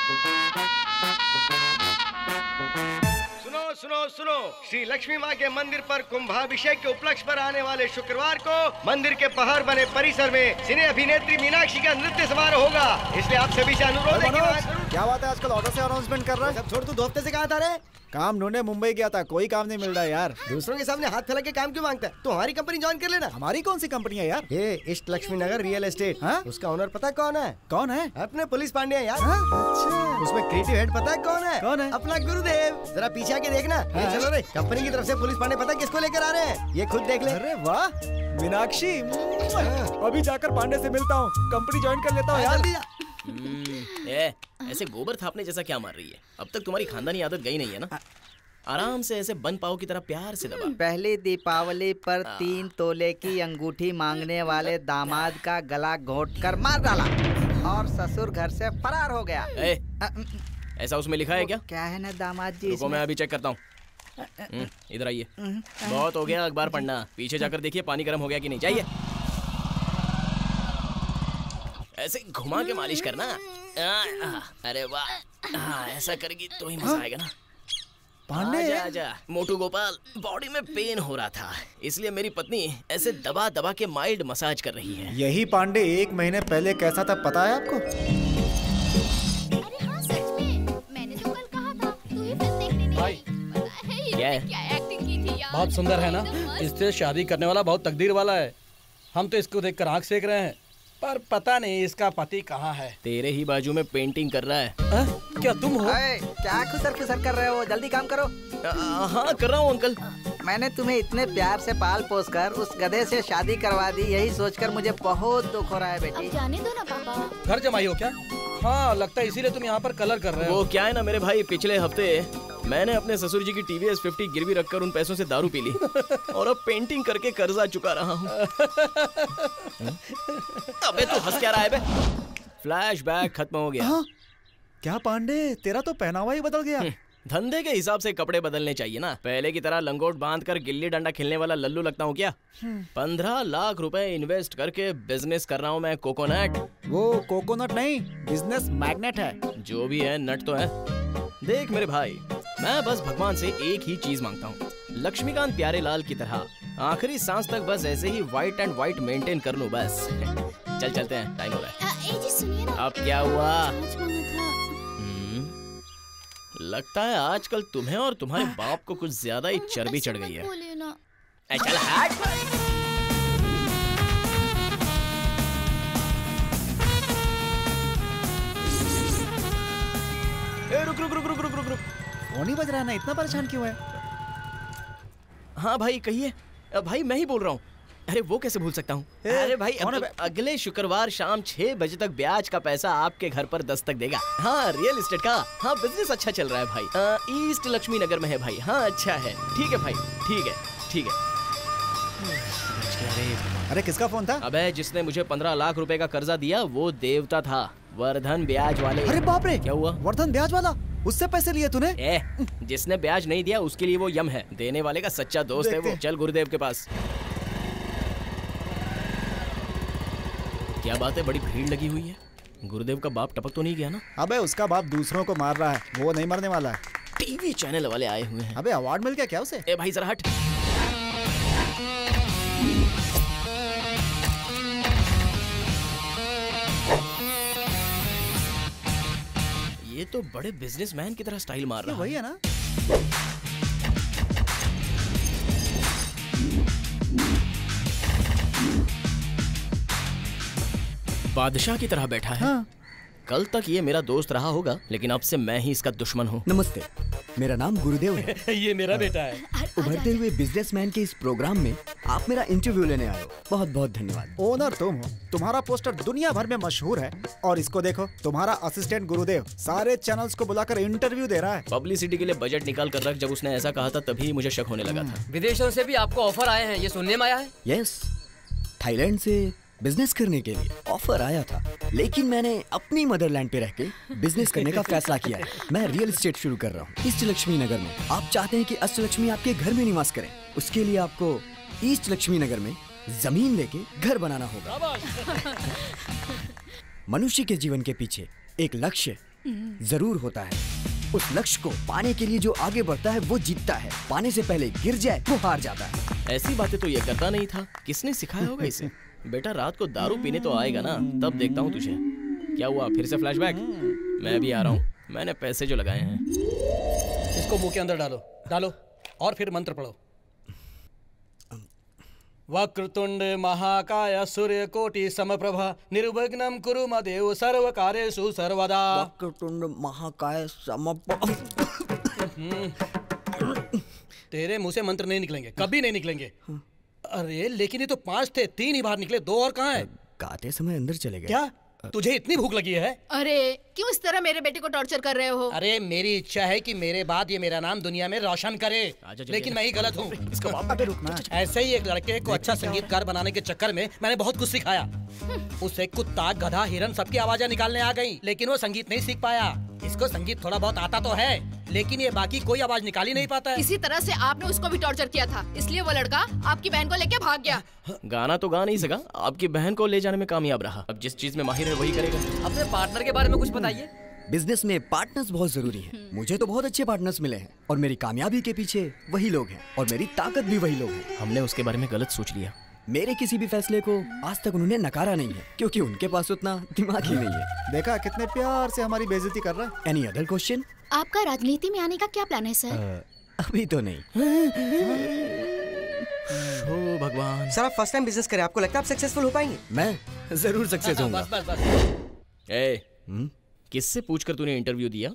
सुनो सुनो सुनो, श्री लक्ष्मी माँ के मंदिर पर कुंभाभिषेक के उपलक्ष्य पर आने वाले शुक्रवार को मंदिर के पहाड़ बने परिसर में सिने अभिनेत्री मीनाक्षी का नृत्य समारोह होगा। इसलिए आप सभी से अनुरोध है कि क्या बात है, आजकल ऑर्डर से अनाउंसमेंट कर रहा है? सब छोड़, तू 2 हफ्ते से कहाँ था रे? काम ढूंढने मुंबई गया था, कोई काम नहीं मिल रहा है यार। दूसरों के सामने हाथ फैला के काम क्यों मांगता है? तो हमारी कंपनी ज्वाइन कर लेना। हमारी कौन सी कंपनी है यार? ये ईस्ट लक्ष्मी नगर रियल एस्टेट। हाँ? उसका ओनर पता कौन है? कौन है? अपने पुलिस पांडे यार। हाँ? अच्छा। उसमें क्रिएटिव हेड पता है कौन है? कौन है? अपना गुरुदेव। जरा पीछे आके देखना। हाँ? चलो रे, कंपनी की तरफ से पुलिस पांडे पता है किसको लेकर आ रहे हैं? ये खुद देख ले। अरे वाह मीनाक्षी, अभी जाकर पांडे से मिलता हूँ, कंपनी ज्वाइन कर लेता हूँ यार। जल्दी जा। ऐसे गोबर थापने जैसा क्या मार रही है? अब तक तुम्हारी खानदानी आदत गई नहीं है ना? आराम से ऐसे बन पाओ की तरह प्यार से दबा। पहली दीपावली पर 3 तोले की अंगूठी मांगने वाले दामाद का गला घोंटकर मार डाला और ससुर घर से फरार हो गया। ऐसा उसमें लिखा है क्या? क्या है ना दामाद जी? रुको मैं अभी चेक करता हूँ। इधर आइए। बहुत हो गया अखबार पढ़ना, पीछे जाकर देखिए पानी गर्म हो गया कि नहीं। चाहिए ऐसे घुमा के मालिश करना। अरे वाह, ऐसा करेगी तो ही मजा आएगा ना। पांडे आजा आजा मोटू गोपाल, बॉडी में पेन हो रहा था इसलिए मेरी पत्नी ऐसे दबा दबा के माइल्ड मसाज कर रही है। यही पांडे 1 महीने पहले कैसा था पता है आपको? अरे हाँ सच में, मैंने तो कल कहा था तू ही फिल्म देखने नहीं आई। पता है क्या है? क्या एक्टिंग की थी यार। बहुत सुंदर है ना? इससे शादी करने वाला बहुत तकदीर वाला है। हम तो इसको देखकर आंख सेक रहे हैं, पर पता नहीं इसका पति कहाँ है। तेरे ही बाजू में पेंटिंग कर रहा है। क्या तुम हो? क्या खुसर खुसर कर रहे हो? जल्दी काम करो। हाँ कर रहा हूँ अंकल। मैंने तुम्हें इतने प्यार से पाल पोस कर उस गधे से शादी करवा दी, यही सोचकर मुझे बहुत दुख हो रहा है बेटी। अब जाने दो ना पापा। घर जमाई हो क्या? हाँ लगता है इसीलिए तुम यहाँ पर कलर कर रहे हो। वो क्या है ना मेरे भाई, पिछले हफ्ते मैंने अपने ससुर जी की TVS 50 गिरवी रखकर उन पैसों से दारू पी ली और अब पेंटिंग करके कर्जा चुका रहा हूँ। अबे तू हंस क्या रहा है बे? फ्लैशबैक खत्म हो गया। हाँ? क्या पांडे, तेरा तो पहनावा ही बदल गया। धंधे के हिसाब से कपड़े बदलने चाहिए ना। पहले की तरह लंगोट बांधकर गिल्ली डंडा खेलने वाला लल्लू लगता हूँ क्या? 15 लाख रुपए इन्वेस्ट करके बिजनेस कर रहा हूँ मैं। कोकोनट। वो कोकोनट नहीं, बिजनेस मैग्नेट है। जो भी है नट तो है। देख मेरे भाई, मैं बस भगवान से एक ही चीज मांगता हूँ, लक्ष्मीकांत प्यारे लाल की तरह आखिरी सांस तक बस ऐसे ही व्हाइट एंड व्हाइट मेंटेन कर लूं बस। चल चलते हैं, टाइम हो रहा है। जी सुनिए ना। अब क्या हुआ? आज मांगा था। लगता है आजकल तुम्हें और तुम्हारे बाप को कुछ ज्यादा ही चर्बी चढ़ गई है। बोलिए ना। चल हट। रुक रुक रुक रुक रुक रुक रुक। फोन ही बज रहा है ना, इतना परेशान क्यों है? हाँ भाई कहिए। भाई मैं ही बोल रहा हूँ। अरे वो कैसे भूल सकता हूँ? अरे भाई अगले शुक्रवार शाम 6 बजे तक ब्याज का पैसा आपके घर पर दस्तक देगा। हाँ रियल एस्टेट का। हाँ बिजनेस अच्छा चल रहा है भाई। ईस्ट लक्ष्मी नगर में है भाई। हाँ अच्छा है। ठीक है भाई, ठीक है ठीक है। अरे किसका फोन था? अबे जिसने मुझे 15 लाख रुपए का कर्जा दिया वो देवता था, वर्धन ब्याज वाले। अरे बाप रे, क्या हुआ? वर्धन ब्याज वाला? उससे पैसे लिए तूने? जिसने ब्याज नहीं दिया उसके लिए वो यम है, देने वाले का सच्चा दोस्त है वो। चल गुरुदेव के पास। क्या बात है, बड़ी भीड़ लगी हुई है। गुरुदेव का बाप टपक तो नहीं गया ना? अबे उसका बाप दूसरों को मार रहा है, वो नहीं मरने वाला है। टीवी चैनल वाले आए हुए हैं। अबे अवार्ड मिल गया क्या उसे? ए भाई जरा हट। ये तो बड़े बिजनेसमैन की तरह स्टाइल मार रहा है। वही है ना? बादशाह की तरह बैठा है। हाँ। कल तक ये मेरा दोस्त रहा होगा लेकिन अब से मैं ही इसका दुश्मन हूँ। नमस्ते, मेरा नाम गुरुदेव है। ये मेरा बेटा है। उभरते हुए बिजनेसमैन के इस प्रोग्राम में आप मेरा इंटरव्यू लेने आए हो, बहुत बहुत धन्यवाद। ओनर तुम हो, तुम्हारा पोस्टर दुनिया भर में मशहूर है और इसको देखो, तुम्हारा असिस्टेंट गुरुदेव सारे चैनल्स को बुलाकर इंटरव्यू दे रहा है। पब्लिसिटी के लिए बजट निकाल कर रख। जब उसने ऐसा कहा था तभी मुझे शक होने लगा था। विदेशों से भी आपको ऑफर आए हैं, ये सुनने में आया है? यस, थाईलैंड से बिजनेस करने के लिए ऑफर आया था, लेकिन मैंने अपनी मदरलैंड पे रह के बिजनेस करने का फैसला किया है। मैं रियल एस्टेट शुरू कर रहा हूँ ईस्ट लक्ष्मी नगर में। आप चाहते हैं कि अष्टलक्ष्मी आपके घर में निवास करें, उसके लिए आपको ईस्ट लक्ष्मी नगर में जमीन लेके घर बनाना होगा। मनुष्य के जीवन के पीछे एक लक्ष्य जरूर होता है। उस लक्ष्य को पाने के लिए जो आगे बढ़ता है वो जीतता है, पाने से पहले गिर जाए वो हार जाता है। ऐसी बातें तो ये करता नहीं था, किसने सिखाया होगा इसे? बेटा रात को दारू पीने तो आएगा ना, तब देखता हूँ तुझे। क्या हुआ, फिर से फ्लैशबैक? मैं भी आ रहा हूँ, मैंने पैसे जो लगाए हैं। इसको मुंह के अंदर डालो और फिर मंत्र पढ़ो। वक्रतुंड महाकाय सूर्यकोटि समप्रभा निर्विघ्नं कुरु मदेव सर्वकार्येषु सर्वदा। वक्रतुंड महाकाय तेरे मुंह से मंत्र नहीं निकलेंगे, कभी नहीं निकलेंगे। अरे लेकिन ये तो 5 थे, 3 ही बाहर निकले, 2 और कहाँ है? गाते समय अंदर चले गए। क्या तुझे इतनी भूख लगी है? अरे क्यों इस तरह मेरे बेटे को टॉर्चर कर रहे हो? अरे मेरी इच्छा है कि मेरे बाद ये मेरा नाम दुनिया में रोशन करे, लेकिन मैं ही गलत हूँ। इसका बाप रुकना। ऐसे ही एक लड़के को अच्छा संगीतकार बनाने के चक्कर में मैंने बहुत कुछ सिखाया। उसे कुत्ता, गधा, हिरन सबकी आवाजें निकालने आ गई, लेकिन वो संगीत नहीं सीख पाया। इसको संगीत थोड़ा बहुत आता तो है, लेकिन ये बाकी कोई आवाज निकाल ही नहीं पाता है। इसी तरह से आपने उसको भी टॉर्चर किया था, इसलिए वो लड़का आपकी बहन को लेके भाग गया। गाना तो गा नहीं सका, आपकी बहन को ले जाने में कामयाब रहा। अब जिस चीज में माहिर है वही करेगा। अपने पार्टनर के बारे में कुछ बताइए। बिजनेस में पार्टनर्स बहुत जरूरी हैं। मुझे तो बहुत अच्छे पार्टनर्स मिले हैं और मेरी कामयाबी के पीछे वही लोग हैं और मेरी ताकत भी वही लोग हैं। हमने उसके बारे में गलत सोच लिया। मेरे किसी भी फैसले को आज तक उन्होंने नकारा नहीं है, क्योंकि उनके पास उतना दिमाग ही नहीं है। देखा कितने प्यार से हमारी बेइज्जती कर रहा है। Any other question? आपका राजनीति में आने का क्या प्लान है सर? अभी तो नहीं। ओ भगवान। सर आप फर्स्ट टाइम बिजनेस करें, आपको लगता है आप सक्सेसफुल हो पाएंगे? मैं जरूर सक्सेस होऊंगा। बस। ए, किससे पूछकर तूने इंटरव्यू दिया?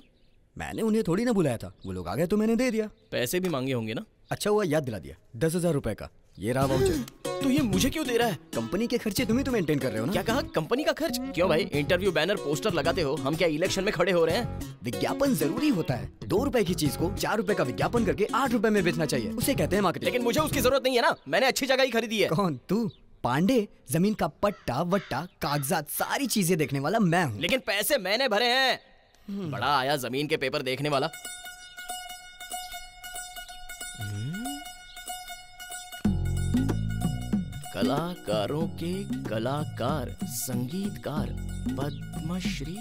मैंने उन्हें थोड़ी ना बुलाया था, वो लोग आ गए तो मैंने दे दिया। पैसे भी मांगे होंगे ना? अच्छा हुआ याद दिला दिया। 10,000 रुपए का ये रहा वाउचर। तो ये मुझे क्यों दे रहा है? कंपनी के खर्चे तुम्ही तो मेंटेन कर रहे हो ना? क्या कहा? कंपनी का खर्च? क्यों भाई, इंटरव्यू बैनर पोस्टर लगाते हो, हम क्या इलेक्शन में खड़े हो रहे हैं? विज्ञापन जरूरी होता है। 2 रुपए की चीज को 4 रुपए का विज्ञापन करके 8 रुपए में बेचना चाहिए, उसे कहते हैं मार्केटिंग। लेकिन मुझे उसकी जरूरत नहीं है ना, मैंने अच्छी जगह ही खरीदी है। कौन तू? पांडे, जमीन का पट्टा वट्टा कागजात सारी चीजें देखने वाला मैं हूँ। लेकिन पैसे मैंने भरे हैं। बड़ा आया जमीन के पेपर देखने वाला। कलाकारों के कलाकार, संगीतकार, पद्मश्री,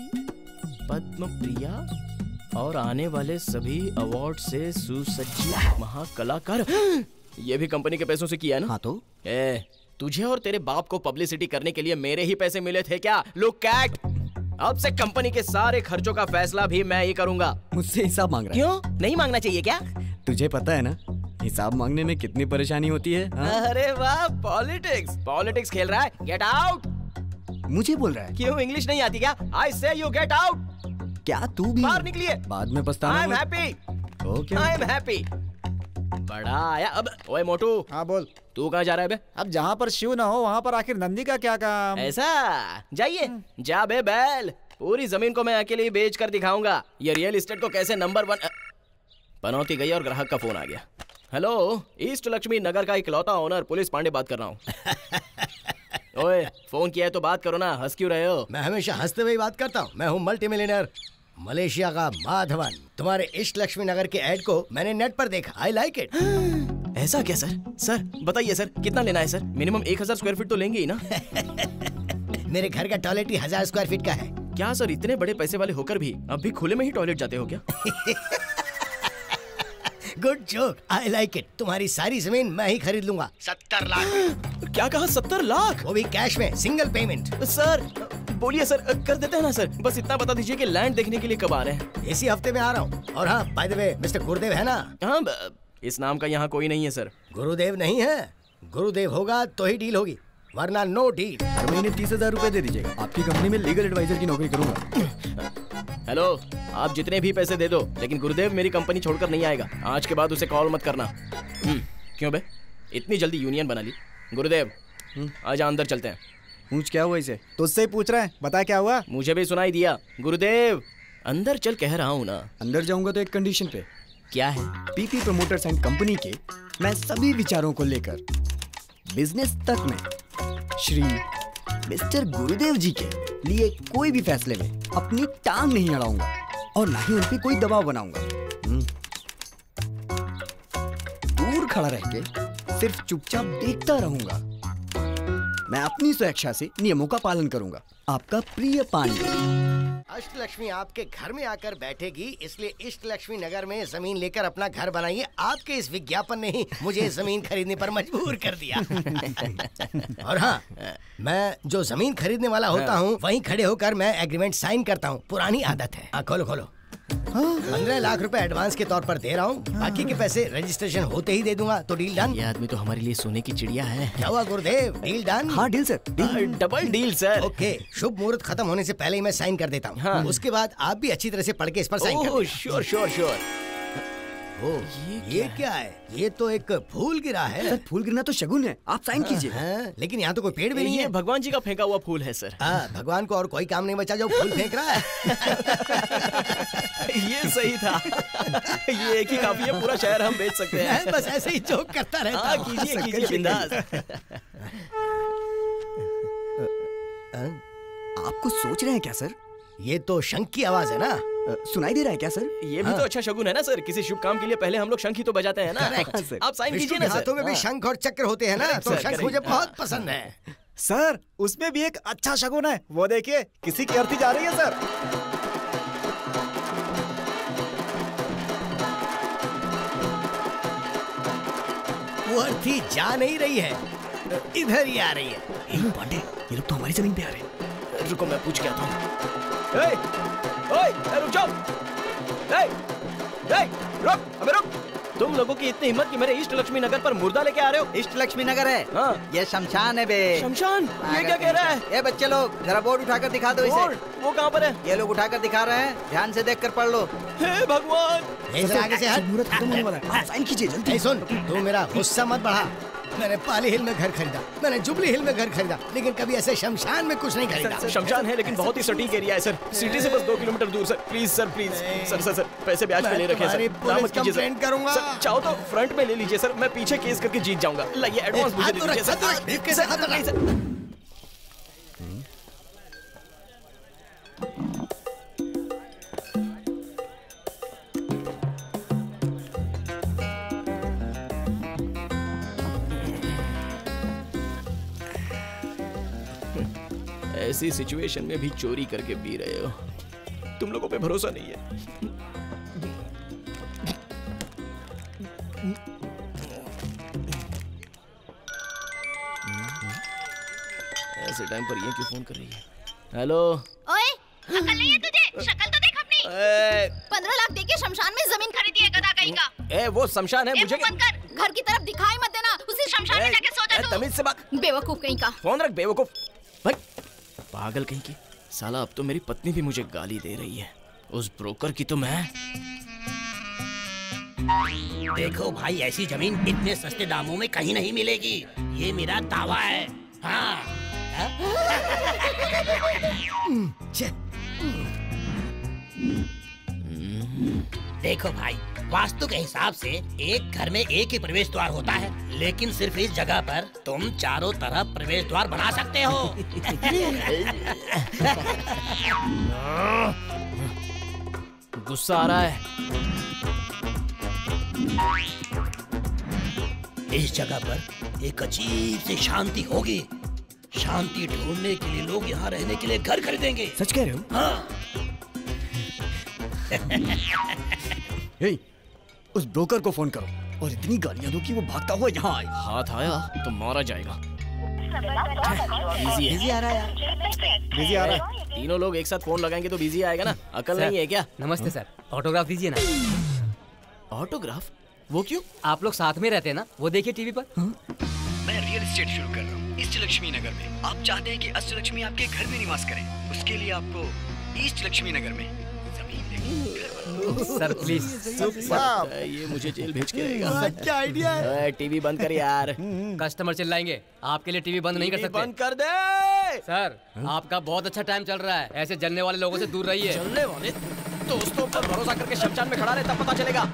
पद्मप्रिया और आने वाले सभी अवार्ड से सुसज्जित महाकलाकार। ये भी कंपनी के पैसों से किया है ना? हाँ तो तुझे और तेरे बाप को पब्लिसिटी करने के लिए मेरे ही पैसे मिले थे क्या? लुक एट, अब से कंपनी के सारे खर्चों का फैसला भी मैं ही करूंगा। मुझसे हिसाब मांग रहा है? क्यों नहीं मांगना चाहिए क्या? तुझे पता है ना हिसाब मांगने में कितनी परेशानी होती है? अरे वाह, पॉलिटिक्स खेल रहा है। Get out. मुझे बोल रहा है? क्यों इंग्लिश नहीं आती क्या? आई से यू गेट आउट। क्या तू भी? बाहर निकलिए, बाद में पछताना। I am happy. Okay, I am happy. बड़ा आया। अब ओए मोटू। हाँ बोल। तू कहाँ जा रहा है बे? अब जहाँ पर शिव ना हो वहाँ पर आखिर नंदी का क्या काम? ऐसा? जाइए, जा बे बैल। पूरी जमीन को मैं अकेले ही बेच कर दिखाऊंगा ये रियल एस्टेट को कैसे नंबर 1। पनौती गई और ग्राहक का फोन आ गया। हेलो, ईस्ट लक्ष्मी नगर का इकलौता ओनर पुलिस पांडे बात कर रहा हूँ। ओए फोन किया है तो बात करो ना, हंस क्यों रहे हो? मैं हमेशा हंसते हुए बात करता हूँ। मैं हूँ मल्टी मिलियनर मलेशिया का माधवन। तुम्हारे ईस्ट लक्ष्मी नगर के ऐड को मैंने नेट पर देखा। I like it. ऐसा क्या सर? सर बताइए सर, कितना लेना है सर? मिनिमम 1000 स्क्वायर फीट तो लेंगे ही ना? मेरे घर का टॉयलेट ही 1000 स्क्वायर फीट का है। क्या सर, इतने बड़े पैसे वाले होकर भी अब भी खुले में ही टॉयलेट जाते हो क्या? Good joke, I like it. तुम्हारी सारी जमीन मैं ही खरीद लूंगा 70 लाख। क्या कहा? 70 लाख? वो भी कैश में, सिंगल पेमेंट। सर बोलिए सर, कर देते हैं ना सर। बस इतना बता दीजिए कि लैंड देखने के लिए कब आ रहे हैं? इसी हफ्ते में आ रहा हूँ। और हाँ, बाय द वे, मिस्टर गुरुदेव है ना? हाँ, इस नाम का यहाँ कोई नहीं है सर। गुरुदेव नहीं है? गुरुदेव होगा तो ही डील होगी, वरना नो डील। हर महीने 30,000 रुपए दे दीजिएगा। आपकी कंपनी में लीगल एडवाइजर की नौकरी करूंगा। हेलो, आप जितने भी पैसे दे दो, लेकिन गुरुदेव मेरी कंपनी छोड़कर नहीं आएगा। आज के बाद उसे कॉल मत करना। क्यों बे, इतनी जल्दी यूनियन बना ली? गुरुदेव आजा, अंदर चलते हैं। पूछ क्या हुआ इसे? तुझसे ही पूछ रहे हैं, बता क्या हुआ? मुझे भी सुनाई दिया। गुरुदेव अंदर चल कह रहा हूँ ना। अंदर जाऊंगा तो एक कंडीशन पे। क्या है? पीपी प्रमोटर्स एंड कंपनी के मैं सभी विचारों को लेकर बिजनेस तक में श्री मिस्टर गुरुदेव जी के लिए कोई भी फैसले में अपनी टांग नहीं अड़ाऊंगा और ना ही उन पे कोई दबाव बनाऊंगा। दूर खड़ा रह के सिर्फ चुपचाप देखता रहूंगा। मैं अपनी स्वेच्छा से नियमों का पालन करूंगा। आपका प्रिय पांडे। अष्ट लक्ष्मी आपके घर में आकर बैठेगी, इसलिए इष्ट लक्ष्मी नगर में जमीन लेकर अपना घर बनाइए। आपके इस विज्ञापन ने ही मुझे जमीन खरीदने पर मजबूर कर दिया। और हाँ, मैं जो जमीन खरीदने वाला होता हूँ वहीं खड़े होकर मैं एग्रीमेंट साइन करता हूँ। पुरानी आदत है। खोलो खोलो। 15 लाख रुपए एडवांस के तौर पर दे रहा हूँ, बाकी के पैसे रजिस्ट्रेशन होते ही दे दूंगा। तो डील डन? ये आदमी तो हमारे लिए सोने की चिड़िया है। क्या हुआ गुरुदेव, डील डन? हाँ deal sir, double deal sir. Okay, शुभ मुहूर्त खत्म होने से पहले ही मैं साइन कर देता हूँ। हाँ। उसके बाद आप भी अच्छी तरह से पढ़ के इस पर साइन कर। Sure sure sure. ये क्या है? ये तो एक फूल गिरा है। सर फूल गिरना तो शगुन है, आप साइन कीजिए। लेकिन यहाँ तो कोई पेड़ भी नहीं है। भगवान जी का फेंका हुआ फूल है सर। भगवान को और कोई काम नहीं बचा जो फूल फेंक रहा है। ये सही था। ये एक ही काफी है, पूरा शहर हम बेच सकते हैं। बस ऐसे ही जोक करता रहता हूँ। कीजिए कीजिए बिंदास। आप कुछ सोच रहे हैं क्या सर? ये तो शंख की आवाज है ना? सुनाई दे रहा है क्या सर? ये भी तो अच्छा शगुन है ना सर। किसी शुभ काम के लिए पहले हम लोग शंख ही तो बजाते हैं ना। आप साइन कीजिए ना सर। हाथों में भी शंख और चक्र होते हैं ना, तो शंख मुझे बहुत पसंद है। सर उसमें भी एक अच्छा शगुन है, वो देखिए किसी की अर्थी जा रही है सर। वो अर्थी जा नहीं रही है, इधर ही आ रही है। पांडे, ये लोग तो हमारी जमीन पे आ रहे हैं। रुको मैं पूछ के आता हूँ। रुक जाओ। रुक, अबे रुक। तुम लोगों की इतनी हिम्मत कि मेरे इष्ट लक्ष्मी नगर पर मुर्दा लेके आ रहे हो? इष्ट लक्ष्मी नगर है? हाँ। ये शमशान है बे। शमशान? ये क्या कह रहा है? ये बच्चे लोग जरा बोर्ड उठाकर दिखा दो इसे। वो कहाँ पर है? ये लोग उठाकर दिखा रहे हैं, ध्यान से देखकर पढ़ लो। हे भगवान। आगे से हट। मुहूर्त खत्म होने वाला है, आप साइन कीजिए जल्दी। सुन, तू मेरा गुस्सा मत बढ़ा। मैंने पाली हिल में घर खरीदा, मैंने जुबली हिल में घर खरीदा, लेकिन कभी ऐसे शमशान में कुछ नहीं खरीदा। शमशान है लेकिन बहुत ही सटीक एरिया है सर। सिटी से बस 2 किलोमीटर दूर sir. Please sir, please sir. Sir पैसे ब्याज पे ले रखे हैं सर। पुलिस कंप्लेंट करूंगा। चाहो तो फ्रंट में ले लीजिए सर, मैं पीछे केस करके जीत जाऊंगा। लाइए एडवांस मुझे दे दीजिए सर। ऐसी सिचुएशन में भी चोरी करके पी रहे हो। तुम लोगों पे भरोसा नहीं है। ऐसे टाइम पर ये क्यों फोन कर रही है? हेलो। ओए, अकल नहीं है तुझे? शक्ल तो देख अपनी। 15 लाख देके शमशान में जमीन खरीदी है गधा कहीं का। वो शमशान है। मुझे बंद कर, घर की तरफ दिखाई मत देना। उसी शमशान में जाके सो जा तू। तमीज से बात। बेवकूफ कहीं का। फोन रख बेवकूफ। भाई पागल कहीं की। साला अब तो मेरी पत्नी भी मुझे गाली दे रही है। उस ब्रोकर की तो मैं। देखो भाई, ऐसी जमीन इतने सस्ते दामों में कहीं नहीं मिलेगी, ये मेरा दावा है। हाँ। देखो भाई, वास्तु के हिसाब से एक घर में एक ही प्रवेश द्वार होता है, लेकिन सिर्फ इस जगह पर तुम चारों तरफ प्रवेश द्वार बना सकते हो। गुस्सा आ रहा है। इस जगह पर एक अजीब सी शांति होगी। शांति ढूंढने के लिए लोग यहाँ रहने के लिए घर खरीदेंगे। सच कह रहे हो? हाँ। उस ब्रोकर को फोन करो और इतनी गालियां दो कि वो भागता हुआ यहाँ आए। हाथ आया तो मारा जाएगा। बिजी आ रहा है यार। बिजी आ रहा है। तीनों लोग एक साथ फोन लगाएंगे तो बिजी आएगा ना। अकल नहीं है क्या? नमस्ते सर, ऑटोग्राफ दीजिए ना। ऑटोग्राफ? वो क्यों? आप लोग साथ में रहते हैं ना, वो देखिए टीवी पर। मैं रियल एस्टेट शुरू कर रहा हूँ ईस्ट लक्ष्मी नगर में। आप चाहते हैं कि अष्ट लक्ष्मी आपके घर में निवास करें, उसके लिए आपको ईस्ट लक्ष्मी नगर में जमीन लेकर सर प्लीज। ये मुझे जेल भेज के रहेगा। क्या आइडिया है? टीवी बंद कर यार। कस्टमर चिल्लाएंगे, आपके लिए टीवी बंद नहीं कर सकते। बंद कर दे। सर आपका बहुत अच्छा टाइम चल रहा है, ऐसे जलने वाले लोगों से दूर रहिए। जलने वाले दोस्तों पर भरोसा करके शमशान में खड़ा रहे तब पता चलेगा।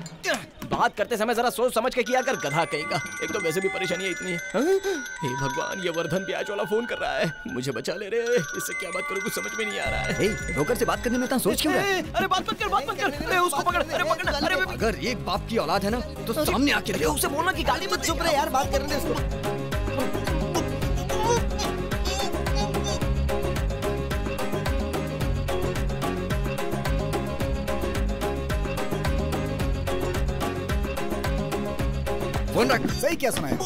बात करते समय जरा सोच समझ के किया कर, गधा कहेगा। एक तो वैसे भी परेशानी इतनी है। हे भगवान, ये वर्धन ब्याज वाला फोन कर रहा है, मुझे बचा ले रे। इससे क्या बात करूं कुछ समझ में नहीं आ रहा है। ब्रोकर से बात करने में इतना सोच क्यों रहा है? अरे बात मत कर, बात मत कर। अरे उसको पकड़, अरे पकड़। अरे अगर एक बाप की औलाद है ना तो सामने आके देखो। उसे बोलना कि गाली मत। चुप रहे यार, बात करने दे उसको। फोन रख। सही क्या सुना है?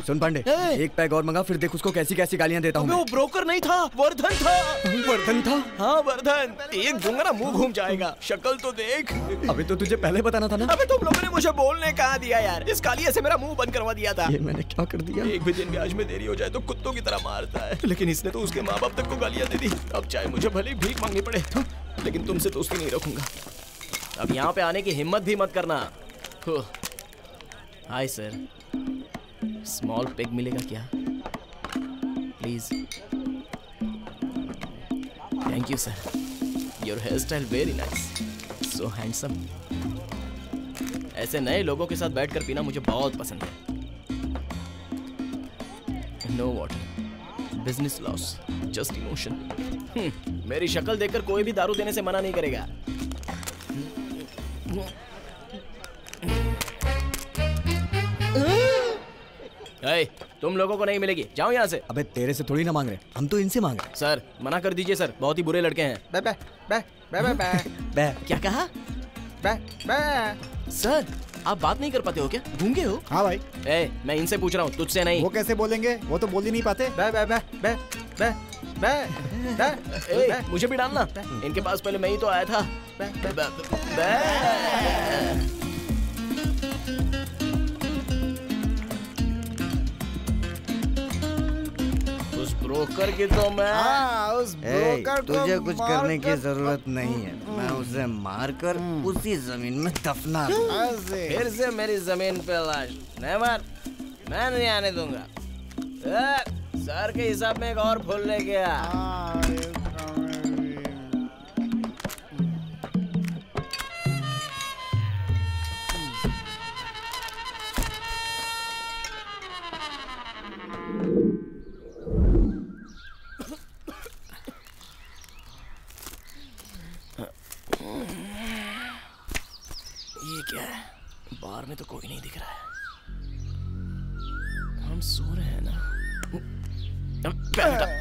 सुन पांडे, एक पैग और मंगा, फिर देख उसको कैसी कैसी गालियां देता हूँ। वो ब्रोकर नहीं था, वर्धन था। वर्धन था? हाँ वर्धन। एक दूंगा ना मुंह घूम जाएगा। शक्ल तो देख। अबे तो तुझे पहले बताना था ना। अबे तुम लोगों ने मुझे बोलने कहा दिया यार। इस कालिया से मेरा मुंह बंद करवा दिया था। ये मैंने क्या कर दिया? एक भी दिन ब्याज में देरी हो जाए तो कुत्तों की तरह मारता है, लेकिन इसने तो उसके माँ बाप तक को गालियां दे दी। अब चाहे मुझे भले भीख मांगनी पड़े, लेकिन तुमसे दोस्ती नहीं रखूंगा। अब यहाँ पे आने की हिम्मत भी मत करना। हाय सर, स्मॉल पेग मिलेगा क्या please? Thank you sir, your hair style very nice, so handsome. ऐसे नए लोगों के साथ बैठकर पीना मुझे बहुत पसंद है। No water, business loss, just emotion. मेरी शक्ल देखकर कोई भी दारू देने से मना नहीं करेगा। तुम लोगों को नहीं मिलेगी, जाओ यहाँ से। अबे तेरे से थोड़ी ना मांग रहे, हम तो इनसे मांग रहे। सर मना कर दीजिए सर, बहुत ही बुरे लड़के हैं। बे बे बे बे बे बे बे क्या कहा? बे बे सर आप बात नहीं कर पाते हो क्या? गूंगे हो? हाँ भाई। मैं इनसे पूछ रहा हूँ, तुझसे नहीं। वो कैसे बोलेंगे, वो तो बोल ही नहीं पाते। बे बे बे बे बे बे बे मुझे भी डालना। इनके पास पहले मैं ही तो आया था। उस ब्रोकर की तो मैं उस ब्रोकर को तुझे कुछ करने की जरूरत नहीं है, मैं उसे मारकर उसी जमीन में दफना दूंगा। फिर से मेरी जमीन पे लाश नेवर, मैं नहीं आने दूंगा। सर के हिसाब में एक और फूल ले गया। ये क्या है? बार में तो कोई नहीं दिख रहा है। हम सो रहे हैं ना।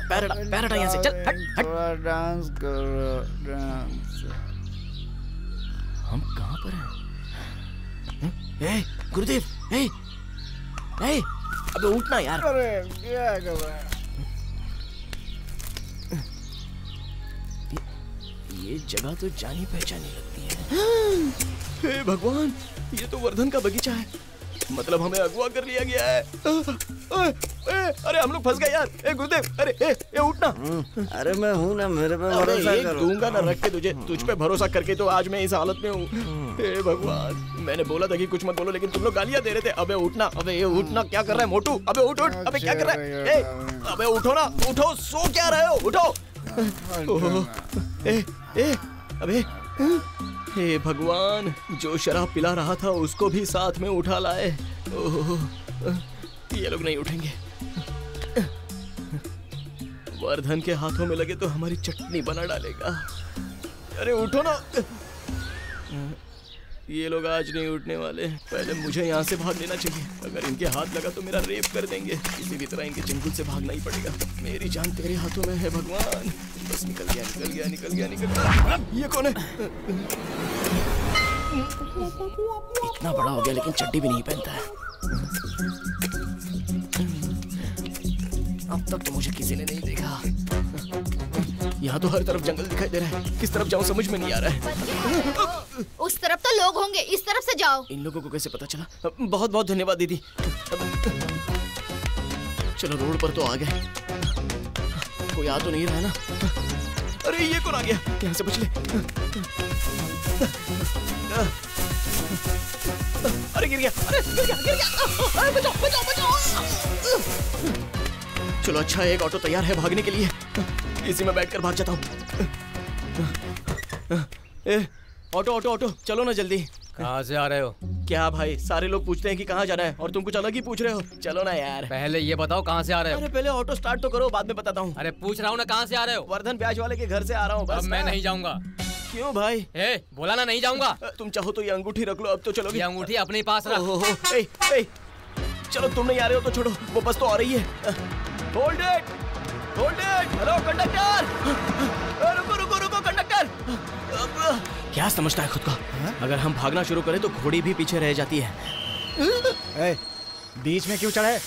पैर हटा यहाँ से, चल हट हट। डांस करो, डांस। हम कहाँ पर हैं? ए गुरुदेव, ए अबे उठना यार। अरे क्या कर रहा है? ये जगह तो जानी पहचानी लगती है। हे भगवान, ये तो वर्धन का बगीचा है, मतलब हमें अगवा कर लिया गया है। अरे हम लोग फंस गए यार। ए गुरुदेव, अरे उठना। अरे मैं हूँ ना, मेरे पे भरोसा करो। दूंगा ना रख के तुझे, तुझ पे भरोसा करके तो आज मैं इस हालत में हूँ। हे भगवान, मैंने बोला था कि कुछ मत बोलो, लेकिन तुम लोग गालियां दे रहे थे। अबे उठना, अबे ये उठना, क्या कर रहा है मोटू? अबे उठ, अबे क्या कर रहा है? अबे उठो ना, उठो, सो क्या रहे हो? उठो। अबे हे भगवान, जो शराब पिला रहा था उसको भी साथ में उठा लाए। ये लोग नहीं उठेंगे। वर्धन के हाथों में लगे तो हमारी चटनी बना डालेगा। अरे उठो ना। ये लोग आज नहीं उठने वाले। पहले मुझे यहाँ से भाग लेना चाहिए। अगर इनके हाथ लगा तो मेरा रेप कर देंगे। किसी भी तरह इनके चंगुल से भागना ही पड़ेगा। मेरी जान तेरे हाथों में है भगवान। बस निकल गया, निकल गया, निकल गया, निकल गया। ये कौन है? इतना बड़ा हो गया लेकिन चड्डी भी नहीं पहनता है। अब तक तो मुझे किसी ने नहीं देखा। यहाँ तो हर तरफ जंगल दिखाई दे रहा है, किस तरफ जाऊँ समझ में नहीं आ रहा है। उस तरफ तो लोग होंगे, इस तरफ से जाओ। इन लोगों को कैसे पता चला? बहुत बहुत धन्यवाद दीदी। चलो रोड पर तो आ गए। कोई आ तो नहीं रहा ना? अरे ये कौन आ गया? यहाँ से बच ले। अरे गिर गया, अरे गिर गया, गिर गया। अरे बचाओ, बचाओ, बचाओ। चलो अच्छा है, एक ऑटो तैयार है भागने के लिए। इसी में बैठकर भाग जाता हूँ। ऑटो ऑटो ऑटो, चलो ना जल्दी। कहाँ से आ रहे हो? क्या भाई, सारे लोग पूछते हैं कि कहाँ जाना है और तुम कुछ अलग ही पूछ रहे हो। चलो ना यार। पहले ये बताओ कहाँ से आ रहे हो? अरे पहले ऑटो स्टार्ट तो करो, बाद में बताता हूँ। अरे पूछ रहा हूँ ना, कहाँ से आ रहे हो? वर्धन ब्याज वाले के घर से आ रहा हूँ। अब मैं नहीं जाऊंगा। क्यों भाई? बोला ना नहीं जाऊंगा। तुम चाहो तो ये अंगूठी रख लो, अब तो चलोगे। ये अंगूठी अपने पास रख। चलो तुम नहीं आ रहे हो तो छोड़ो, वो बस तो आ रही है। Hold it, hold it. Hello conductor, रुको रुको रुको कंडक्टर। क्या समझता है खुद को? अगर हम भागना शुरू करें तो घोड़ी भी पीछे रह जाती है। ए, बीच में क्यों चढ़े?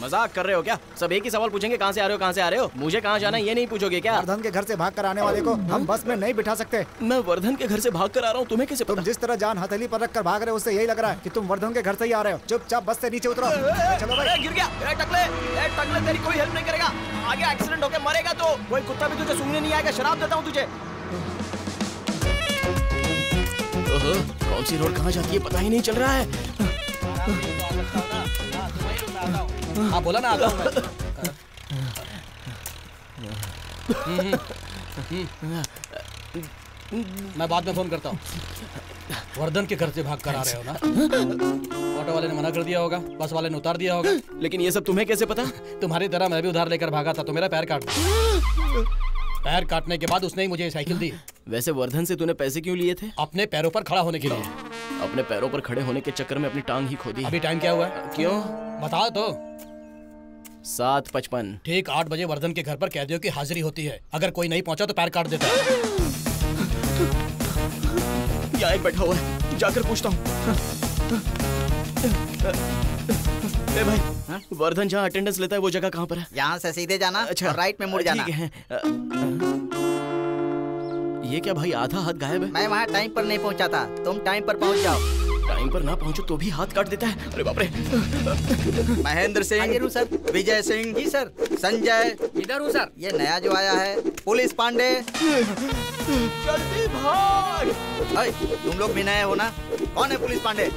मजाक कर रहे हो क्या? सब एक ही सवाल पूछेंगे, कहाँ से आ रहे हो, कहाँ से आ रहे हो? मुझे कहाँ जाना है ये नहीं पूछोगे क्या? वर्धन के घर से भाग कर आने वाले को हम बस में नहीं बिठा सकते। मैं वर्धन के घर से भाग कर आ रहा हूँ, तुम्हें कैसे पता? तुम जिस तरह जान हथेली पर रख कर भाग रहे हो उससे यही लग रहा है कि तुम वर्धन के घर से ही आ रहे हो। चुपचाप बस से नीचे उतरो। चलो भाई। गिर गया। टकले तेरी कोई हेल्प नहीं करेगा। आगे एक्सीडेंट होकर मरेगा तो कोई कुत्ता भी तुझे सूंघने नहीं आएगा। शराब देता हूँ तुझे। कौन सी रोड कहाँ जाती है पता ही नहीं चल रहा है। हाँ बोला ना, आता हूँ मैं बाद में फोन करता हूँ। वर्धन के घर से भाग कर आ रहे हो ना? ऑटो वाले ने मना कर दिया होगा, बस वाले ने उतार दिया होगा। लेकिन ये सब तुम्हें कैसे पता? तुम्हारी तरह मैं भी उधार लेकर भागा था तो मेरा पैर काट दिया। पैर काटने के बाद उसने ही मुझे साइकिल दी। वैसे वर्धन से तूने पैसे क्यों लिए थे? अपने पैरों पर खड़ा होने के लिए। अपने पैरों पर खड़े होने के चक्कर में अपनी टांग ही खो दी। अभी टाइम क्या हुआ है? क्यों बताओ तो। 7:55। ठीक 8 बजे वर्धन के घर पर कैदियों की हाजिरी होती है। अगर कोई नहीं पहुंचा तो पैर काट देता है। यहाँ एक बैठा हुआ है, जाकर पूछता हूँ। ए भाई, वर्धन जहाँ अटेंडेंस लेता है वो जगह कहाँ पर है? यहाँ से सीधे जाना। अच्छा, और राइट में मुड़ जाना। ठीक है। ये क्या भाई, आधा हाथ गायब है? मैं वहाँ टाइम पर नहीं पहुँचा था, तुम टाइम पर पहुँच जाओ। टाइम पर ना पहुँचो तो भी हाथ काट देता है। अरे बाप रे। महेंद्र सिंह, सर। विजय सिंह जी सर। संजय इधर हूँ सर। ये नया जो आया है पुलिस पांडे। जल्दी भाग। तुम लोग भी नए हो ना? कौन है police Pandey?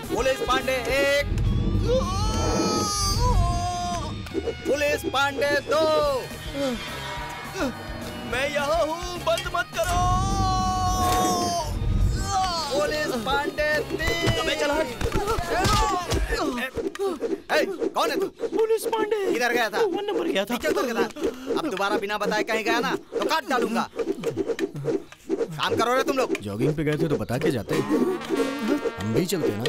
Police Pandey 1, police Pandey 2। मैं यहाँ हूँ, बंद मत करो। पुलिस पांडे 3। कौन है तू? पुलिस पांडे। किधर गया था? 1 नंबर गया था। अब दोबारा बिना बताए कहीं गया ना तो काट डालूंगा। काम करो रे तुम लोग। जॉगिंग पे गए थे तो बता के जाते, हम भी चलते ना।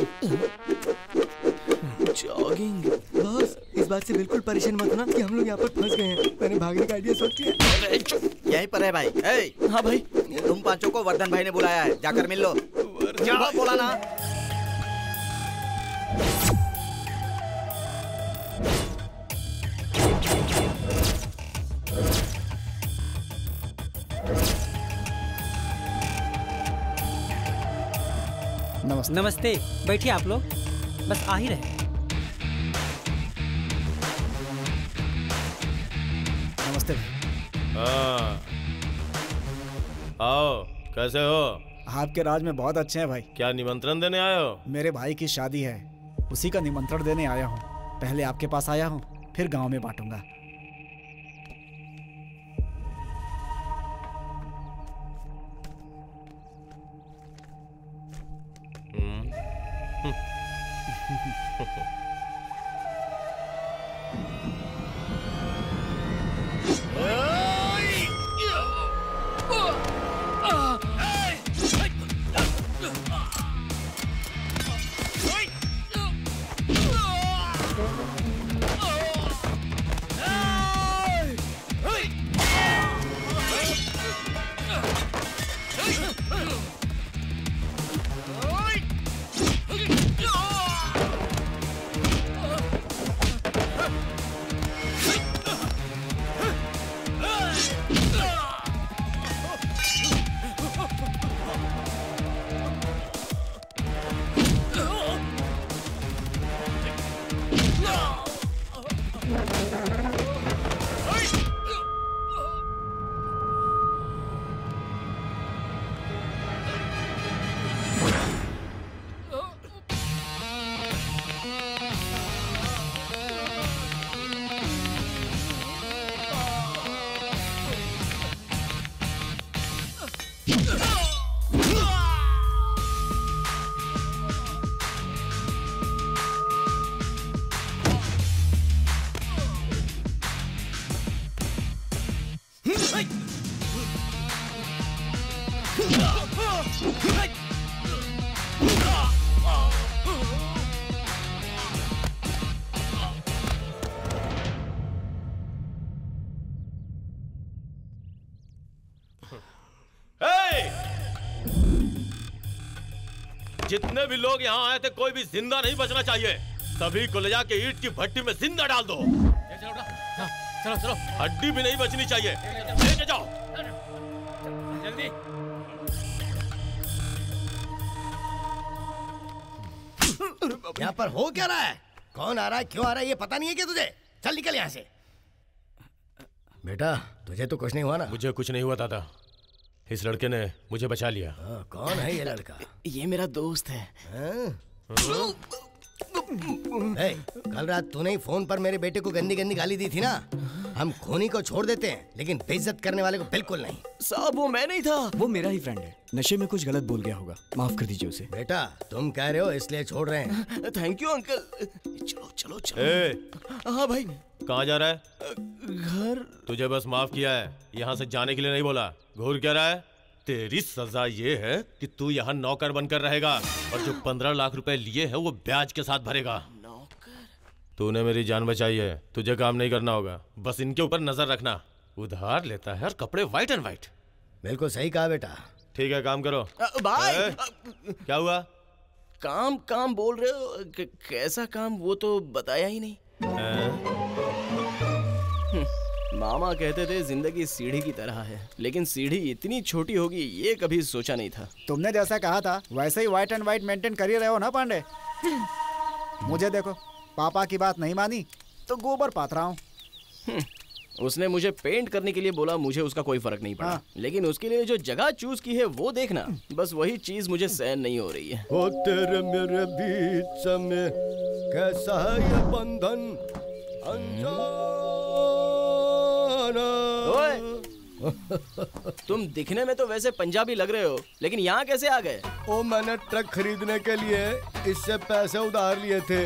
जॉगिंग? बॉस, इस बात से बिल्कुल परेशान मत होना कि हम लोग यहाँ पर फंस गए हैं। मैंने भागने का आइडिया सोच लिया। यहीं पर है भाई। हाँ भाई। तुम पांचों को वर्धन भाई ने बुलाया है, जाकर मिल लो। जाओ, बोला ना। नमस्ते। नमस्ते, बैठिए आप लोग, बस आ ही रहे। नमस्ते। हाँ, आओ। कैसे हो? आपके राज में बहुत अच्छे हैं भाई। क्या निमंत्रण देने आए हो? मेरे भाई की शादी है, उसी का निमंत्रण देने आया हूँ। पहले आपके पास आया हूँ, फिर गांव में बांटूंगा। जितने भी लोग यहाँ आए थे कोई भी जिंदा नहीं बचना चाहिए। सभी को ले जाके ईंट की भट्टी में जिंदा डाल दो। चलो चलो, हड्डी भी नहीं बचनी चाहिए। लेके जाओ जल्दी। यहाँ पर हो क्या रहा है? कौन आ रहा है, क्यों आ रहा है, ये पता नहीं है क्या तुझे? चल निकल यहाँ से। बेटा तुझे तो कुछ नहीं हुआ ना? मुझे कुछ नहीं हुआ दादा, इस लड़के ने मुझे बचा लिया। कौन है ये लड़का? ये मेरा दोस्त है। कल रात तूने ही फोन पर मेरे बेटे को गंदी गंदी गाली दी थी ना। हम खूनी को छोड़ देते हैं लेकिन बेइज्जत करने वाले को बिल्कुल नहीं। साहब वो मैं नहीं था। वो मेरा ही फ्रेंड है, नशे में कुछ गलत बोल गया होगा, माफ कर दीजिए उसे। बेटा तुम कह रहे हो इसलिए छोड़ रहे हैं। Thank you uncle. चलो चलो चलो। हाँ भाई। कहाँ जा रहा है? घर। तुझे बस माफ किया है, यहाँ से जाने के लिए नहीं बोला। घूर क्या रहा है? तेरी सजा ये है कि तू यहाँ नौकर बनकर रहेगा और जो 15 लाख रुपए लिए हैं वो ब्याज के साथ भरेगा। तूने मेरी जान बचाई है, तुझे काम नहीं करना होगा, बस इनके ऊपर नजर रखना। उधार लेता है और कपड़े व्हाइट एंड व्हाइट। बिल्कुल सही कहा बेटा। ठीक है काम करो। भाई क्या हुआ? काम काम बोल रहे हो, कैसा काम वो तो बताया ही नहीं। मामा कहते थे जिंदगी सीढ़ी की तरह है, लेकिन सीढ़ी इतनी छोटी होगी ये कभी सोचा नहीं था। तुमने जैसा कहा था वैसे ही व्हाइट एंड व्हाइट मेंटेन कर ही रहे हो ना पांडे। मुझे देखो, पापा की बात नहीं मानी तो गोबर पात रहा हूँ। उसने मुझे पेंट करने के लिए बोला, मुझे उसका कोई फर्क नहीं पड़ा। लेकिन उसके लिए जो जगह चूज की है वो देखना, बस वही चीज मुझे सहन नहीं हो रही है। ओ तेरे मेरे बीच में कैसा है ये बंधन तुम दिखने में तो वैसे पंजाबी लग रहे हो, लेकिन यहाँ कैसे आ गए? ओ मैंने ट्रक खरीदने के लिए इससे पैसे उधार लिए थे,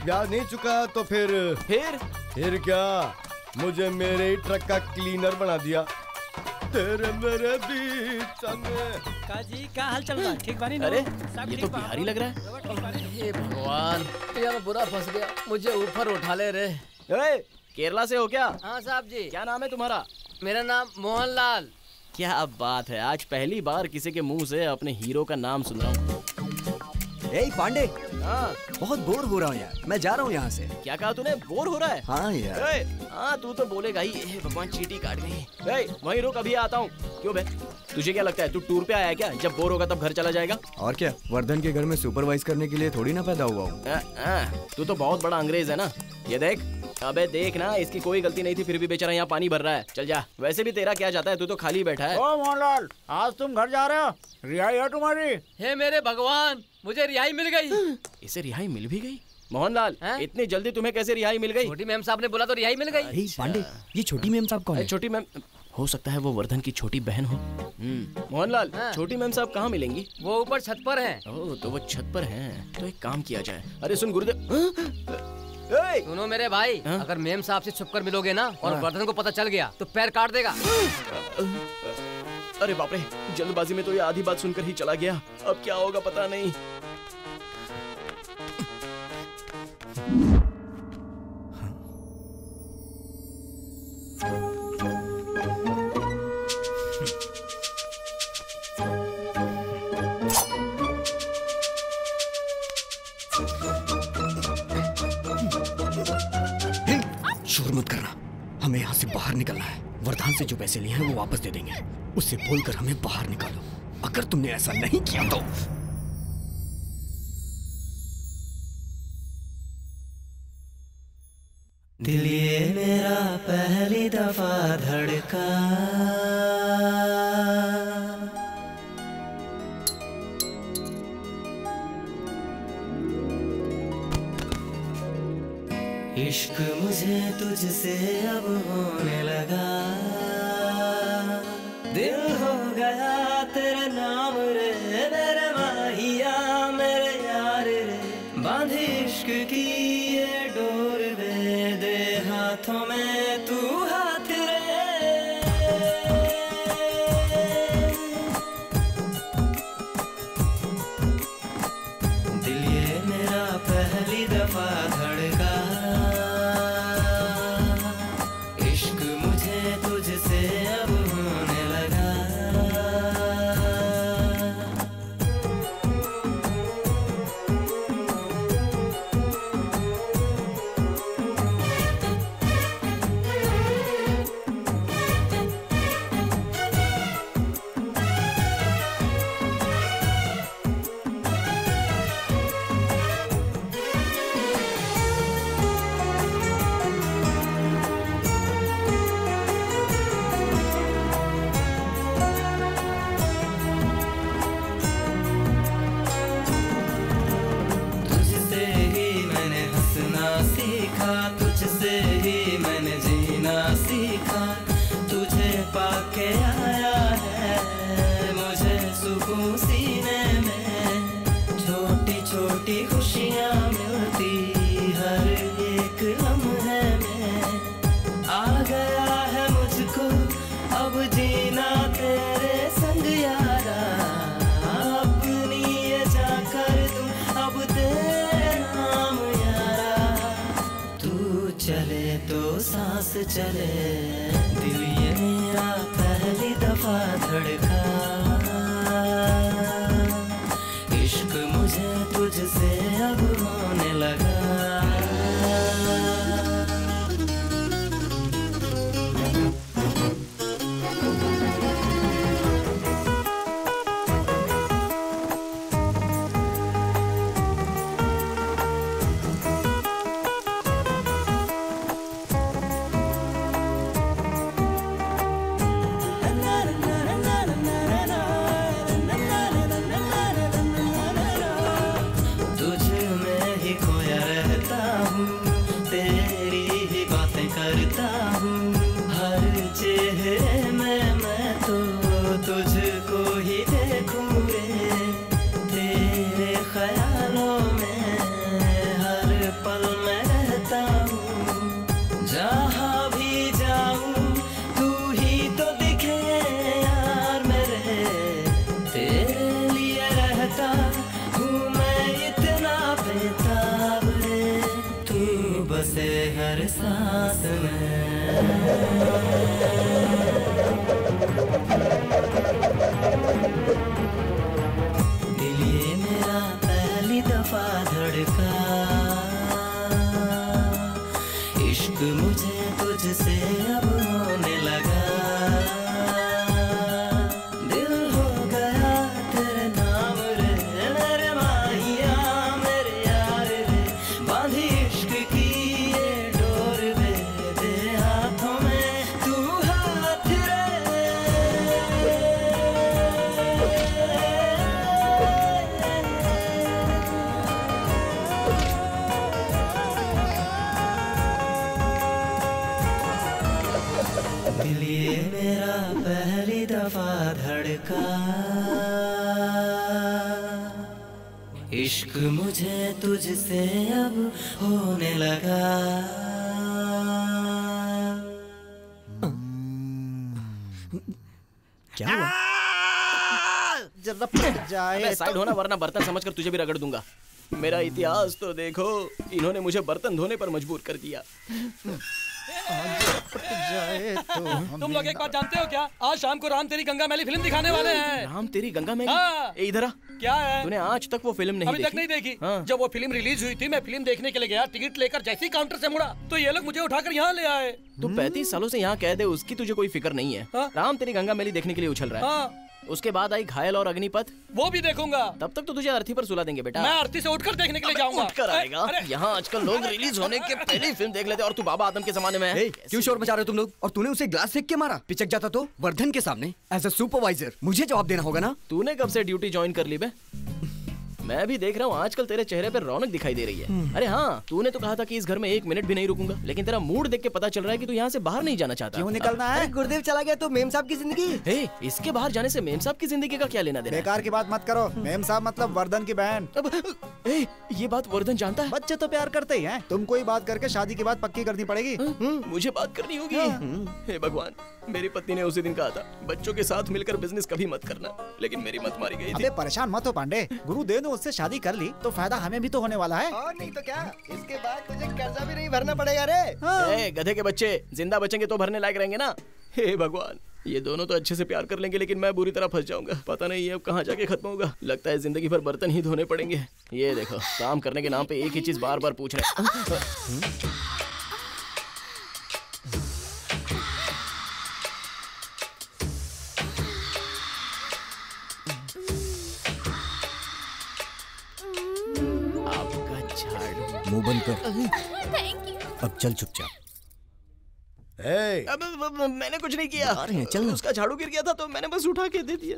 ब्याज नहीं चुका तो फिर क्या, मुझे मेरे ही ट्रक का क्लीनर बना दिया। तेरे मेरे बीच में। काजी क्या हाल चल रहा है? ठीक बानी ना? अरे ये तो बिहारी लग रहा है। हे भगवान, यार बुरा फंस गया, मुझे ऊपर उठा ले रे। केरला से हो क्या? हाँ साहब जी। क्या नाम है तुम्हारा? मेरा नाम मोहनलाल। क्या बात है, आज पहली बार किसी के मुंह से अपने हीरो का नाम सुन रहा हूँ। पांडे, बहुत बोर हो रहा हूँ यार, मैं जा रहा हूँ यहाँ से। क्या कहा तूने, बोर हो रहा है? हाँ यार। हाँ तू तो बोलेगा ही। भगवान चींटी काट गई। वहीं रुक, अभी आता हूँ। क्यों बे, तुझे क्या लगता है तू टूर पे आया है क्या? जब बोर होगा तब घर चला जाएगा। और क्या, वर्धन के घर में सुपरवाइज करने के लिए थोड़ी ना पैदा हुआ हूँ। तू तो बहुत बड़ा अंग्रेज है ना। ये देख, अबे देख ना, इसकी कोई गलती नहीं थी फिर भी बेचारा यहाँ पानी भर रहा है। चल जा, वैसे भी तेरा क्या जाता है, तू तो खाली बैठा है। ओ मोहनलाल, आज तुम घर जा रहे हो? रिहाई है तुम्हारी? हे मेरे भगवान, मुझे रिहाई मिल गई। इसे रिहाई मिल भी गई? मोहनलाल, इतनी जल्दी तुम्हें कैसे रिहाई मिल गई? छोटी मैम साहब ने बोला तो रिहाई मिल गई। अरे पांडे, ये छोटी मैम साहब कौन है? छोटी मैम हो सकता है वो वर्धन की छोटी बहन हो। मोहनलाल, छोटी मैम साहब कहाँ मिलेंगी? वो ऊपर छत पर हैं। ओह, तो वो छत पर हैं। तो एक काम किया जाए। अरे सुन गुरुदेव, सुनो मेरे भाई, अगर मेम साहब से छुपकर मिलोगे ना और वर्धन को पता चल गया तो पैर काट देगा। अरे बाप रे, जल्दबाजी में तो ये आधी बात सुनकर ही चला गया। अब क्या होगा पता नहीं। शोर मत करना, हमें यहाँ से बाहर निकलना है। वरदान से जो पैसे लिए हैं वो वापस दे देंगे, उससे बोलकर हमें बाहर निकालो। अगर तुमने ऐसा नहीं किया तो दिल ये मेरा पहली दफा धड़का, इश्क मुझे तुझसे अब होने लगा, दिल हो गया तेरे नाम रे मेरे माहिया मेरे यार रे, बांधी इश्क की ये डोर रे, दे हाथों में तू हाथ रे। दिल ये मेरा पहली दफा धड़का, चले, दिल ये मेरा पहली दफा धड़का, इश्क मुझे तुझसे अब होने लगा। दिल ये मेरा पहली दफा धड़का, इश्क मुझे तुझसे अब होने लगा। दिल हो गया तेरे नाम रे, मेरे माहिया मेरे यार रे, बांधी इश्क की ये डोर वे, दे हाथों में तू हाथ रे। दिल ये मेरा पहली दफा धड़का, इश्क मुझे तुझसे अब होने लगा। क्या हुआ? जरा पट जाए। साइड होना वरना बर्तन समझकर तुझे भी रगड़ दूंगा। मेरा इतिहास तो देखो, इन्होंने मुझे बर्तन धोने पर मजबूर कर दिया। तुम लोग एक बात जानते हो क्या? आज शाम को राम तेरी गंगा मैली फिल्म दिखाने वाले हैं। राम तेरी गंगा मैली? हाँ। इधर आ। क्या है? तूने आज तक वो फिल्म नहीं अभी तक नहीं देखी? हाँ। जब वो फिल्म रिलीज हुई थी, मैं फिल्म देखने के लिए गया, टिकट लेकर जैसे ही काउंटर से मुड़ा तो ये लोग मुझे उठाकर यहाँ ले आए। तू 35 सालों से यहाँ कैद है, उसकी तुझे कोई फिक्र नहीं है। राम तेरी गंगा मैली देखने के लिए उछल रहा है। उसके बाद आई घायल और अग्निपथ, वो भी देखूंगा। तब तक तो तुझे अर्थी पर सुला देंगे बेटा। मैं अर्थी से उठकर देखने के लिए जाऊंगा। उठकर आएगा? यहाँ आजकल लोग रिलीज होने के पहले ही फिल्म देख लेते और तू बाबा आदम के जमाने में है। क्यों शोर मचा रहे हो तुम लोग? और तूने उसे ग्लास फेंक के मारा, पिचक जाता तो वर्धन के सामने एज अ सुपरवाइजर मुझे जवाब देना होगा ना। तूने कब से ड्यूटी ज्वाइन कर ली बे? मैं भी देख रहा हूँ आजकल तेरे चेहरे पर रौनक दिखाई दे रही है। अरे हाँ, तूने तो कहा था कि इस घर में 1 मिनट भी नहीं रुकूंगा, लेकिन तेरा मूड देख के पता चल रहा है कि तू यहाँ से बाहर नहीं जाना चाहता। क्यों निकलना है? गुरुदेव चला गया तो मेम साहब की जिंदगी। इसके बाहर जाने से मेम साहब की जिंदगी का क्या लेना देना? बेकार की बात मत करो। मेम साहब मतलब वर्धन की बहन। ये बात वर्धन जानता है? बच्चे तो प्यार करते ही हैं। तुमको ही बात करके शादी की बात पक्की करनी पड़ेगी। मुझे बात करनी होगी। हे भगवान, मेरी पत्नी ने उसी दिन कहा था बच्चों के साथ मिलकर बिजनेस कभी मत करना, लेकिन मेरी मत मारी गई थी। अबे परेशान मत हो पांडे, गुरुदेव ने उससे शादी कर ली तो फायदा हमें भी तो होने वाला है। और नहीं तो क्या, इसके बाद तुझे कर्जा भी नहीं भरना पड़ेगा रे। गधे के बच्चे जिंदा बचेंगे तो भरने लायक रहेंगे ना। हे भगवान, ये दोनों तो अच्छे से प्यार कर लेंगे, लेकिन मैं बुरी तरह फंस जाऊंगा। पता नहीं ये अब कहाँ जाके खत्म होगा। लगता है जिंदगी भर बर्तन ही धोने पड़ेंगे। ये देखो, काम करने के नाम पे एक ही चीज बार बार पूछ रहे हैं। मुंह बंद कर। Thank you. अब चल चुपचाप। मैंने कुछ नहीं किया। चल। उसका झाड़ू गिर गया था तो मैंने बस उठा के दे दिया।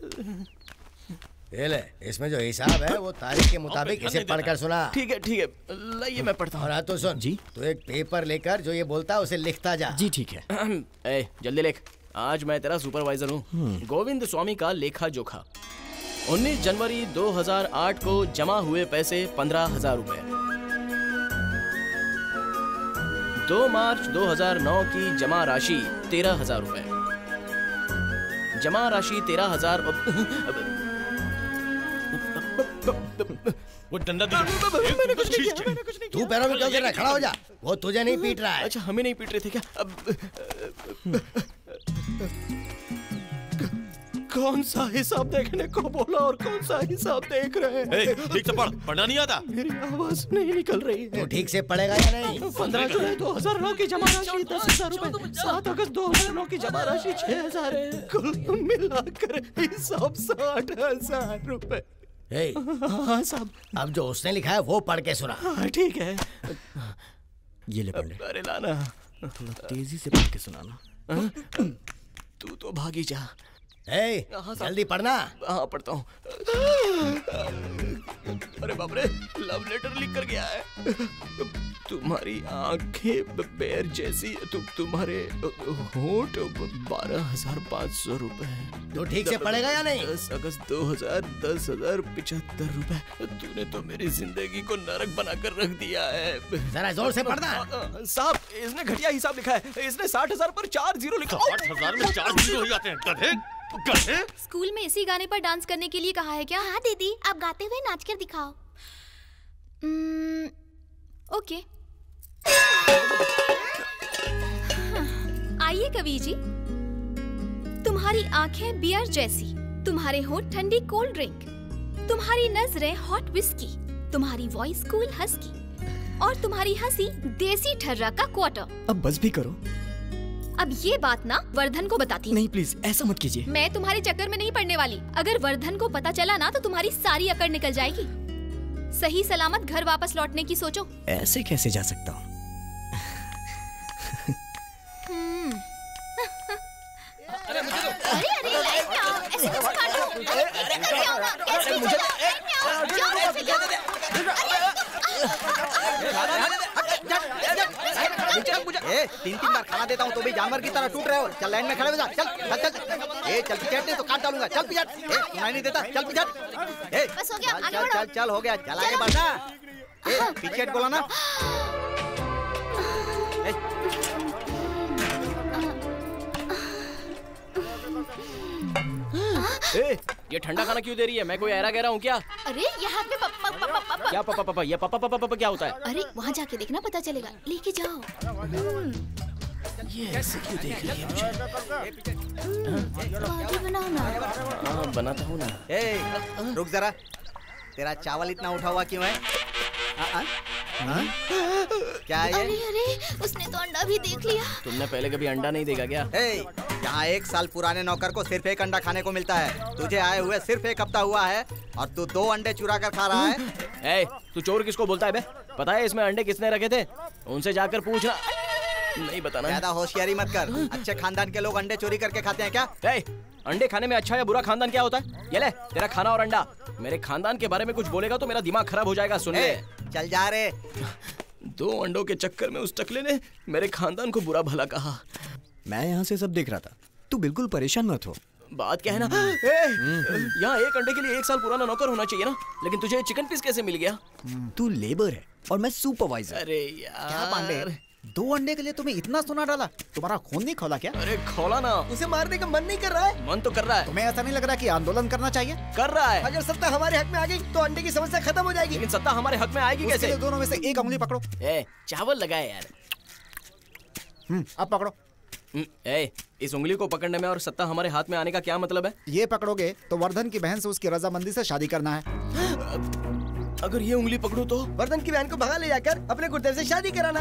ये ले, इसमें जो हिसाब है वो तारीख के मुताबिक इसे पढ़कर सुना। ठीक है, लाइए मैं पढ़ता हूँ। और तो सुन जी, तो एक पेपर लेकर जो ये बोलता है उसे लिखता जा। जी ठीक है। जल्दी लिख। आज मैं तेरा सुपरवाइजर हूँ। गोविंद स्वामी का लेखा जोखा। 19 जनवरी 2008 को जमा हुए पैसे 15,000 रुपए। 2 मार्च 2009 की जमा राशि 13,000 रुपए। जमा राशि 13,000। वो डंडा दे। तू पैरों में क्यों गिर रहा है? खड़ा हो जा। वो तुझे नहीं पीट रहा है। अच्छा हमें नहीं पीट रहे थे क्या? कौन सा हिसाब देखने को बोला और कौन सा हिसाब देख रहे हैं? ठीक से पढ़, पढ़ना नहीं आता? मेरी आवाज नहीं निकल रही है। तो ठीक से पढ़ेगा या नहीं? 15 जुलाई 2009 की जमा राशि 10,000 रुपए, 7 अगस्त 2009 की जमा राशि 6,000 है, कुल मिलाकर हिसाब 60,000 रुपए। हाँ साहब। अब जो उसने लिखा है वो पढ़ के सुना। हाँ ठीक है। ये ले पंडित। अरे लाना तेजी से पढ़ के सुनाना। तू तो भागी जा। जल्दी पढ़ना। हाँ पढ़ता हूँ। अरे बाप रे, लव लेटर लिख कर गया है। तुम्हारी आंखें बेर जैसी, तुम्हारे होंठ 12,500 रुपए। तो ठीक से पढ़ेगा या नहीं? 10 अगस्त 2000, 10,075 रुपए। तूने तो मेरी जिंदगी को नरक बनाकर रख दिया है। जरा जोर से पढ़ना। साहब इसने घटिया हिसाब लिखा है। इसने 60,000 पर 4 जीरो लिखा। 60,000 में 4 जीरो हो जाते हैं गधे। स्कूल में इसी गाने पर डांस करने के लिए कहा है क्या? हाँ दीदी, आप गाते हुए नाच कर दिखाओ। ओके। आइए कवि जी। तुम्हारी आंखें बियर जैसी, तुम्हारे होंठ ठंडी कोल्ड ड्रिंक, तुम्हारी नजरें हॉट विस्की, तुम्हारी वॉइस कूल हस्की और तुम्हारी हंसी देसी ठर्रा का क्वार्टर। अब बस भी करो। अब ये बात ना वर्धन को बताती। नहीं प्लीज ऐसा मत कीजिए। मैं तुम्हारे चक्कर में नहीं पड़ने वाली। अगर वर्धन को पता चला ना तो तुम्हारी सारी अकड़ निकल जाएगी। सही सलामत घर वापस लौटने की सोचो। ऐसे कैसे जा सकता हूँ? अरे लाइन में आओ, ऐसे कैसे काटो? निकल जाओ ना, कैसे मुझे लाइन में आओ, जाओ ऐसे जाओ। ए, 3-3 बार खाना देता हूँ तो भी जानवर की तरह टूट रहे हो। चल लाइन में खड़े हो जा। चल चल चल। ए चल पिछड़ नहीं तो काट डालूंगा। चल पिछड़। ए सुनाई नहीं देता। चल पिछड़। ए बस हो गया, आगे चल बढ़ो। चल चल हो गया। चल आगे बढ़ना। ए पिछड़ बोला ना। ये ठंडा खाना क्यों दे रही है? मैं कोई ऐरा कह रहा हूँ क्या? अरे यहाँ पे क्या पापा ये पापा क्या होता है? अरे वहाँ जाके देखना, पता चलेगा। लेके जाओ। ये ऐसे क्यों देख रही है मुझे? आगे बनाओ ना। हाँ बनाता हूँ ना। ए रुक जरा। तेरा चावल इतना उठा हुआ क्यों है? क्या है ये? अरे अरे उसने तो अंडा भी देख लिया। तुमने पहले कभी अंडा नहीं देखा क्या? यहाँ 1 साल पुराने नौकर को सिर्फ 1 अंडा खाने को मिलता है। तुझे आए हुए सिर्फ 1 हफ्ता हुआ है और तू 2 अंडे चुरा कर खा रहा है। तू चोर किसको बोलता है बे? पता है इसमें अंडे किसने रखे थे? उनसे जाकर पूछना। नहीं बताना। ज्यादा होशियारी मत कर। अच्छे खानदान के लोग अंडे चोरी करके खाते हैं क्या? अंडे खाने में अच्छा या बुरा खानदान क्या होता है? ये ले तेरा खाना और अंडा। मेरे खानदान के बारे में कुछ बोलेगा तो मेरा दिमाग खराब हो जाएगा। सुन ले। चल जा रे। 2 अंडों के चक्कर में उस टकले ने मेरे खानदान को बुरा भला कहा। मैं यहाँ से सब देख रहा था। तू बिल्कुल परेशान मत हो। बात क्या है ना, यहाँ 1 अंडे के लिए 1 साल पुराना नौकर होना चाहिए ना, लेकिन तुझे चिकन पीस कैसे मिल गया? तू लेबर है और मैं सुपरवाइजर। अरे यार क्या पांडे, 2 अंडे के लिए तुम्हें इतना सोना डाला? तुम्हारा खून नहीं खोला क्या? अरे खोला ना। उसे मारने का मन नहीं कर रहा है? मन तो कर रहा है। तुम्हें ऐसा नहीं लग रहा कि आंदोलन करना चाहिए? कर रहा है। अगर सत्ता हमारे हक में आ गई तो अंडे की समस्या खत्म हो जाएगी। लेकिन सत्ता हमारे हक में आएगी कैसे? दोनों में से एक उंगली पकड़ो। चावल लगाए यार। अब पकड़ो। इस उंगली को पकड़ने में और सत्ता हमारे हाथ में आने का क्या मतलब है? ये पकड़ोगे तो वर्धन की बहन से उसकी रजामंदी से शादी करना है। अगर ये उंगली पकड़ो तो वर्धन की बहन को भगा ले जाकर अपने कुत्ते से शादी कराना।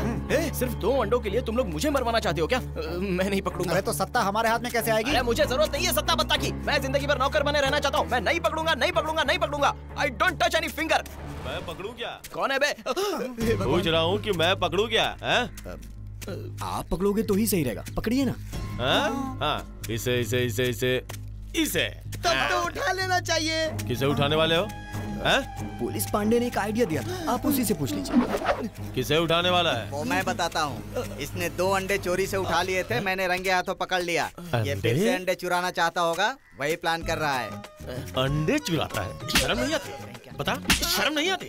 सिर्फ 2 अंडों के लिए तुम लोग मुझे मरवाना चाहते हो क्या? मैं नहीं पकड़ूंगा। अरे तो सत्ता हमारे हाथ में कैसे आएगी? अरे मुझे जरूरत नहीं है सत्ता बत्ता की। मैं जिंदगी भर नौकर बने रहना चाहता हूँ। मैं नहीं पकड़ूंगा, नहीं पकड़ूंगा, नहीं पकड़ूंगा। I don't touch any finger. मैं पकड़ूं क्या? कौन है बे? पूछ रहा हूँ कि मैं पकड़ूं क्या? आप पकड़ोगे तो ही सही रहेगा। पकड़िए ना। हाँ इसे इसे इसे इसे इसे। तब तो उठा लेना चाहिए। किसे उठाने वाले हो? पुलिस पांडे ने एक आइडिया दिया था, आप उसी से पूछ लीजिए। किसे उठाने वाला है? वो मैं बताता हूँ। इसने 2 अंडे चोरी से उठा लिए थे, मैंने रंगे हाथों पकड़ लिया। ये फिर से अंडे चुराना चाहता होगा, वही प्लान कर रहा है। अंडे चुराता है? शर्म नहीं आती? बता, शर्म नहीं आती?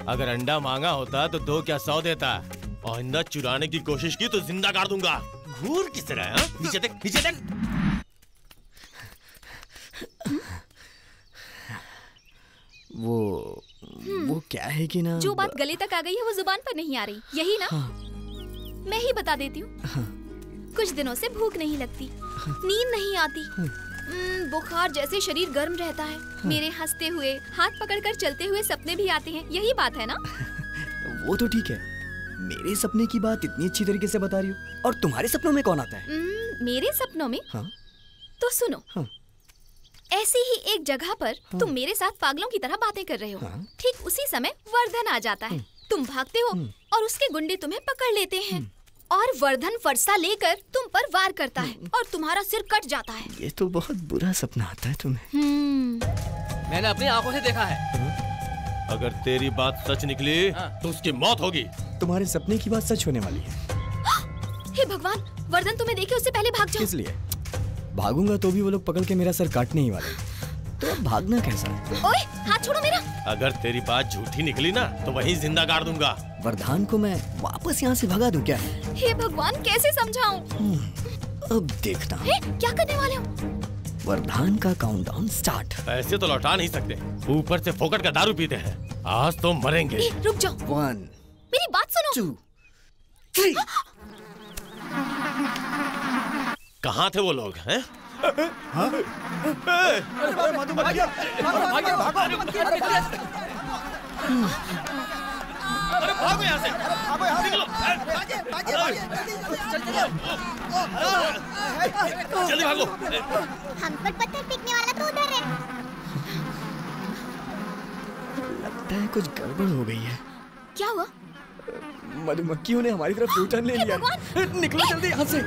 अगर अंडा मांगा होता तो 2 क्या 100 देता। और अंडा चुराने की कोशिश की तो जिंदा काट दूंगा। घूर किस तरह है? नीचे देख, नीचे देख। वो क्या है कि ना जो बात गले तक आ गई है वो जुबान पर नहीं आ रही, यही ना? मैं ही बता देती हूँ। कुछ दिनों से भूख नहीं लगती, नींद नहीं आती, बुखार जैसे शरीर गर्म रहता है, मेरे हंसते हुए हाथ पकड़कर चलते हुए सपने भी आते हैं, यही बात है ना? वो तो ठीक है, मेरे सपने की बात इतनी अच्छी तरीके से बता रही हो। और तुम्हारे सपनों में कौन आता है? मेरे सपनों में? हाँ? तो सुनो, ऐसी ही एक जगह पर तुम मेरे साथ पागलों की तरह बातें कर रहे हो। ठीक उसी समय वर्धन आ जाता है, तुम भागते हो और उसके गुंडे तुम्हें पकड़ लेते हैं और वर्धन फरसा लेकर तुम पर वार करता है और तुम्हारा सिर कट जाता है। ये तो बहुत बुरा सपना आता है तुम्हें। मैंने अपनी आंखों से देखा है। अगर तेरी बात सच निकली तो उसकी मौत होगी। तुम्हारे सपने की बात सच होने वाली है। हे भगवान, वर्धन तुम्हें देखे उससे पहले भाग जाओ। किस लिए? भागूंगा तो भी वो लोग पकड़ के मेरा सर काटने ही वाले, तो अब भागना कैसा? ओए, हाथ छोड़ो मेरा। अगर तेरी बात झूठी निकली ना तो वहीं जिंदा गाड़ दूंगा। वर्धान को मैं वापस यहाँ से भगा दूं क्या? हे भगवान, कैसे समझाऊं? अब देखना। क्या करने वाले हो? वर्धान का काउंटडाउन स्टार्ट। ऐसे तो लौटा नहीं सकते, ऊपर से फोकट का दारू पीते हैं। आज तो मरेंगे। रुक जाओ। 1 मेरी बात सुनो। 2 3। कहाँ थे वो लोग हैं? अरे भागो यहाँ से! निकलो! जल्दी भागो! हम पर पत्थर फेंकने वाला तो उधर है। लगता है कुछ गड़बड़ हो गई है। क्या हुआ? मधुमक्खियों ने हमारी तरफ U-टर्न ले लिया। निकलो जल्दी यहाँ से।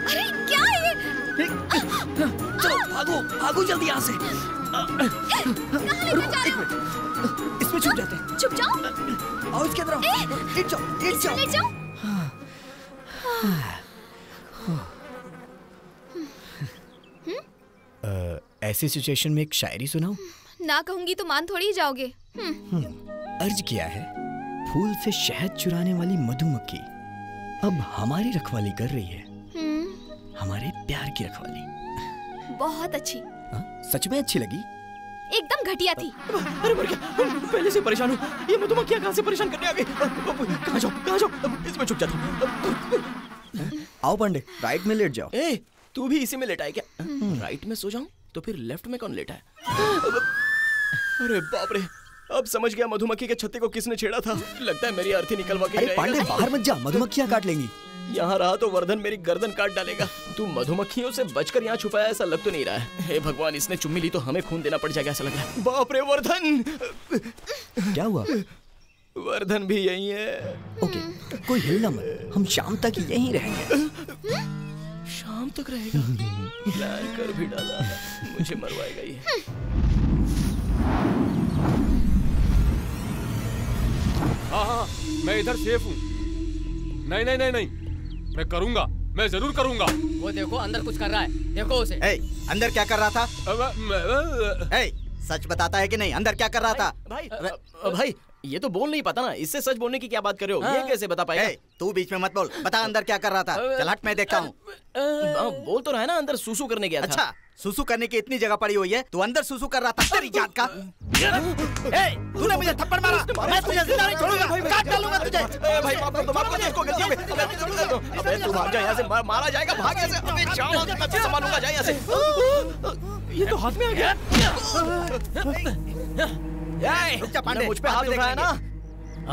अरे क्या है? चलो भागो, भागो जल्दी यहाँ से। रुको, 1 मिनट, इसमें छुप जाते हैं। छुप जाओ। आओ इसके अंदर आओ। लेट जाओ, लेट जाओ। लेट जाओ। ऐसी सिचुएशन में एक शायरी सुनाओ। ना कहूंगी तो मान थोड़ी ही जाओगे। अर्ज किया है, फूल से शहद चुराने वाली मधुमक्खी अब हमारी रखवाली कर रही है, हमारे प्यार की रखवाली। बहुत अच्छी। सच में अच्छी लगी? एकदम घटिया थी। अरे मर गया, पहले से परेशान हूँ। ये मधुमक्खियाँ कहाँ से परेशान करने आ गई? कहाँ जाओ, कहाँ जाओ? इसमें छुप जाता हूँ। आओ पांडे, राइट में लेट जाओ। ए, तू भी इसी में लेटा है क्या? राइट में सो जाऊं तो फिर लेफ्ट में कौन लेटा है? अरे बाप रे, अब समझ गया मधुमक्खी के छत्ते को किसने छेड़ा था। लगता है मेरी अर्थी निकलवा के। अरे पांडे बाहर मत जा, मधुमक्खियाँ काट लेंगी। यहाँ रहा तो वर्धन मेरी गर्दन काट डालेगा। तू मधुमक्खियों से बचकर यहाँ छुपाया, ऐसा लग तो नहीं रहा है। हे भगवान, इसने चुम्मी ली तो हमें खून देना पड़ जाएगा ऐसा लग रहा है। बाप रे वर्धन! क्या हुआ? वर्धन भी यही है। ओके, कोई हिलना मत, हम शाम तक यहीं रहेंगे। शाम तक रहेगा? प्लान कर भी डाला, मुझे मरवाएगा ये। हाँ, मैं इधर सेफ हूँ। नहीं, मैं करूँगा, मैं जरूर करूँगा। वो देखो अंदर कुछ कर रहा है, देखो उसे। अंदर क्या कर रहा था? सच बताता है कि नहीं? अंदर क्या कर रहा था? भाई ये तो बोल नहीं पाता ना, इससे सच बोलने की क्या बात कर रहे हो? ये कैसे बता पाएगा? तू बीच में मत बोल, बता अंदर क्या कर रहा था। चल हट, मैं देखता हूँ। बोल तो रहा है ना, अंदर सुसु करने गया था। अच्छा, सुसु करने की इतनी जगह पड़ी हुई है, तू अंदर सुसु कर रहा था? तेरी जात का। तूने मुझे थप्पड़ मारा, मैं तुझे जिंदा नहीं छोड़ूंगा, काट डालूंगा तुझे। भाई माफ कर दो, माफ कर दो इसको, गलती हो गई। अबे तू भाग जा यहाँ से, मारा जाएगा, भाग यहाँ से। अबे जाओ, कच्चा सामान होगा, जा यहाँ से। ये तो हाथ में आ गया। मुझ पे हाथ उठाया ना,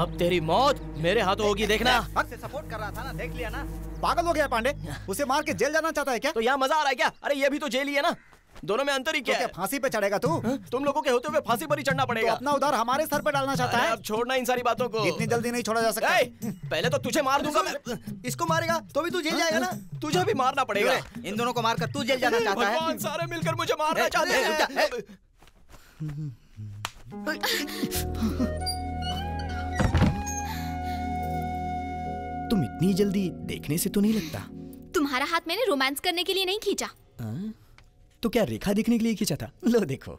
अब तेरी मौत मेरे हाथों होगी, देखना। हक से सपोर्ट कर रहा था ना, देख लिया ना। पागल हो गया पांडे, उसे मार के जेल जाना चाहता है क्या? तो यहाँ मजा आ रहा है क्या? अरे ये भी तो जेल ही है ना, दोनों में अंतर ही क्या है? फांसी पे चढ़ेगा तू? तुम लोगों के होते हुए फांसी पर ही चढ़ना पड़ेगा। तो अपना उधार हमारे सर पे डालना चाहता है? अब छोड़ना इन सारी बातों को, इतनी जल्दी नहीं छोड़ा जा सकता। पहले तो तुझे मार दूंगा मैं। इसको मारेगा तो भी तू जेल जाएगा ना। तुझे भी मारना पड़ेगा। इन दोनों को मारकर तू जेल जाना चाहता है? भगवान, सारे मिलकर मुझे मारना चाहते हैं। तुम इतनी जल्दी देखने से तो नहीं लगता। तुम्हारा हाथ मैंने रोमांस करने के लिए नहीं खींचा। तो क्या रेखा देखने के लिए खींचा था? लो देखो।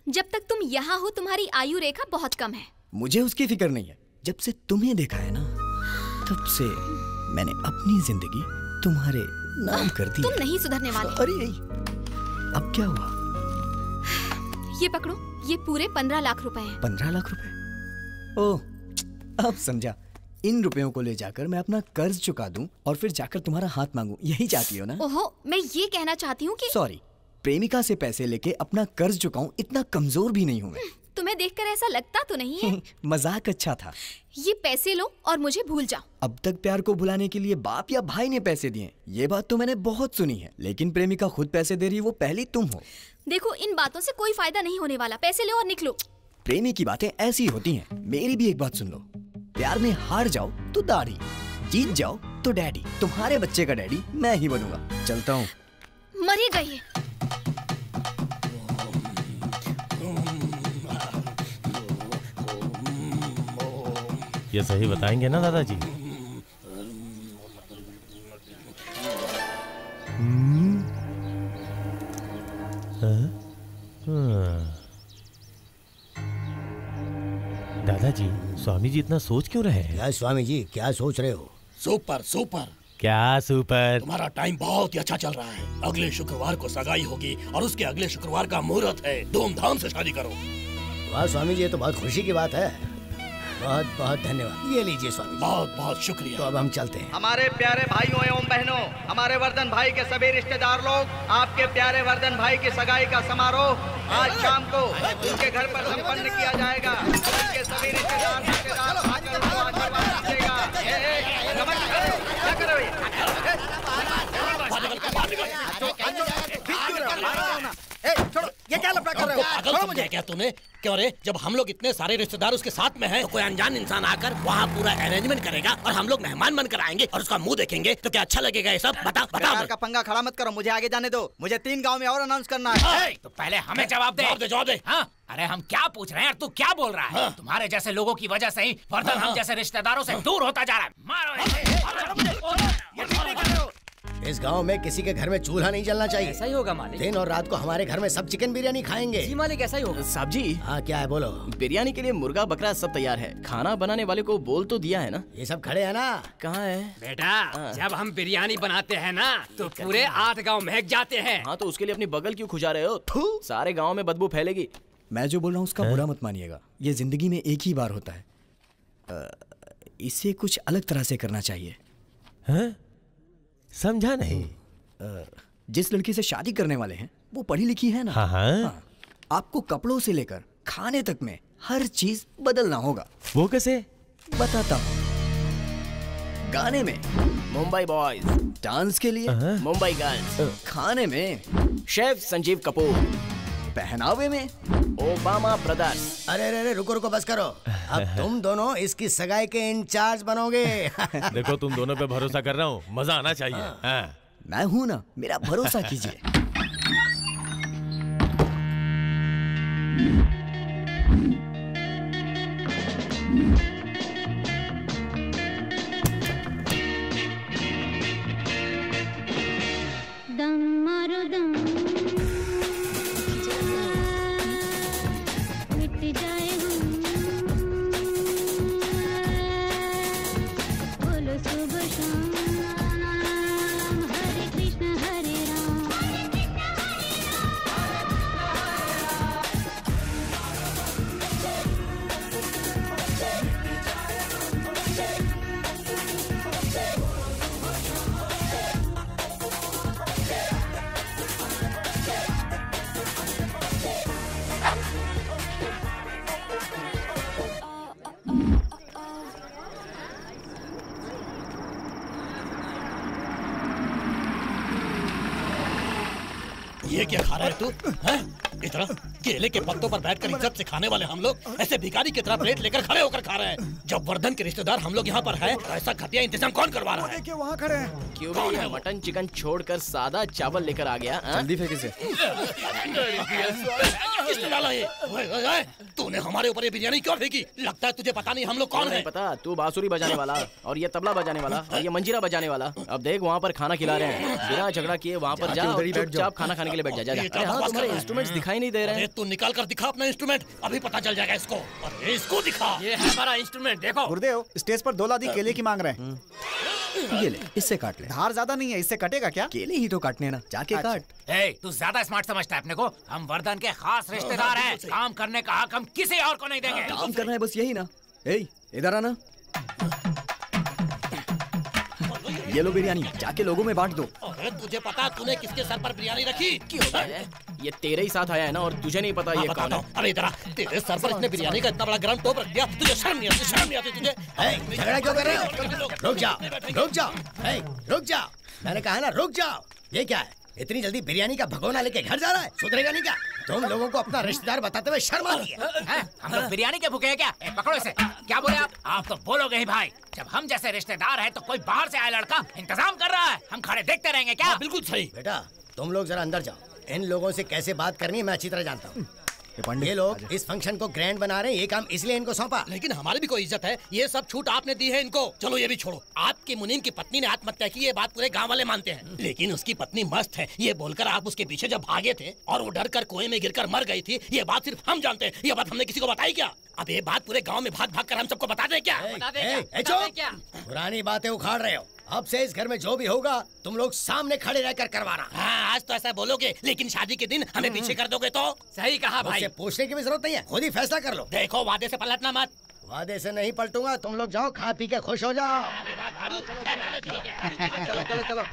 जब तक तुम यहाँ हो तुम्हारी आयु रेखा बहुत कम है। मुझे उसकी फिक्र नहीं है। जब से तुम्हें देखा है ना, तब से मैंने अपनी जिंदगी तुम्हारे नाम कर दी। तुम नहीं सुधरने वाले। अरे अब क्या हुआ? ये पकड़ो, ये पूरे 15 लाख रुपए हैं। 15 लाख रुपए? ओह, अब समझा। इन रुपयों को ले जाकर मैं अपना कर्ज चुका दूं और फिर जाकर तुम्हारा हाथ मांगूं, यही चाहती हो ना? ओहो, मैं ये कहना चाहती हूँ कि सॉरी, प्रेमिका से पैसे लेके अपना कर्ज चुकाऊं, इतना कमजोर भी नहीं हूँ मैं। तुम्हें देखकर ऐसा लगता तो नहीं है। मजाक अच्छा था। ये पैसे लो और मुझे भूल जाओ। अब तक प्यार को भुलाने के लिए बाप या भाई ने पैसे दिए, ये बात तो मैंने बहुत सुनी है, लेकिन प्रेमिका खुद पैसे दे रही, वो पहली तुम हो। देखो, इन बातों से कोई फायदा नहीं होने वाला, पैसे लो और निकलो। प्रेमी की बातें ऐसी होती हैं। मेरी भी एक बात सुन लो, प्यार में हार जाओ तो दाढ़ी, जीत जाओ तो डैडी। तुम्हारे बच्चे का डैडी मैं ही बनूंगा। चलता हूँ। मर ही गई। ये सही बताएंगे ना दादाजी? दादाजी, स्वामी जी इतना सोच क्यों रहे हैं? क्या स्वामी जी, क्या सोच रहे हो? Super super. क्या सुपर? तुम्हारा टाइम बहुत ही अच्छा चल रहा है। अगले शुक्रवार को सगाई होगी और उसके अगले शुक्रवार का मुहूर्त है। धूमधाम से शादी करो। वाह स्वामी जी, ये तो बहुत खुशी की बात है। बहुत बहुत धन्यवाद। ये लीजिए स्वामी। बहुत बहुत शुक्रिया। तो अब हम चलते हैं। हमारे प्यारे भाइयों एवं बहनों, हमारे वर्धन भाई के सभी रिश्तेदार लोग, आपके प्यारे वर्धन भाई की सगाई का समारोह आज शाम को उनके घर पर संपन्न किया जाएगा। उनके सभी रिश्तेदार आकर उनको आशीर्वाद दीजिएगा। क्या कर रहे छोड़ो, ये क्या लफड़ा कर रहे हो? पागल समझा क्या तूने? क्यों रे, जब हम लोग इतने सारे रिश्तेदार उसके साथ में हैं, तो कोई अनजान इंसान आकर वहाँ पूरा अरेंजमेंट करेगा और हम लोग मेहमान बनकर आएंगे और उसका मुंह देखेंगे तो क्या अच्छा लगेगा? ये सब बता बता। का पंगा खड़ा मत करो, मुझे आगे जाने दो। मुझे 3 गांव में और अनाउंस करना है। तो पहले हमें जवाब दे। जवाब दे। हाँ? अरे हम क्या पूछ रहे हैं और तू क्या बोल रहा है? तुम्हारे जैसे लोगों की वजह से ही वर्धन हम जैसे रिश्तेदारों से दूर होता जा रहा है। मारो। इस गांव में किसी के घर में चूल्हा नहीं जलना चाहिए। ऐसा ही होगा मालिक। दिन और रात को हमारे घर में सब चिकन बिरयानी खाएंगे। जी मालिक, ऐसा ही होगा। साहब जी। हाँ, क्या है बोलो। बिरयानी के लिए मुर्गा बकरा सब तैयार है, खाना बनाने वाले को बोल तो दिया है ना? ये सब खड़े हैं ना? कहाँ है बेटा? जब हम बिरयानी बनाते हैं ना तो पूरे 8 गाँव महक जाते हैं। हाँ, तो उसके लिए अपनी बगल क्यों खुजा रहे हो? सारे गाँव में बदबू फैलेगी। मैं जो बोल रहा हूँ उसका बुरा मत मानिएगा, ये जिंदगी में एक ही बार होता है। इसे कुछ अलग तरह से करना चाहिए। समझा नहीं। जिस लड़की से शादी करने वाले हैं वो पढ़ी लिखी है ना? हाँ। आपको कपड़ों से लेकर खाने तक में हर चीज बदलना होगा। वो कैसे? बताता हूँ। गाने में मुंबई बॉयज, डांस के लिए मुंबई गर्ल्स, खाने में शेफ संजीव कपूर, पहनावे में ओबामा ब्रदर्स। अरे रुको रुको, बस करो। अब तुम दोनों इसकी सगाई के इंचार्ज बनोगे। देखो, तुम दोनों पे भरोसा कर रहा हूँ, मजा आना चाहिए। हाँ। मैं हूं ना, मेरा भरोसा कीजिए। दम मारो दम, मिट जाए हम, बोलो सुबह शाम, हरे कृष्ण हरे राम। ये क्या खा रहा है तू? इतना केले के पत्तों पर बैठकर इज्जत से खाने वाले हम लोग ऐसे भिखारी की तरह प्लेट लेकर खड़े होकर खा रहे हैं। जब वर्धन के रिश्तेदार हम लोग यहाँ पर हैं, तो ऐसा घटिया इंतजाम कौन करवा रहा है? क्यों वहाँ खड़े हैं? क्यों भाई, ये मटन चिकन छोड़कर सादा चावल लेकर आ गया? जल्दी फेंक इसे। किसने डाला ये? तूने हमारे ऊपर ये बिरयानी क्यों फेंकी? लगता है तुझे पता नहीं हम लोग कौन है। पता, तू बांसुरी बजाने वाला और ये तबला बजाने वाला और ये मंजीरा बजाने वाला। अब देख, वहाँ पर खाना खिला रहे हैं, बिना झगड़ा किए वहाँ पर जा, चुपचाप खाना खाने के लिए बैठ जा। अरे हाँ, तुम्हारे इंस्ट्रूमेंट्स दिखाई नहीं दे रहे हैं। तू निकाल कर दिखा अपना इंस्ट्रूमेंट, अभी पता चल जाएगा इसको। अरे इसको दिखा। ये है हमारा इंस्ट्रूमेंट, देखो। गुरुदेव, स्टेज पर 2 लादी केले की मांग रहे हैं। ये ले, इससे काट ले। धार ज्यादा नहीं है, इससे कटेगा क्या? केले ही तो काटने ना, जाके काट। ए, तू ज्यादा स्मार्ट समझता है अपने को? हम वर्धन के खास रिश्तेदार हैं। काम करने का हक हम किसी और को नहीं देंगे। काम करना है बस यही ना। ए, इधर आना। ये लो बिरयानी, जाके लोगों में बांट दो। अरे तुझे पता तूने किसके सर पर बिरयानी रखी? क्यों? ये तेरे ही साथ आया है ना, और तुझे नहीं पता ये कौन है? अरे इधर आ, तेरे सर पर इसने बिरयानी का इतना बड़ा गरम टोप रख दिया, तुझे शर्म नहीं आती? शर्म नहीं आती तुझे? झगड़ा क्यों कर रहे हो? रुक जाओ, रुक जाओ, रुक जाओ। मैंने कहा ना रुक जाओ। ये क्या है? इतनी जल्दी बिरयानी का भगोना लेके घर जा रहा है? सुधरेगा नहीं क्या? तुम लोगों को अपना रिश्तेदार बताते हुए शर्म आती है? हम लोग बिरयानी के भूखे हैं क्या? पकड़ो इसे। क्या बोले आप? आप तो बोलोगे ही भाई। जब हम जैसे रिश्तेदार हैं तो कोई बाहर से आया लड़का इंतजाम कर रहा है, हम खड़े देखते रहेंगे क्या? बिल्कुल सही। बेटा तुम लोग जरा अंदर जाओ। इन लोगों से कैसे बात करनी है मैं अच्छी तरह जानता हूँ। ये लोग इस फंक्शन को ग्रैंड बना रहे हैं, ये काम इसलिए इनको सौंपा। लेकिन हमारी भी कोई इज्जत है, ये सब छूट आपने दी है इनको। चलो ये भी छोड़ो, आपकी मुनीम की पत्नी ने आत्महत्या की, ये बात पूरे गांव वाले मानते हैं। लेकिन उसकी पत्नी मस्त है, ये बोलकर आप उसके पीछे जब भागे थे और वो डर कर कुएं में गिरकर मर गई थी, ये बात सिर्फ हम जानते हैं। ये बात हमने किसी को बताई क्या? अब ये बात पूरे गाँव में भाग भाग कर हम सबको बता दें क्या? पुरानी बातें उखाड़ रहे हो। अब से इस घर में जो भी होगा तुम लोग सामने खड़े रहकर करवाना। हाँ, आज तो ऐसा बोलोगे, लेकिन शादी के दिन हमें पीछे कर दोगे तो? सही कहा भाई। पूछने की भी जरूरत नहीं है, खुद ही फैसला कर लो। देखो वादे से पलटना मत। वादे से नहीं पलटूंगा, तुम लोग जाओ खा पी के खुश हो जाओ। चलो चलो चलो।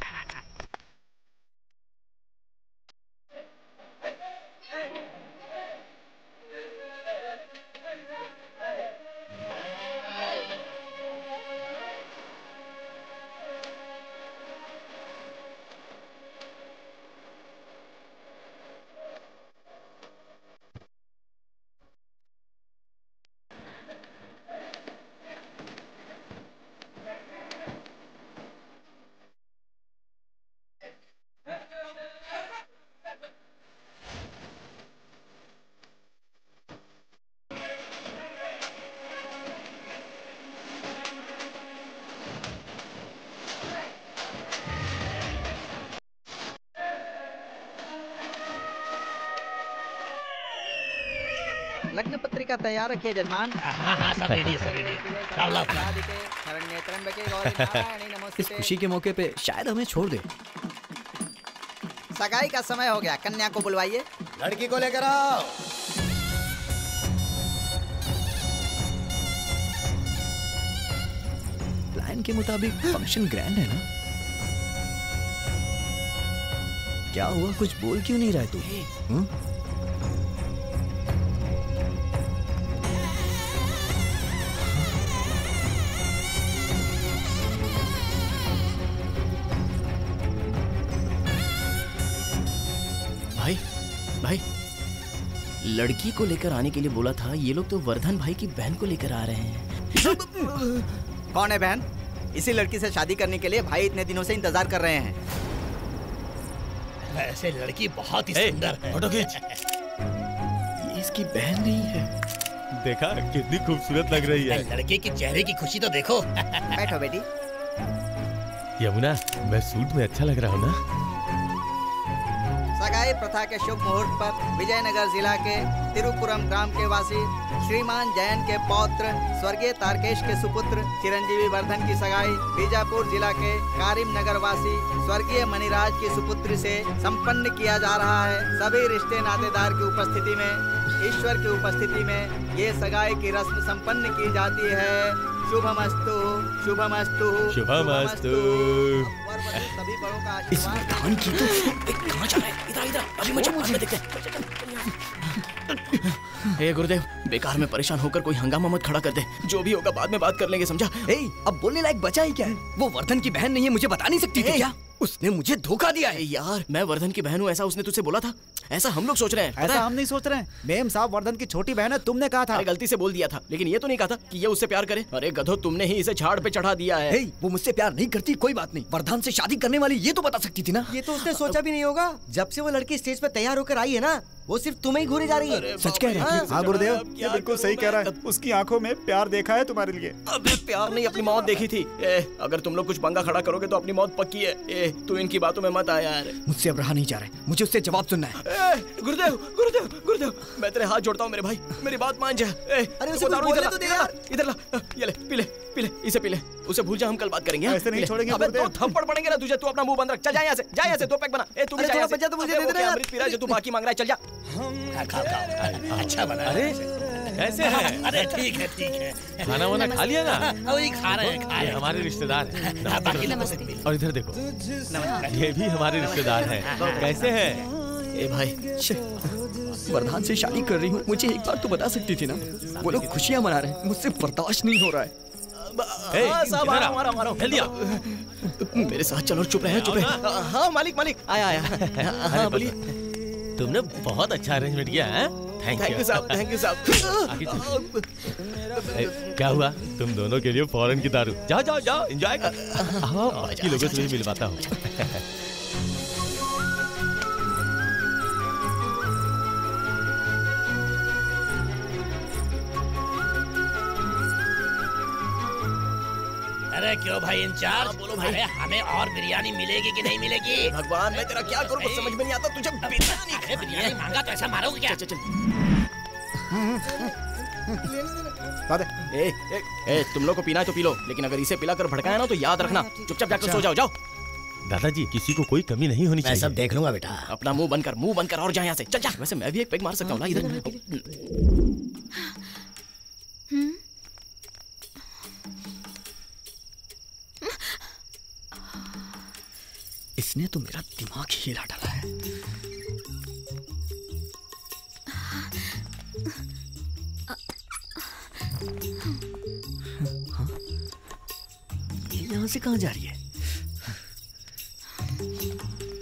लग्न पत्रिका तैयार रखिए जजमान। सब रेडी है, सब रेडी है। इस खुशी के मौके पे शायद हमें छोड़ दे। सगाई का समय हो गया, कन्या को बुलवाइए। लड़की को लेकर आओ। प्लान के मुताबिक फंक्शन ग्रैंड है ना? क्या हुआ, कुछ बोल क्यों नहीं रहा तू? भाई लड़की को लेकर आने के लिए बोला था, ये लोग तो वर्धन भाई की बहन को लेकर आ रहे हैं। कौन है बहन? इसी लड़की से शादी करने के लिए भाई इतने दिनों से इंतजार कर रहे हैं। वैसे लड़की बहुत ही सुंदर है। फोटो खींच। ये इसकी बहन नहीं है। देखा कितनी खूबसूरत लग रही है। लड़के की चेहरे की खुशी तो देखो। बैठो बेटी। यमुना, मैं सूट में अच्छा लग रहा हूँ ना? सगाई प्रथा के शुभ मुहूर्त पर विजयनगर जिला के तिरुपुरम ग्राम के वासी श्रीमान जैन के पौत्र स्वर्गीय तारकेश के सुपुत्र चिरंजीवी वर्धन की सगाई बीजापुर जिला के कारिम नगर वासी स्वर्गीय मणिराज की सुपुत्री से संपन्न किया जा रहा है। सभी रिश्ते नातेदार की उपस्थिति में, ईश्वर की उपस्थिति में ये सगाई की रस्म संपन्न की जाती है। शुभमस्तु, शुभमस्तु, शुभमस्तु। सभी बड़ों का इस वरदान की तो कहाँ जा रहे हैं? इधर इधर, अभी मुझे देखते हैं। हे गुरुदेव, बेकार में परेशान होकर कोई हंगामा मत खड़ा कर दे। जो भी होगा बाद में बात कर लेंगे, समझा? अब बोलने लायक बचा ही क्या है? वो वर्धन की बहन नहीं है, मुझे बता नहीं सकती थी क्या? उसने मुझे धोखा दिया है। यार, मैं वर्धन की बहन हूँ ऐसा उसने तुझसे बोला था? ऐसा हम लोग सोच रहे हैं। ऐसा हम नहीं सोच रहे हैं। मेम साहब वर्धन की छोटी बहन है, तुमने कहा था। अरे गलती से बोल दिया था, लेकिन ये तो नहीं कहा था कि ये उससे प्यार करे। अरे गधो, तुमने ही इसे झाड़ पे चढ़ा दिया है। वो मुझसे प्यार नहीं करती, कोई बात नहीं। वर्धन से शादी करने वाली ये तो बता सकती थी ना। ये तो उसने सोचा भी नहीं होगा। जब से वो लड़की स्टेज पर तैयार होकर आई है ना, वो सिर्फ तुम्हें ही घूरे जा रही है। सच कह रहे हैं? हाँ गुरुदेव, ये बिल्कुल सही कह रहा है। उसकी आंखों में प्यार देखा है तुम्हारे लिए। अबे प्यार नहीं, अपनी मौत देखी थी। अगर तुम लोग कुछ पंगा खड़ा करोगे तो अपनी मौत पक्की है। तू इनकी बातों में मत आ यार। मुझसे अब रहा नहीं जा रहा है, मुझे उससे जवाब सुनना है। गुरुदेव गुरुदेव गुरुदेव, मैं तेरे हाथ जोड़ता हूँ मेरे भाई, मेरी बात मान जा। अरे उसे कुछ बोलने तो दे यार। इधर ला, ये ले, पी ले, पी ले, इसे पी ले। उसे भूल जा, हम कल बात करेंगे। ऐसे नहीं छोड़ेंगे। अबे तो थप्पड़ पड़ेंगे ना तुझे, तू अपना मुंह बंद रख। चल जा यहाँ से, जा यहाँ से, 2 पैक बना। ए तू भी जा यहाँ से। तो मुझे दे देना यार। अमृत पी रहा है जो तू बाकी मांग रहा है, चल जा। अच्छा बना। अरे ऐसे है? अरे ठीक है। खाना वाना खा लिया ना? वही खा रहे हैं। ये हमारे रिश्तेदार हैं। नमस्ते। और इधर देखो, ये भी हमारे रिश्तेदार हैं। कैसे हैं? ए भाई, वरदान से शादी कर रही हूँ, मुझे एक बार तो बता सकती थी ना। वो लोग खुशियाँ मना रहे हैं, मुझसे बर्दाश्त नहीं हो रहा है। साहब आ रहा हूँ। जल्दी आ। मेरे साथ चलो, चुप रहे, चुप रहे। हाँ मालिक, मालिक आया। हाँ बोलिए। तुमने बहुत अच्छा अरेंजमेंट किया है। थैंक यू साहब, थैंक यू साहब। क्या हुआ? तुम दोनों के लिए फॉरेन की दारू। जाओ जाओ जाओ, एंजॉय कर। बाकी लोगों से भी मिलवाता हूँ। अरे क्यों भाई इंचार्ज? बोलो भाई। अरे हमें और बिरयानी मिलेगी कि नहीं मिलेगी? भगवान, मैं तेरा क्या करूं, कुछ समझ में नहीं आता। तुझे बिरयानी। अरे बिरयानी मांगा तो ऐसा मारोगे क्या? चल। ए, तुम लोग को पीना है तो पी लो, लेकिन अगर इसे पिलाकर भड़काया ना तो याद रखना, चुपचाप जाकर सो जाओ। जाओ दादाजी, किसी को कोई कमी नहीं होनी चाहिए। मैं सब देख लूंगा बेटा। अपना मुंह बंद कर और जा यहाँ से। चल जा। वैसे मैं भी एक पेग मार सकता हूँ ना इधर। इसने तो मेरा दिमाग ही हिला डाला है। ये यहाँ से कहाँ जा रही है?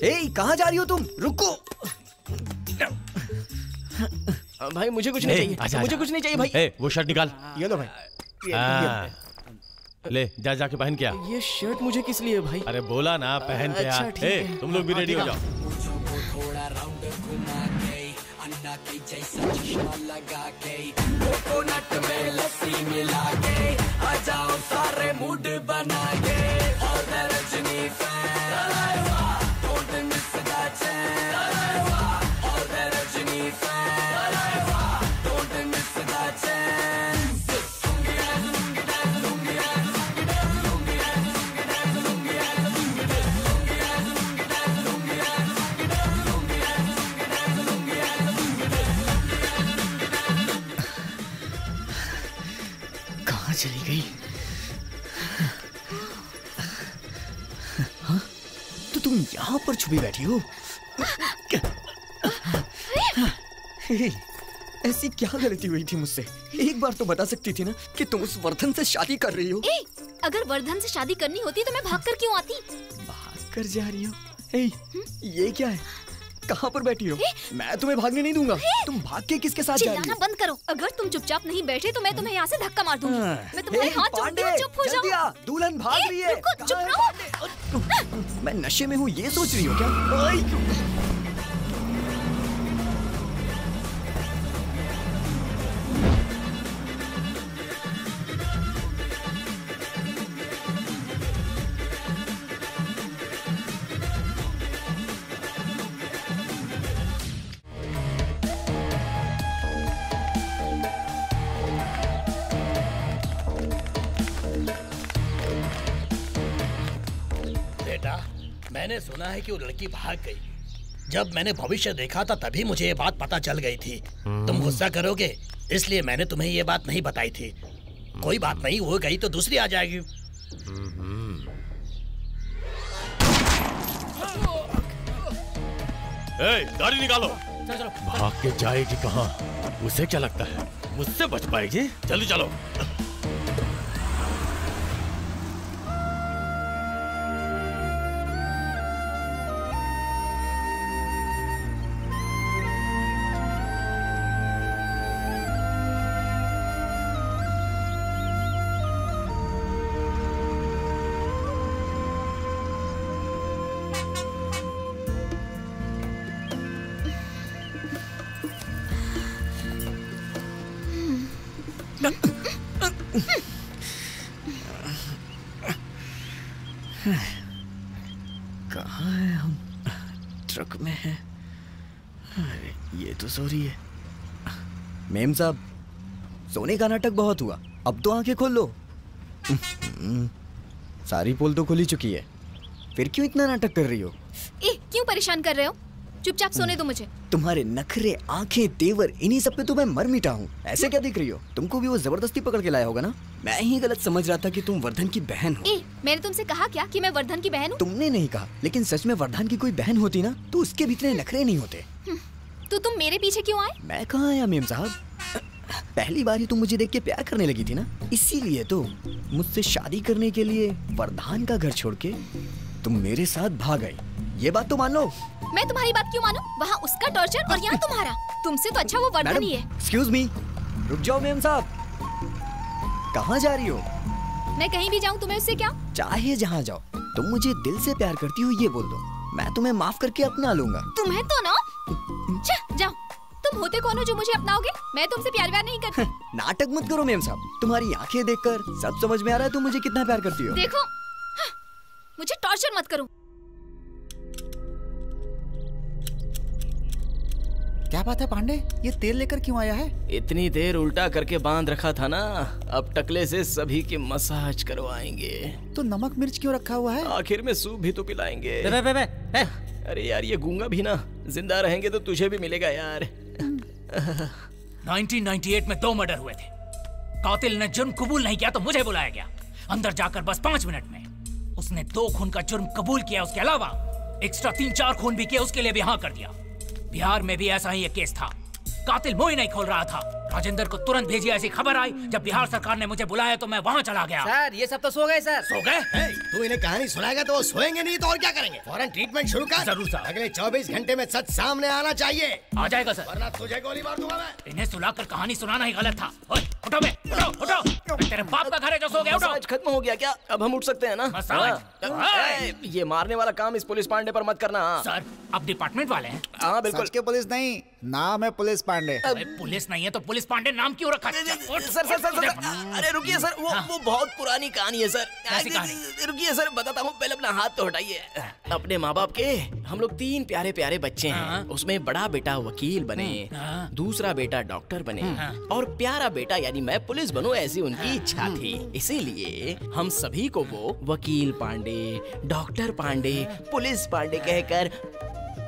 ए, कहाँ जा रही हो तुम? रुको। भाई मुझे कुछ नहीं चाहिए। मुझे कुछ नहीं चाहिए भाई। वो शर्ट निकाल। ये लो भाई। ले जाके पहन के आ। ये शर्ट मुझे किस लिए भाई? अरे बोला ना पहन के आ। तुम लोग भी रेडी हो जाओ। कोकोनट में लस्सी मिला के आ जाओ सारे मूड बना के। और Rajini fan, don't miss the chance. और Rajini fan, don't miss the chance. चली गई। हाँ? तो तुम यहाँ पर छुपी बैठी हो? ऐसी क्या गलती हुई थी मुझसे? एक बार तो बता सकती थी ना कि तुम उस वर्धन से शादी कर रही हो। अगर वर्धन से शादी करनी होती तो मैं भागकर क्यों आती? भागकर जा रही हो? ये क्या है? कहाँ पर बैठी हो? मैं तुम्हें भागने नहीं दूंगा। तुम भाग के किसके साथ जा रही हो? चिल्लाना बंद करो। अगर तुम चुपचाप नहीं बैठे तो मैं तुम्हें यहाँ से धक्का मार दूंगी। मैं तुम्हारे हाथ जोड़ती हूँ, चुप हो जाओ। दुल्हन भाग रही है। रुको, चुप रहो। मैं नशे में हूँ ये सोच रही हो क्या? मैंने सुना है कि वो लड़की भाग गई। जब मैंने भविष्य देखा था तभी मुझे ये बात पता चल गई थी। तुम गुस्सा करोगे इसलिए मैंने तुम्हें ये बात नहीं बताई थी। कोई बात नहीं, वो गई तो दूसरी आ जाएगी। गाड़ी निकालो। चलो। भाग के जाएगी कहाँ? उसे क्या लगता है मुझसे बच पाएगी? जल्दी चलो। कहाँ है हम? ट्रक में है। अरे ये तो सो रही है। मेम साहब, सोने का नाटक बहुत हुआ, अब तो आंखें खोल लो। सारी पोल तो खुली चुकी है, फिर क्यों इतना नाटक कर रही हो? क्यों परेशान कर रहे हो? चुपचाप सोने दो मुझे। तुम्हारे नखरे, आंखें, तेवर, इन्हीं सब पे तो मैं मर मिटा हूँ। ऐसे क्या दिख रही हो? तुमको भी वो जबरदस्ती पकड़ के लाया होगा ना? मैं ही गलत समझ रहा था कि तुम वर्धन की बहन हो। मैंने तुमसे कहा क्या कि मैं वर्धन की बहन हूँ? तुमने नहीं कहा, लेकिन सच में वर्धन की कोई बहन होती ना तो उसके भी इतने नखरे नहीं होते। तो तुम मेरे पीछे क्यों आए? मैं कहाँ आया मेम साहब? पहली बार ही तुम मुझे देख के प्यार करने लगी थी ना, इसीलिए तो मुझसे शादी करने के लिए वर्धन का घर छोड़ के तुम मेरे साथ भाग आई। ये बात तो मान लो। मैं तुम्हारी बात क्यों मानूं? वहाँ उसका टॉर्चर और यहाँ तुम्हारा। तुमसे तो अच्छा वो वर्धन ही है। एक्सक्यूज मी, रुक जाओ मेम साहब। कहाँ जा रही हो? मैं कहीं भी जाऊँ तुम्हें उससे क्या? चाहे जहाँ जाओ, तुम मुझे दिल से प्यार करती हो ये बोल दो, मैं तुम्हें माफ करके अपना लूंगा। तुम्हें तो ना, जाओ। तुम होते कौन हो जो मुझे अपनाओगे? मैं तुमसे प्यार नहीं करती। नाटक मत करो मेम साहब, तुम्हारी आंखें देखकर सब समझ में आ रहा है तुम मुझे कितना प्यार करती हो। देखो, मुझे टॉर्चर मत करो। क्या बात है पांडे, ये तेल लेकर क्यों आया है? इतनी देर उल्टा करके बांध रखा था ना, अब टकले से सभी की मसाज करवाएंगे। तो नमक मिर्च क्यों रखा हुआ है? आखिर में सूप भी तो पिलाएंगे। बे। अरे यार ये गूंगा भी ना जिंदा रहेंगे तो तुझे भी मिलेगा यार। 1998 में 2 मर्डर हुए थे। कातिल ने जुर्म कबूल नहीं किया तो मुझे बुलाया गया। अंदर जाकर बस 5 मिनट में उसने 2 खून का जुर्म कबूल किया, उसके अलावा एक्स्ट्रा 3-4 खून भी किए, उसके लिए भी हाँ कर दिया। बिहार में भी ऐसा ही एक केस था, कातिल मुंह ही नहीं खोल रहा था। राजेंद्र को तुरंत भेजी ऐसी खबर आई, जब बिहार सरकार ने मुझे बुलाया तो मैं वहाँ चला गया। सर ये सब तो सो गए सर। सो गए? तू इन्हें कहानी सुनाएगा तो वो सोएंगे नहीं तो और क्या करेंगे? फौरन ट्रीटमेंट शुरू कर। जरूर सर। अगले 24 घंटे में सच सामने आना चाहिए। आ जाएगा सर। वरना तुझे गोली मार दूंगा मैं। इन्हें सुलाकर कहानी सुनाना ही गलत था। उठो बे, उठो। तेरे बाप का घर है जो सो गया। मसाज खत्म हो गया क्या? अब हम उठ सकते हैं ना? मसाज? ये मारने वाला काम इस पुलिस पांडे पर मत करना। सर आप डिपार्टमेंट वाले हैं? हाँ बिल्कुल। सच के पुलिस नहीं, नाम है पुलिस पांडे। पुलिस नहीं है तो पुलिस पांडे नाम क्यों रखा? सर, अरे रुकिए सर, वो बहुत पुरानी कहानी है सर। कैसी कहानी? रुकिए सर बताता हूँ, पहले अपना हाथ तो हटाइए। अपने माँ बाप के हम लोग 3 प्यारे प्यारे बच्चे हैं। उसमें बड़ा बेटा वकील बने, दूसरा बेटा डॉक्टर बने और प्यारा बेटा यानी मैं पुलिस बनूं, ऐसी उनकी इच्छा थी। इसीलिए हम सभी को वो वकील पांडे, डॉक्टर पांडे, पुलिस पांडे कहकर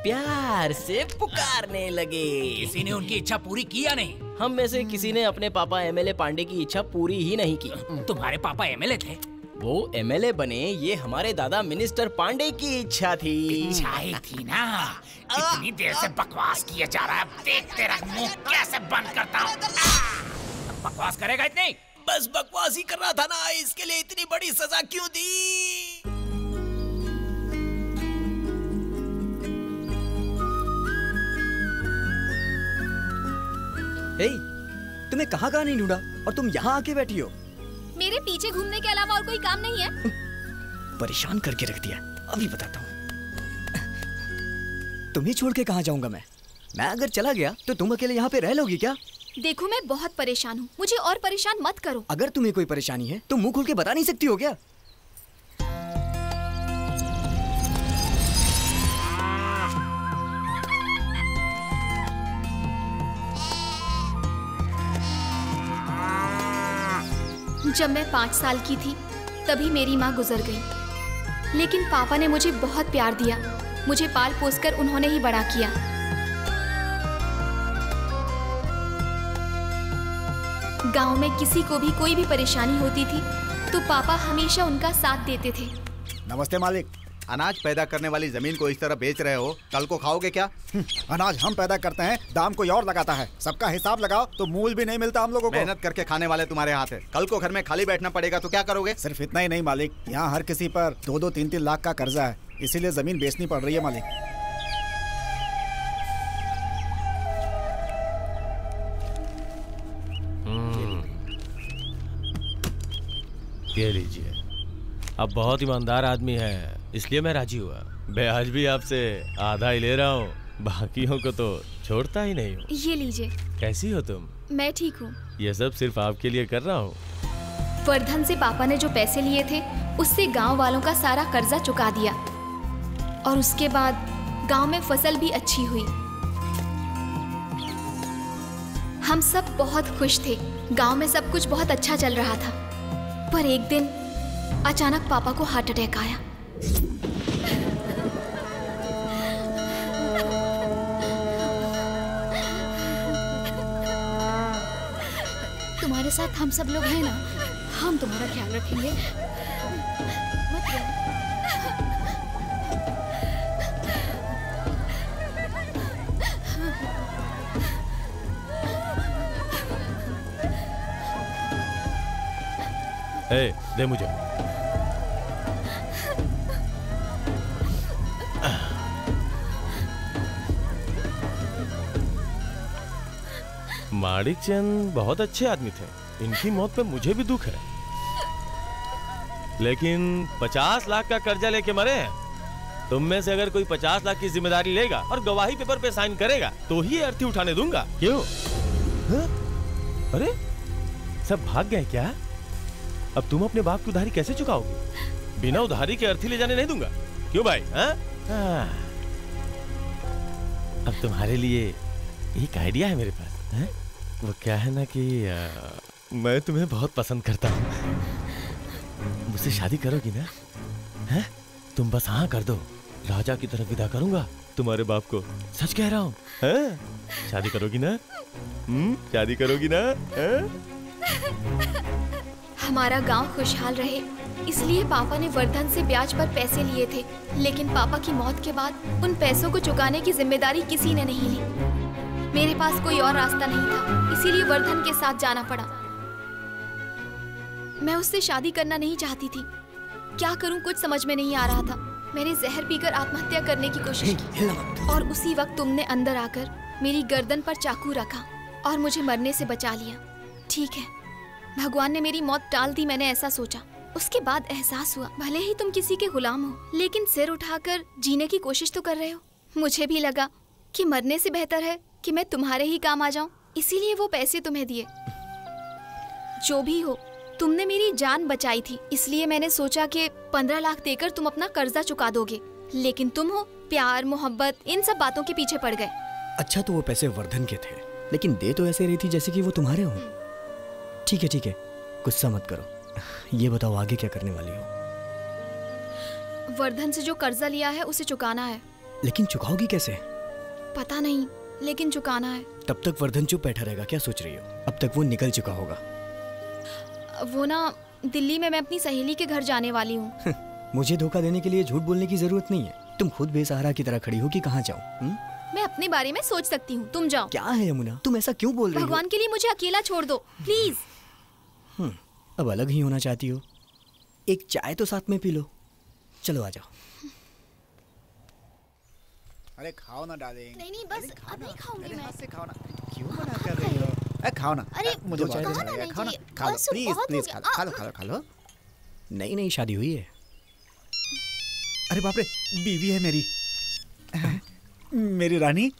प्यार से पुकारने लगे। किसी ने उनकी इच्छा पूरी की या नहीं? हम में से किसी ने अपने पापा एमएलए पांडे की इच्छा पूरी ही नहीं की। तुम्हारे पापा एमएलए थे? वो एमएलए बने ये हमारे दादा मिनिस्टर पांडे की इच्छा थी। इच्छा ही थी ना? इतनी देर से बकवास किया जा रहा है, देख तेरा मुंह कैसे बंद करता हूँ। बकवास करेगा इतनी? बस बकवास ही कर रहा था ना, इसके लिए इतनी बड़ी सजा क्यों दी? तुम्हें कहाँ नहीं ढूंढा और तुम यहाँ आके बैठी हो? मेरे पीछे घूमने के अलावा और कोई काम नहीं है? परेशान करके रख दिया, अभी बताता हूँ। तुम्हें छोड़ के कहाँ जाऊंगा मैं अगर चला गया तो तुम अकेले यहाँ पे रह लोगी क्या? देखो मैं बहुत परेशान हूँ, मुझे और परेशान मत करो। अगर तुम्हें कोई परेशानी है तो मुंह खोल के बता नहीं सकती हो क्या? जब मैं 5 साल की थी तभी मेरी माँ गुजर गई, लेकिन पापा ने मुझे बहुत प्यार दिया। मुझे पाल पोस कर उन्होंने ही बड़ा किया। गांव में किसी को भी कोई भी परेशानी होती थी तो पापा हमेशा उनका साथ देते थे। नमस्ते मालिक। अनाज पैदा करने वाली जमीन को इस तरह बेच रहे हो, कल को खाओगे क्या? अनाज हम पैदा करते हैं, दाम कोई और लगाता है। सबका हिसाब लगाओ तो मूल भी नहीं मिलता हम लोगों को। मेहनत करके खाने वाले तुम्हारे हाथ है, कल को घर में खाली बैठना पड़ेगा तो क्या करोगे? सिर्फ इतना ही नहीं मालिक, यहाँ हर किसी पर 2-2, 3-3 लाख का कर्जा है, इसीलिए जमीन बेचनी पड़ रही है मालिक। ये लीजिए। अब बहुत ईमानदार आदमी है इसलिए मैं राजी हुआ। ब्याज भी आपसे आधा ही ले रहा हूँ, बाकियों को तो छोड़ता ही नहीं हूँ। ये लीजिए। कैसी हो तुम? मैं ठीक हूँ। ये सब सिर्फ आपके लिए कर रहा हूँ। वर्धन से पापा ने जो पैसे लिए थे उससे गांव वालों का सारा कर्जा चुका दिया और उसके बाद गांव में फसल भी अच्छी हुई। हम सब बहुत खुश थे, गांव में सब कुछ बहुत अच्छा चल रहा था। पर एक दिन अचानक पापा को हार्ट अटैक आया। तुम्हारे साथ हम सब लोग हैं ना, हम तुम्हारा ख्याल रखेंगे। मत रो। ए, दे मुझे। माणिक चंद बहुत अच्छे आदमी थे, इनकी मौत पे मुझे भी दुख है, लेकिन 50 लाख का कर्जा लेके मरे हैं। तुम में से अगर कोई 50 लाख की जिम्मेदारी लेगा और गवाही पेपर पे साइन करेगा तो ही अर्थी उठाने दूंगा। क्यों? अरे सब भाग गए क्या? अब तुम अपने बाप की उधारी कैसे चुकाओगे? बिना उधारी के अर्थी ले जाने नहीं दूंगा। क्यों भाई? अब तुम्हारे लिए एक आइडिया है मेरे पास। है? वो क्या है ना कि मैं तुम्हें बहुत पसंद करता हूँ। मुझसे शादी करोगी ना? है? तुम बस हाँ कर दो, राजा की तरफ विदा करूंगा तुम्हारे बाप को। सच कह रहा हूँ। शादी करोगी ना? शादी करोगी ना? हमारा गांव खुशहाल रहे इसलिए पापा ने वर्धन से ब्याज पर पैसे लिए थे, लेकिन पापा की मौत के बाद उन पैसों को चुकाने की जिम्मेदारी किसी ने नहीं ली। मेरे पास कोई और रास्ता नहीं था, इसीलिए वर्धन के साथ जाना पड़ा। मैं उससे शादी करना नहीं चाहती थी। क्या करूं कुछ समझ में नहीं आ रहा था। मैंने जहर पीकर आत्महत्या करने की कोशिश की और उसी वक्त तुमने अंदर आकर मेरी गर्दन पर चाकू रखा और मुझे मरने से बचा लिया। ठीक है, भगवान ने मेरी मौत टाल दी, मैंने ऐसा सोचा। उसके बाद एहसास हुआ भले ही तुम किसी के गुलाम हो, लेकिन सिर उठाकर जीने की कोशिश तो कर रहे हो। मुझे भी लगा कि मरने से बेहतर है कि मैं तुम्हारे ही काम आ जाऊं, इसीलिए वो पैसे तुम्हें दिए। जो भी हो, तुमने मेरी जान बचाई थी, इसलिए मैंने सोचा कि 15 लाख देकर तुम अपना कर्जा चुका दोगे, लेकिन तुम हो प्यार मोहब्बत इन सब बातों के पीछे पड़ गए। अच्छा तो वो पैसे वर्धन के थे, लेकिन दे तो ऐसे रही थी जैसे कि वो तुम्हारे हो। ठीक है, गुस्सा मत करो। ये बताओ आगे क्या करने वाली हो? वर्धन से जो कर्जा लिया है उसे चुकाना है। लेकिन चुकाओगी कैसे? पता नहीं, लेकिन चुकाना है। तब तक वर्धन चुप बैठा रहेगा, क्या सोच रही हो? अब तक वो निकल चुका होगा। वो ना दिल्ली में मैं अपनी सहेली के घर जाने वाली हूँ। मुझे धोखा देने के लिए झूठ बोलने की जरूरत नहीं है। तुम खुद बेसहारा की तरह खड़ी हो कि कहाँ जाऊँ? मैं अपने बारे में सोच सकती हूँ, तुम जाओ। क्या है यमुना, तुम ऐसा क्यों बोल रही हो? भगवान के लिए मुझे अकेला छोड़ दो प्लीज। अब अलग ही होना चाहती हो? एक चाय तो साथ में पी लो। चलो आ जाओ। अरे खाओ ना डार्लिंग। नहीं बस अभी खाऊंगी मैं। से खाओ ना। क्यों मना कर रही हो? अरे खाओ ना। अरे मुझे बहुत अच्छा लगेगा। खाओ ना, खा लो प्लीज, खा लो। नई शादी हुई है। अरे बाप रे, बीवी है मेरी। मेरी रानी,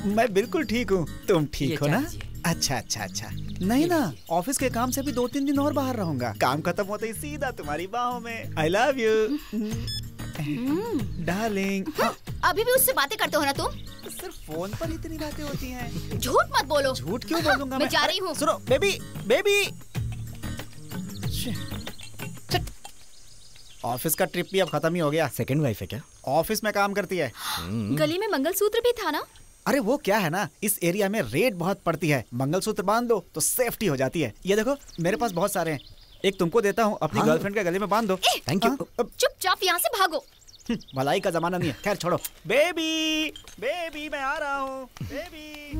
मैं बिल्कुल ठीक हूँ। तुम ठीक हो ना? अच्छा। नहीं ना, ऑफिस के काम से भी 2-3 दिन और बाहर रहूंगा। काम खत्म होते ही सीधा तुम्हारी बाहों में। I love you darling. अभी भी उससे बातें करते हो ना तुम? सिर्फ फोन पर इतनी बातें होती हैं। झूठ मत बोलो। झूठ क्यों बोलूंगा मैं जा रही हूँ। सुनो बेबी। ऑफिस का ट्रिप भी अब खत्म ही हो गया। सेकंड वाइफ है क्या? ऑफिस में काम करती है। गले में मंगलसूत्र भी था ना? अरे वो क्या है ना, इस एरिया में रेट बहुत पड़ती है। मंगलसूत्र बांध दो तो सेफ्टी हो जाती है। ये देखो मेरे पास बहुत सारे हैं, एक तुमको देता हूँ, अपनी गर्लफ्रेंड के गले में बांध दो। Thank you. चुपचाप यहाँ से भागो। भलाई का जमाना नहीं है, खैर छोड़ो। बेबी मैं आ रहा हूँ। बेबी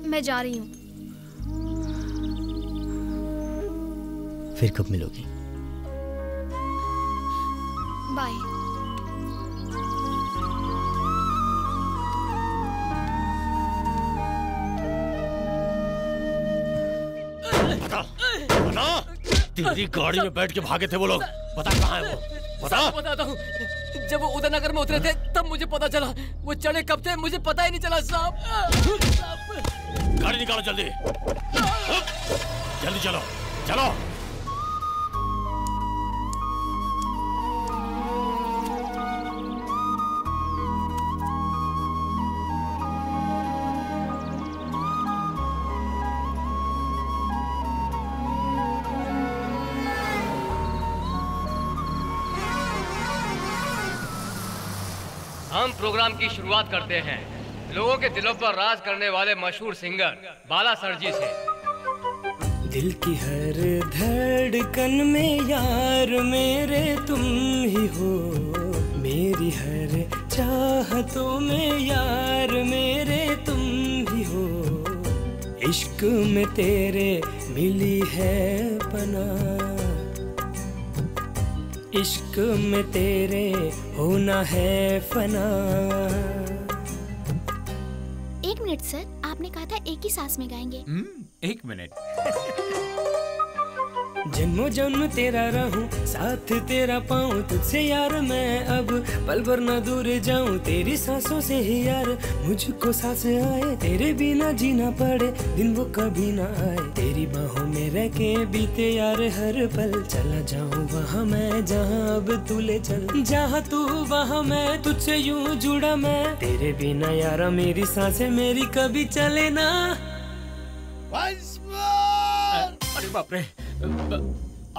मैं जा रही हूँ। फिर कब मिलोगी? बाय। बता, तेरी गाड़ी में बैठ के भागे थे वो लोग। बता कहाँ है वो? बता। बताता हूँ, जब वो उदयनगर में उतरे थे तब मुझे पता चला। वो चढ़े कब थे मुझे पता ही नहीं चला साहब। गाड़ी निकालो जल्दी। जल्दी चलो। हम प्रोग्राम की शुरुआत करते हैं लोगों के दिलों पर राज करने वाले मशहूर सिंगर बाला सर जी से। दिल की हर धड़कन में यार मेरे तुम ही हो, मेरी हर चाहतों में यार मेरे तुम ही हो, इश्क में तेरे मिली है पनाह, इश्क में तेरे होना है फना। एक मिनट सर, आपने कहा था एक ही सांस में गाएंगे। एक मिनट। जन्मों जन्म तेरा रहूं, साथ तेरा पाऊं, तुझसे यार मैं अब पल भर न दूर जाऊं, तेरी सांसों से ही यार मुझको सांस आए, तेरे बिना जीना पड़े दिन वो कभी ना आए, तेरी बाहों में रह के बीते यार हर पल, चला जाऊं वहाँ मैं जहाँ अब तू ले चल, जहाँ तू वहाँ मैं, तुझसे यूं जुड़ा मैं, तेरे बिना यारा मेरी सांसें मेरी कभी चले ना। अरे बाप रे,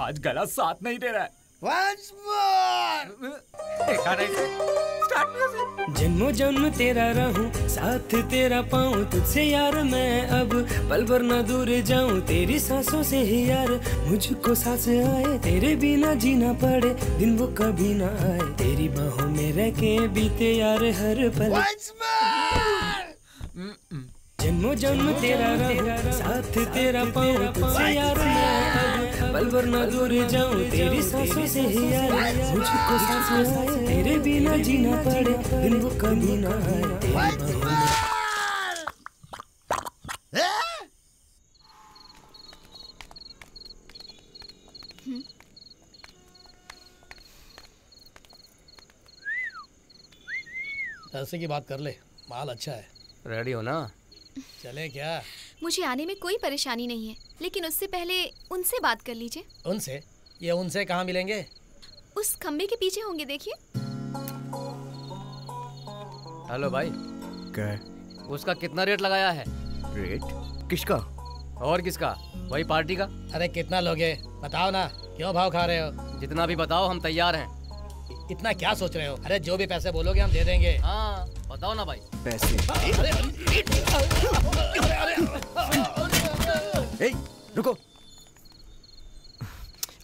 आज गला साथ नहीं दे रहा है। Once more! देखा नहीं से? Start music! जन्मों जन्म तेरा रहूं, साथ तेरा पाऊं, तुझसे यार मैं अब पल भर न दूर जाऊं, तेरी सांसों से ही यार मुझको सांस आए, तेरे बिना जीना पड़े दिन वो कभी ना आए, तेरी बाहों में रह के बीते यार हर पल। जन्मों जन्म तेरा रहूं, साथ तेरा पाऊं, तुझसे यार मैं अब पल भर न दूर जाऊं, तेरी सांसों से ही यार मुझको सांस आए, तेरे बिना जीना पड़े दिन वो कभी ना आए, तेरी बाहों में। पैसे की बात कर ले, माल अच्छा है। रेडी हो ना? चले क्या? मुझे आने में कोई परेशानी नहीं है, लेकिन उससे पहले उनसे बात कर लीजिए। उनसे? ये उनसे कहाँ मिलेंगे? उस खम्बे के पीछे होंगे, देखिए। हेलो भाई। क्या है? उसका कितना रेट लगाया है? रेट? किसका? और किसका? वही पार्टी का। अरे कितना लोगे बताओ ना, क्यों भाव खा रहे हो? जितना भी बताओ, हम तैयार हैं। इतना क्या सोच रहे हो? अरे जो भी पैसे बोलोगे हम दे देंगे। हाँ बताओ ना भाई। पैसे? ए, रुको।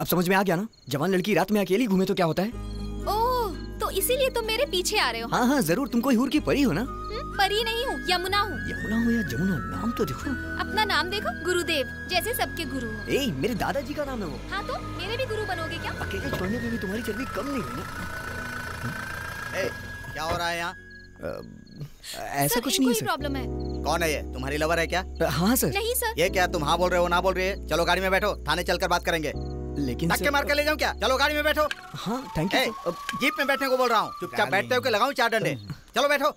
अब समझ में आ गया ना, जवान लड़की रात में अकेली घूमे तो क्या होता है? ओह, तो इसीलिए तुम मेरे पीछे आ रहे हो? हाँ हाँ जरूर, तुम कोई हूर की परी हो ना? परी नहीं हूँ, यमुना हूँ। यमुना हो या जमुना, नाम तो देखो। अपना नाम देखो, गुरुदेव, जैसे सबके गुरु हो। ए, मेरे दादाजी का नाम है वो। हाँ तो मेरे भी गुरु बनोगे क्या? अकेले छोड़ने पे भी तुम्हारी चर्बी कम नहीं हुई ना? क्या हो रहा है यहाँ? ऐसा कुछ नहीं है सर। प्रॉब्लम है। कौन है ये? तुम्हारी लवर है क्या? हाँ सर। नहीं सर। ये क्या तुम हाँ बोल रहे हो ना बोल रहे है? चलो गाड़ी में बैठो, थाने चलकर बात करेंगे। लेकिन धक्के मार कर ले जाऊं क्या? चलो गाड़ी में बैठो। हाँ थैंक यू। जीप में बैठने को बोल रहा हूँ, चुपचाप बैठते हो कि लगाऊं 4 डंडे? चलो बैठो।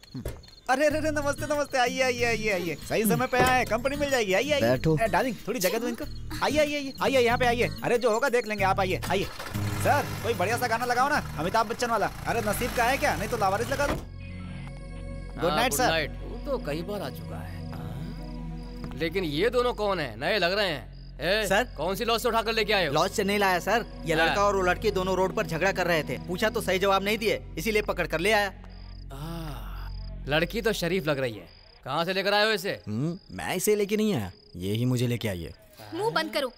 अरे अरे नमस्ते नमस्ते, आइए आइए आइए आइए, सही समय पे आए, कंपनी मिल जाएगी। आइए आइए बैठो। डार्लिंग थोड़ी जगह दो इनको। आइए आइए आइए आइए, यहाँ पे आइए। अरे जो होगा देख लेंगे, आप आइए आइए। सर कोई बढ़िया सा गाना लगाओ ना, अमिताभ बच्चन वाला। अरे नसीब का है क्या? नहीं तो लावारिस लगा दो। Good night sir. वो तो कई बार आ चुका है। लेकिन ये दोनों कौन है? नए लग रहे हैं। सर कौन सी लॉज से उठाकर लेके आए हो? लॉज से नहीं लाया सर, ये लड़का और वो लड़की दोनों रोड पर झगड़ा कर रहे थे, पूछा तो सही जवाब नहीं दिए, इसीलिए पकड़ कर ले आया। लड़की तो शरीफ लग रही है। कहाँ से लेकर आए हो इसे? मैं इसे लेके नहीं आया, ये ही मुझे लेके आई है। मुंह बंद करो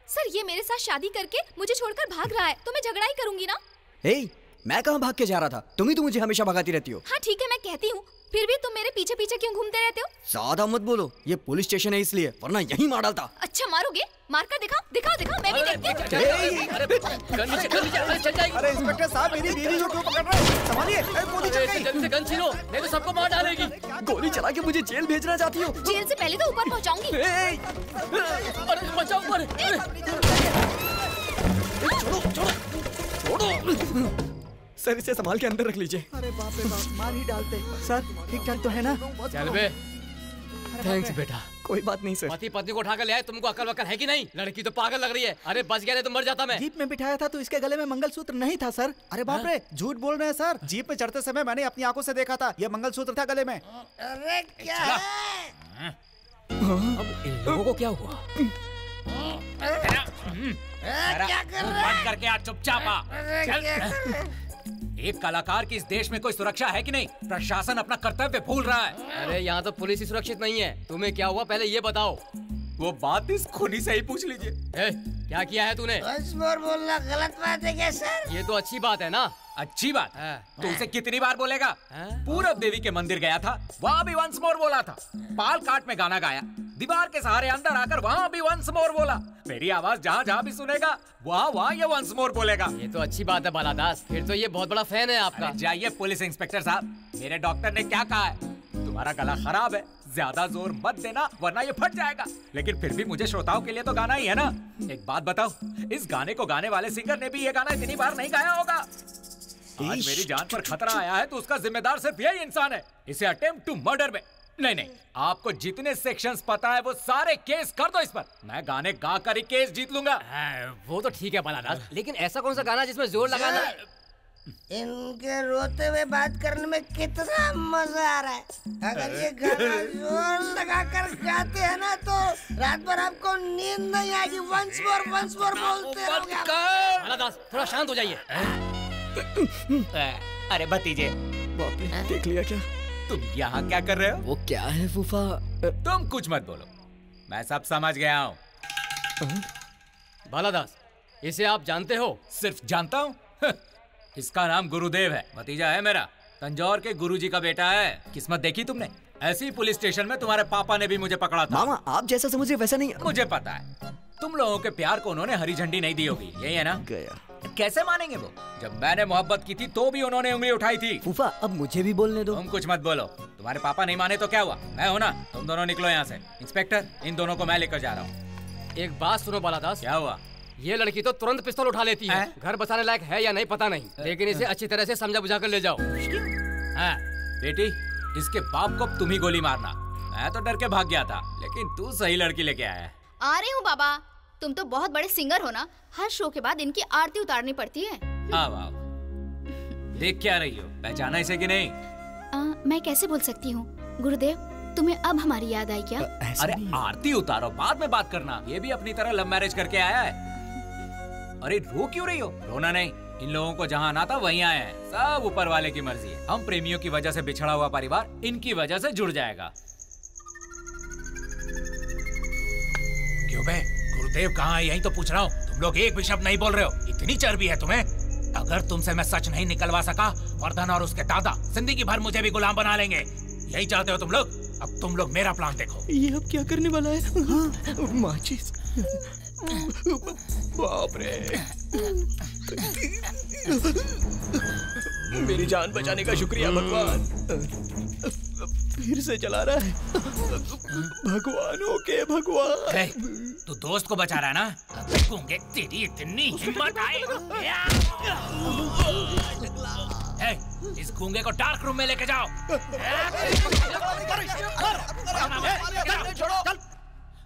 सर, ये मेरे साथ शादी करके मुझे छोड़कर भाग रहा है, तो मैं झगड़ा ही करूंगी ना। हे, मैं कहाँ भाग के जा रहा था? तुम ही तो मुझे हमेशा भगाती रहती हो। हाँ ठीक है, मैं कहती हूँ, फिर भी तुम मेरे पीछे पीछे क्यों घूमते रहते हो? ज्यादा मत बोलो, ये पुलिस स्टेशन है इसलिए, वरना यहीं मार डालता। अच्छा मारोगे? मार कर दिखाओ दिखाओ दिखाओ, मैं भी देखती हूँ। अरे इंस्पेक्टर साहब, मेरी बीवी को क्यों पकड़ रहे हो? संभालिए, गोली चल गई। जल्दी से गन छीनो, नहीं तो सबको मार डालेगी। गोली चला के मुझे जेल भेजना चाहती हो? जेल से पहले तो ऊपर पहुँचाऊंगी। अरे बचाओ ऊपर। छोड़ो। सर इसे संभाल के अंदर रख लीजिए। अरे बाप रे बाप, मार ही डालते। सर ठीक ठाक तो है ना? चल बे। थैंक्स बेटा। कोई बात नहीं सर। पति पत्नी को उठा कर ले आए, तुमको अकल वकल है कि नहीं? लड़की तो पागल लग रही है। अरे बच गया नहीं तो मर जाता मैं। जीप में बिठाया था तो इसके गले में मंगलसूत्र नहीं था सर। अरे बाप रे, झूठ बोल रहे हैं सर। जीप में चढ़ते समय मैंने अपनी आंखों से देखा था, ये मंगलसूत्र था गले में। अरे क्या है? अब इन लोगों को क्या हुआ? क्या कर रहा है? बंद करके आ, चुपचाप आ। चल। एक कलाकार की इस देश में कोई सुरक्षा है कि नहीं? प्रशासन अपना कर्तव्य भूल रहा है। अरे यहाँ तो पुलिस ही सुरक्षित नहीं है। तुम्हें क्या हुआ पहले ये बताओ। वो बात इस खूनी से ही पूछ लीजिए। क्या किया है तूने? वंस मोर बोलना गलत बात है क्या सर? ये तो अच्छी बात है ना। अच्छी बात तो उसे कितनी बार बोलेगा? पूरब देवी के मंदिर गया था, वहाँ भी वंस मोर बोला था। पाल काट में गाना गाया, दीवार के सहारे अंदर आकर वहाँ भी वंस मोर बोला। मेरी आवाज जहाँ जहाँ भी सुनेगा वहाँ ये वंस मोर बोलेगा। ये तो अच्छी बात है बालादास, फिर तो ये बहुत बड़ा फैन है आपका। जाइए पुलिस इंस्पेक्टर साहब, मेरे डॉक्टर ने क्या कहा है? तुम्हारा गला खराब है, ज्यादा जोर मत देना वरना ये फट जाएगा। लेकिन फिर भी मुझे श्रोताओं के लिए तो गाना ही है ना। एक बात बताओ, इस गाने को गाने वाले सिंगर ने भी ये गाना इतनी बार नहीं गाया होगा। आज मेरी जान पर खतरा आया है तो उसका जिम्मेदार सिर्फ यही इंसान है। इसे अटेम्प्ट टू मर्डर में नहीं, आपको जितने सेक्शंस पता है वो सारे केस कर दो इस पर। मैं गाने गा कर ही केस जीत लूंगा। वो तो ठीक है बालादास, लेकिन ऐसा कौन सा गाना जिसमें जोर लगाना? इनके रोते हुए बात करने में कितना मजा आ रहा है। अगर ये गाना जोर लगाकर गाते हैं ना तो रात भर आपको नींद नहीं आएगी। वंस मोर बोलते रहोगे। बालादास थोड़ा शांत हो जाइए। अरे भतीजे, देख लिया क्या? तुम यहाँ क्या कर रहे हो? वो क्या है फूफा? तुम कुछ मत बोलो, मैं सब समझ गया हूँ। बालादास, इसे आप जानते हो? सिर्फ जानता हूँ? इसका नाम गुरुदेव है, भतीजा है मेरा। तंजौर के गुरुजी का बेटा है। किस्मत देखी तुमने? ऐसी पुलिस स्टेशन में तुम्हारे पापा ने भी मुझे पकड़ा था। मामा आप जैसा समझे वैसा नहीं। मुझे पता है तुम लोगों के प्यार को उन्होंने हरी झंडी नहीं दी होगी, यही है ना? गया। कैसे मानेंगे वो? जब मैंने मोहब्बत की थी तो भी उन्होंने उंगली उठाई थी। फूफा अब मुझे भी बोलने दो। तुम कुछ मत बोलो। तुम्हारे पापा नहीं माने तो क्या हुआ? मैं हूं ना। तुम दोनों निकलो यहाँ से। इंस्पेक्टर, इन दोनों को मैं लेकर जा रहा हूँ। एक बात सुनो बालादास। क्या हुआ? ये लड़की तो तुरंत पिस्तौल उठा लेती है। घर बसाने लायक है या नहीं पता नहीं, लेकिन इसे अच्छी तरह से समझा बुझा कर ले जाओ। बेटी, इसके बाप को तुम ही गोली मारना। मैं तो डर के भाग गया था, लेकिन तू सही लड़की लेके आया है। आ रही हूँ बाबा। तुम तो बहुत बड़े सिंगर हो ना, हर शो के बाद इनकी आरती उतारनी पड़ती है। आओ। देख क्या रही हो? पहचाना इसे कि नहीं? मैं कैसे भूल सकती हूँ गुरुदेव, तुम्हें अब हमारी याद आई क्या? अरे आरती उतारो, बाद में बात करना। ये भी अपनी तरह लव मैरिज करके आया है। अरे रो क्यों रही हो? रोना नहीं, इन लोगों को जहाँ आना था वहीं आए हैं। सब ऊपर वाले की मर्जी है। हम प्रेमियों की वजह से बिछड़ा हुआ परिवार इनकी वजह से जुड़ जाएगा। क्यों बे? गुरुदेव कहाँ है? यही तो पूछ रहा हूँ। तुम लोग एक भी शब्द नहीं बोल रहे हो। इतनी चर्बी है तुम्हें? अगर तुमसे मैं सच नहीं निकलवा सका, वर्धन और उसके दादा जिंदगी भर मुझे भी गुलाम बना लेंगे। यही चाहते हो तुम लोग? अब तुम लोग मेरा प्लान देखो। ये अब क्या करने वाला है? माचिस। बाप रे, मेरी जान बचाने का शुक्रिया भगवान। फिर से चला रहा है। भगवान ओके भगवान। तू दोस्त को बचा रहा है ना? गूंगे, तेरी इतनी हिम्मत आए? इस गूंगे को डार्क रूम में लेके जाओ।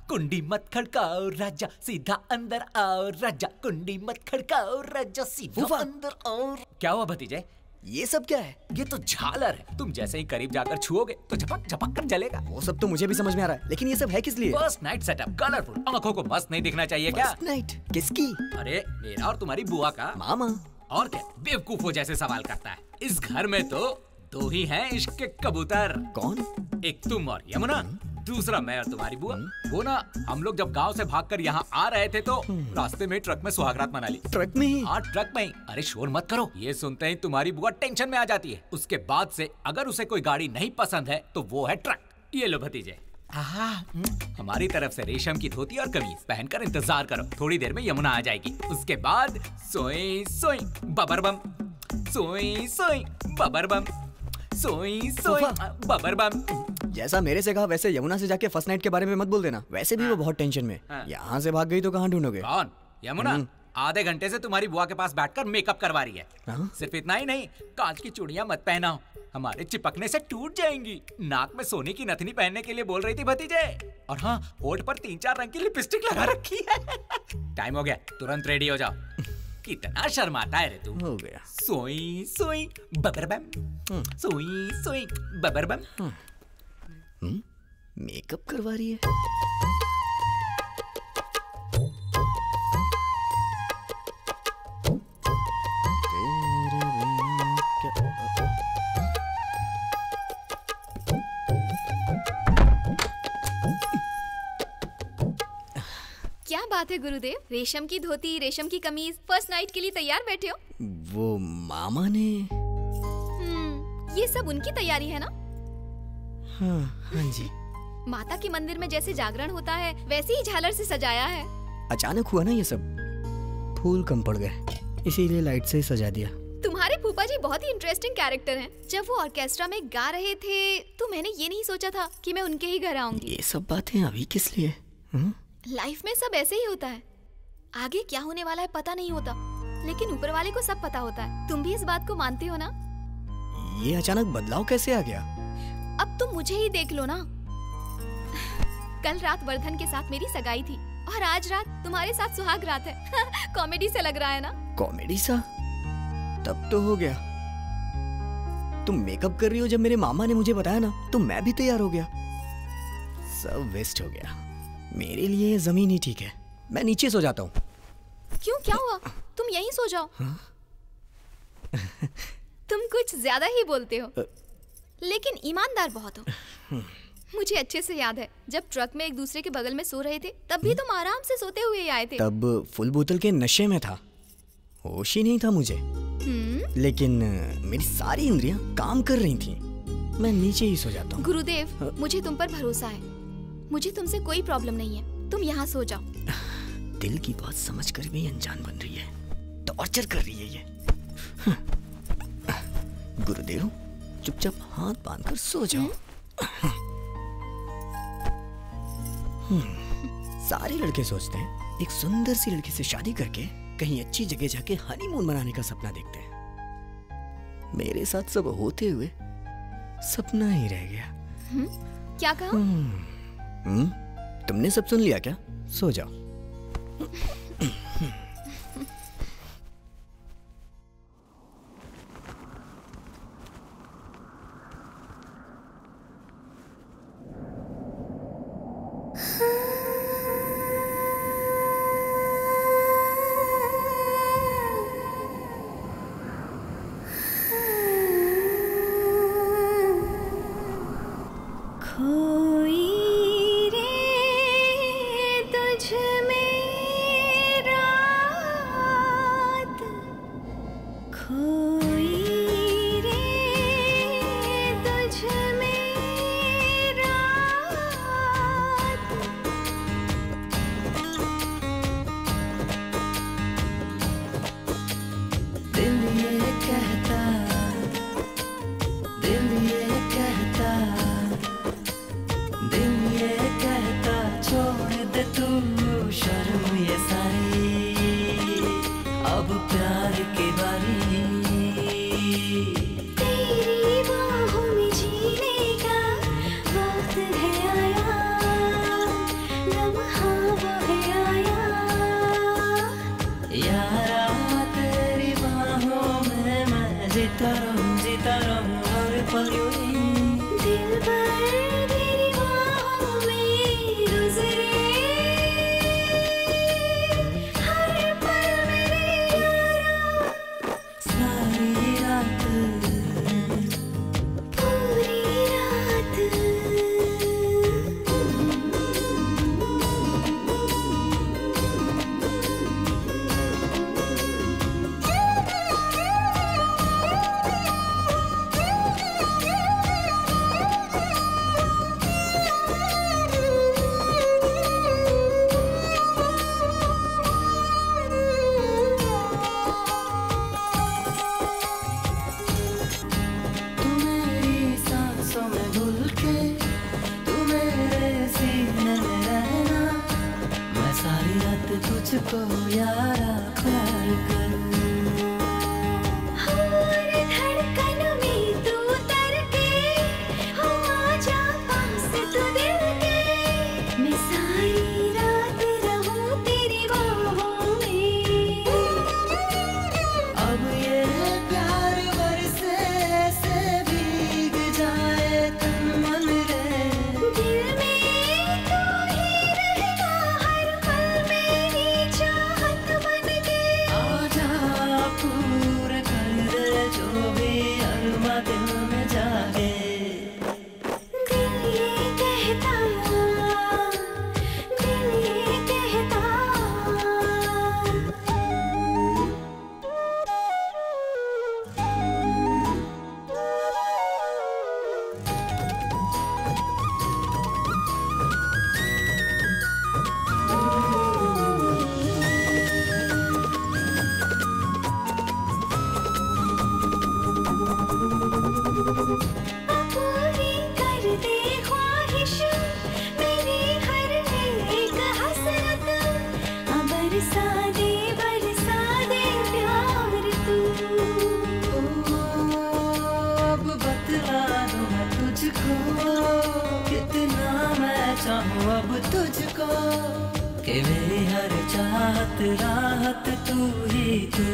कुंडी मत खड़काओ राजा, सीधा अंदर आओ राजा। कुंडी मत खड़काओ राजा, सीधा अंदर आओ। क्या हुआ भतीजे? ये सब क्या है? ये तो झालर है। तुम जैसे ही करीब जाकर छुओगे तो झपक झपक कर जलेगा। वो सब तो मुझे भी समझ में आ रहा है, लेकिन ये सब है किस लिए? First night setup, colourful. आंखों को मस्त नहीं दिखना चाहिए क्या? फर्स्ट नाइट किसकी? अरे मेरा और तुम्हारी बुआ का। मामा और क्या बेवकूफों जैसे सवाल करता है। इस घर में तो दो ही हैं इश्क के कबूतर। कौन? एक तुम और यमुना, दूसरा मैं और तुम्हारी बुआ। वो ना, हम लोग जब गांव से भागकर यहाँ आ रहे थे तो रास्ते में ट्रक में सुहागरात मना ली। ट्रक में ही? हाँ ट्रक में ही। अरे शोर मत करो। ये सुनते ही तुम्हारी बुआ टेंशन में आ जाती है। उसके बाद से अगर उसे कोई गाड़ी नहीं पसंद है तो वो है ट्रक। ये लो भतीजे, हमारी तरफ से रेशम की धोती और कमीज पहनकर इंतजार करो। थोड़ी देर में यमुना आ जाएगी। उसके बाद सोई सोई बबर बम, सोई सोई बबर बम, सोई सोई बबर बम। जैसा मेरे से कहा वैसे यमुना से जाके फर्स्ट नाइट के बारे में मत बोल देना। वैसे भी वो बहुत टेंशन में। यहाँ से भाग गई तो कहाँ ढूंढोगे? कौन? यमुना आधे घंटे से तुम्हारी बुआ के पास बैठकर मेकअप करवा रही है। सिर्फ इतना ही नहीं, कांच की चूड़ियां मत पहनाओ, हमारे चिपकने से टूट जाएंगी। नाक में सोने की नथनी पहनने के लिए बोल रही थी भतीजे। और हाँ, होठ पर 3-4 रंग की लिपस्टिक लगा रखी है। टाइम हो गया, तुरंत रेडी हो जाओ। कितना शर्माता है रे तू। हो गया। सोई सोई बबर बम, सोई सोई बबर बम। मेकअप करवा रही है। बात है गुरुदेव, रेशम की धोती, रेशम की कमीज, फर्स्ट नाइट के लिए तैयार बैठे हो? वो मामा ने। ये सब उनकी तैयारी है ना? हाँ जी। माता के मंदिर में जैसे जागरण होता है वैसे ही झालर से सजाया है। अचानक हुआ ना ये सब, फूल कम पड़ गए, इसीलिए लाइट से ही सजा दिया। तुम्हारे फूफा जी बहुत ही इंटरेस्टिंग कैरेक्टर हैं। जब वो ऑर्केस्ट्रा में गा रहे थे तो मैंने ये नहीं सोचा था कि मैं उनके ही घर आऊंगी। ये सब बातें अभी किस लिए? लाइफ में सब ऐसे ही होता है, आगे क्या होने वाला है पता नहीं होता, लेकिन ऊपर वाले को सब पता होता है। तुम भी इस बात को मानते हो ना? ये अचानक बदलाव कैसे आ गया? अब तुम मुझे ही देख लो ना। कल रात वर्धन के साथ मेरी सगाई थी और आज रात तुम्हारे साथ सुहाग रात है। कॉमेडी से लग रहा है ना? कॉमेडी सा? तब तो हो गया। तुम मेकअप कर रही हो जब मेरे मामा ने मुझे बताया ना, तो मैं भी तैयार हो गया। सब वेस्ट हो गया। मेरे लिए ये जमीन ही ठीक है, मैं नीचे सो जाता हूँ। क्यों, क्या हुआ? तुम यहीं सो जाओ। तुम कुछ ज्यादा ही बोलते हो, लेकिन ईमानदार बहुत हो। मुझे अच्छे से याद है जब ट्रक में एक दूसरे के बगल में सो रहे थे, तब भी तुम आराम से सोते हुए आए थे। तब फुल बोतल के नशे में था, होश ही नहीं था मुझे। लेकिन मेरी सारी इंद्रियां काम कर रही थीं। मैं नीचे ही सो जाता हूँ। गुरुदेव, मुझे तुम पर भरोसा है। मुझे तुमसे कोई प्रॉब्लम नहीं है, तुम यहाँ सो जाओ। दिल की बात समझ कर भी अनजान बन रही है, टॉर्चर कर रही है ये। गुरुदेव, चुपचाप हाथ बांधकर सो जाओ। सारे लड़के सोचते हैं एक सुंदर सी लड़की से शादी करके कहीं अच्छी जगह जाके हनीमून मनाने का सपना देखते हैं। मेरे साथ सब होते हुए सपना ही रह गया। क्या कहा? तुमने सब सुन लिया क्या? सो जाओ। दिल में तू ही रहना, हर पल मेरी चाहत बन के। कि मेरी हर चाहत राहत तू ही तू।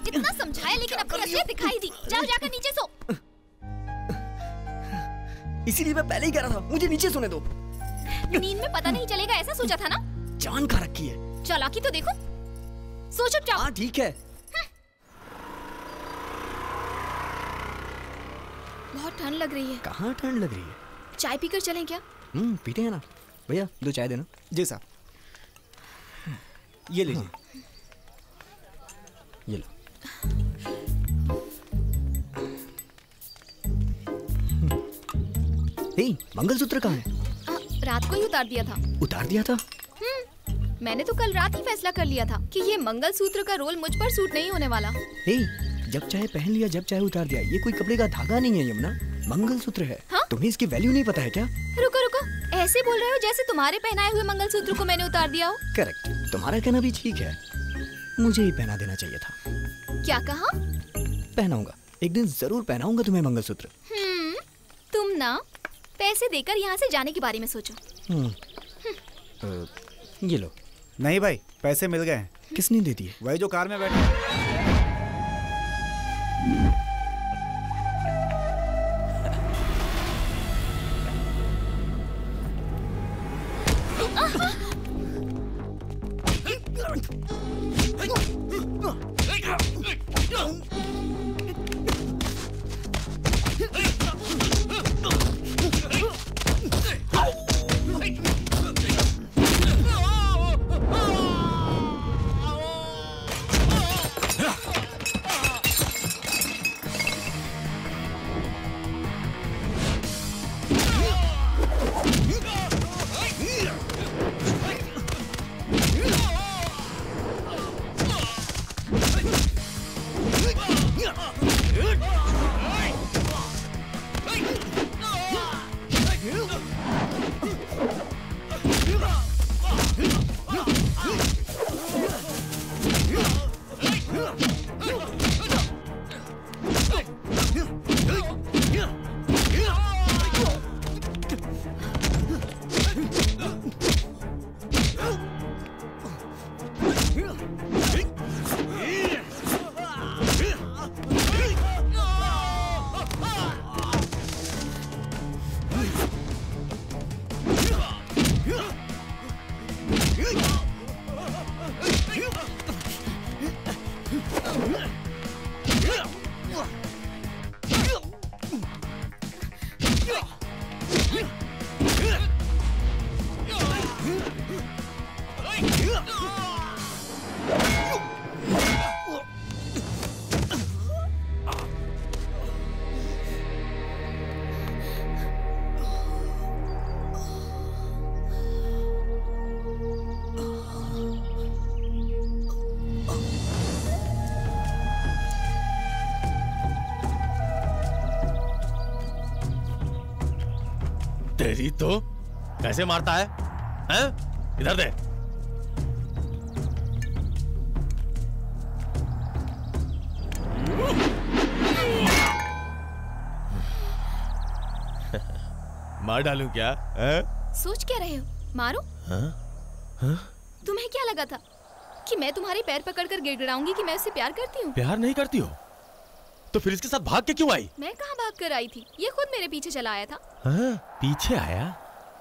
इतना समझाया लेकिन अपनी असलियत दिखाई दी। जाओ जाकर नीचे सो। इसीलिए मैं पहले ही कह रहा था मुझे नीचे सोने दो। नींद में पता नहीं चलेगा ऐसा सोचा था ना। जान खा रखी है। चालाकी तो देखो। सो चुपचाप। हाँ ठीक है। बहुत ठंड लग रही है। कहाँ ठंड लग रही है? चाय पीकर चलें क्या? पीते हैं ना। भैया 2 चाय देना। जी साहब। ये लीजिए। ये लो। मंगलसूत्र कहाँ है? रात को ही उतार दिया था। उतार दिया था? मैंने तो कल रात ही फैसला कर लिया था कि ये मंगलसूत्र का रोल मुझ पर सूट नहीं होने वाला। जब चाहे पहन लिया जब चाहे उतार दिया। ये कोई कपड़े का धागा नहीं है यमुना, मंगलसूत्र है। हाँ? तुम्हें इसकी वैल्यू नहीं पता है क्या? रुको रुको, ऐसे बोल रहे हो जैसे तुम्हारे पहनाए हुए मंगलसूत्र को मैंने उतार दिया हो। करेक्ट, तुम्हारा कहना भी ठीक है। मुझे ही पहना देना चाहिए था। क्या कहा? पहनाऊंगा, एक दिन जरूर पहनाऊंगा तुम्हें मंगलसूत्र। तुम ना पैसे देकर यहाँ से जाने के बारे में सोचो। ये लो। नहीं भाई, पैसे मिल गए। किसने दे दिए? वही जो कार में बैठे। तेरी तो कैसे मारता है? हैं? इधर दे। मार डालूं क्या? सोच क्या रहे हो? मारो। तुम्हें क्या लगा था कि मैं तुम्हारे पैर पकड़कर गिड़गिड़ाऊंगी कि मैं उससे प्यार करती हूँ? प्यार नहीं करती हो तो फिर इसके साथ भाग के क्यों आई? मैं कहाँ भाग कर आई थी, ये खुद मेरे पीछे चला आया था। पीछे आया?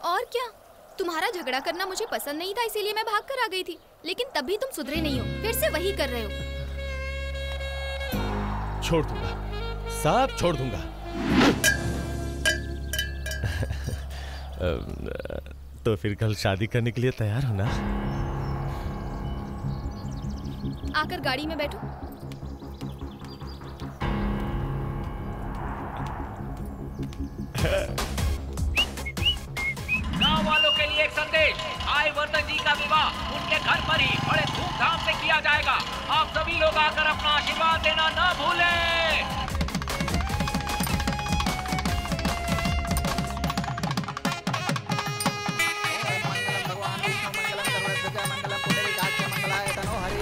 और क्या, तुम्हारा झगड़ा करना मुझे पसंद नहीं था, इसीलिए मैं भाग कर आ गई थी। लेकिन तब भी तुम सुधरे नहीं हो, फिर से वही कर रहे हो। छोड़ दूंगा, सब छोड़ दूंगा। तो फिर कल शादी करने के लिए तैयार हो ना? आकर गाड़ी में बैठो। गाँव वालों के लिए एक संदेश। भाई वर्धन जी का विवाह उनके घर पर ही बड़े धूमधाम से किया जाएगा। आप सभी लोग आकर अपना आशीर्वाद देना ना भूलें।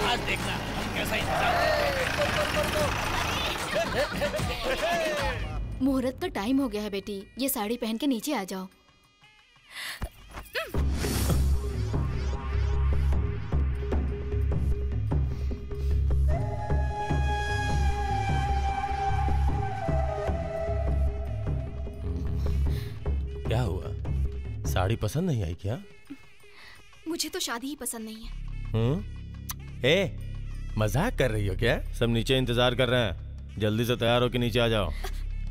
आज देखना कैसा मुहूर्त का टाइम हो गया है बेटी, ये साड़ी पहन के नीचे आ जाओ। क्या हुआ, साड़ी पसंद नहीं आई क्या? मुझे तो शादी ही पसंद नहीं है। मजाक कर रही हो क्या? सब नीचे इंतजार कर रहे हैं, जल्दी से तैयार होके नीचे आ जाओ।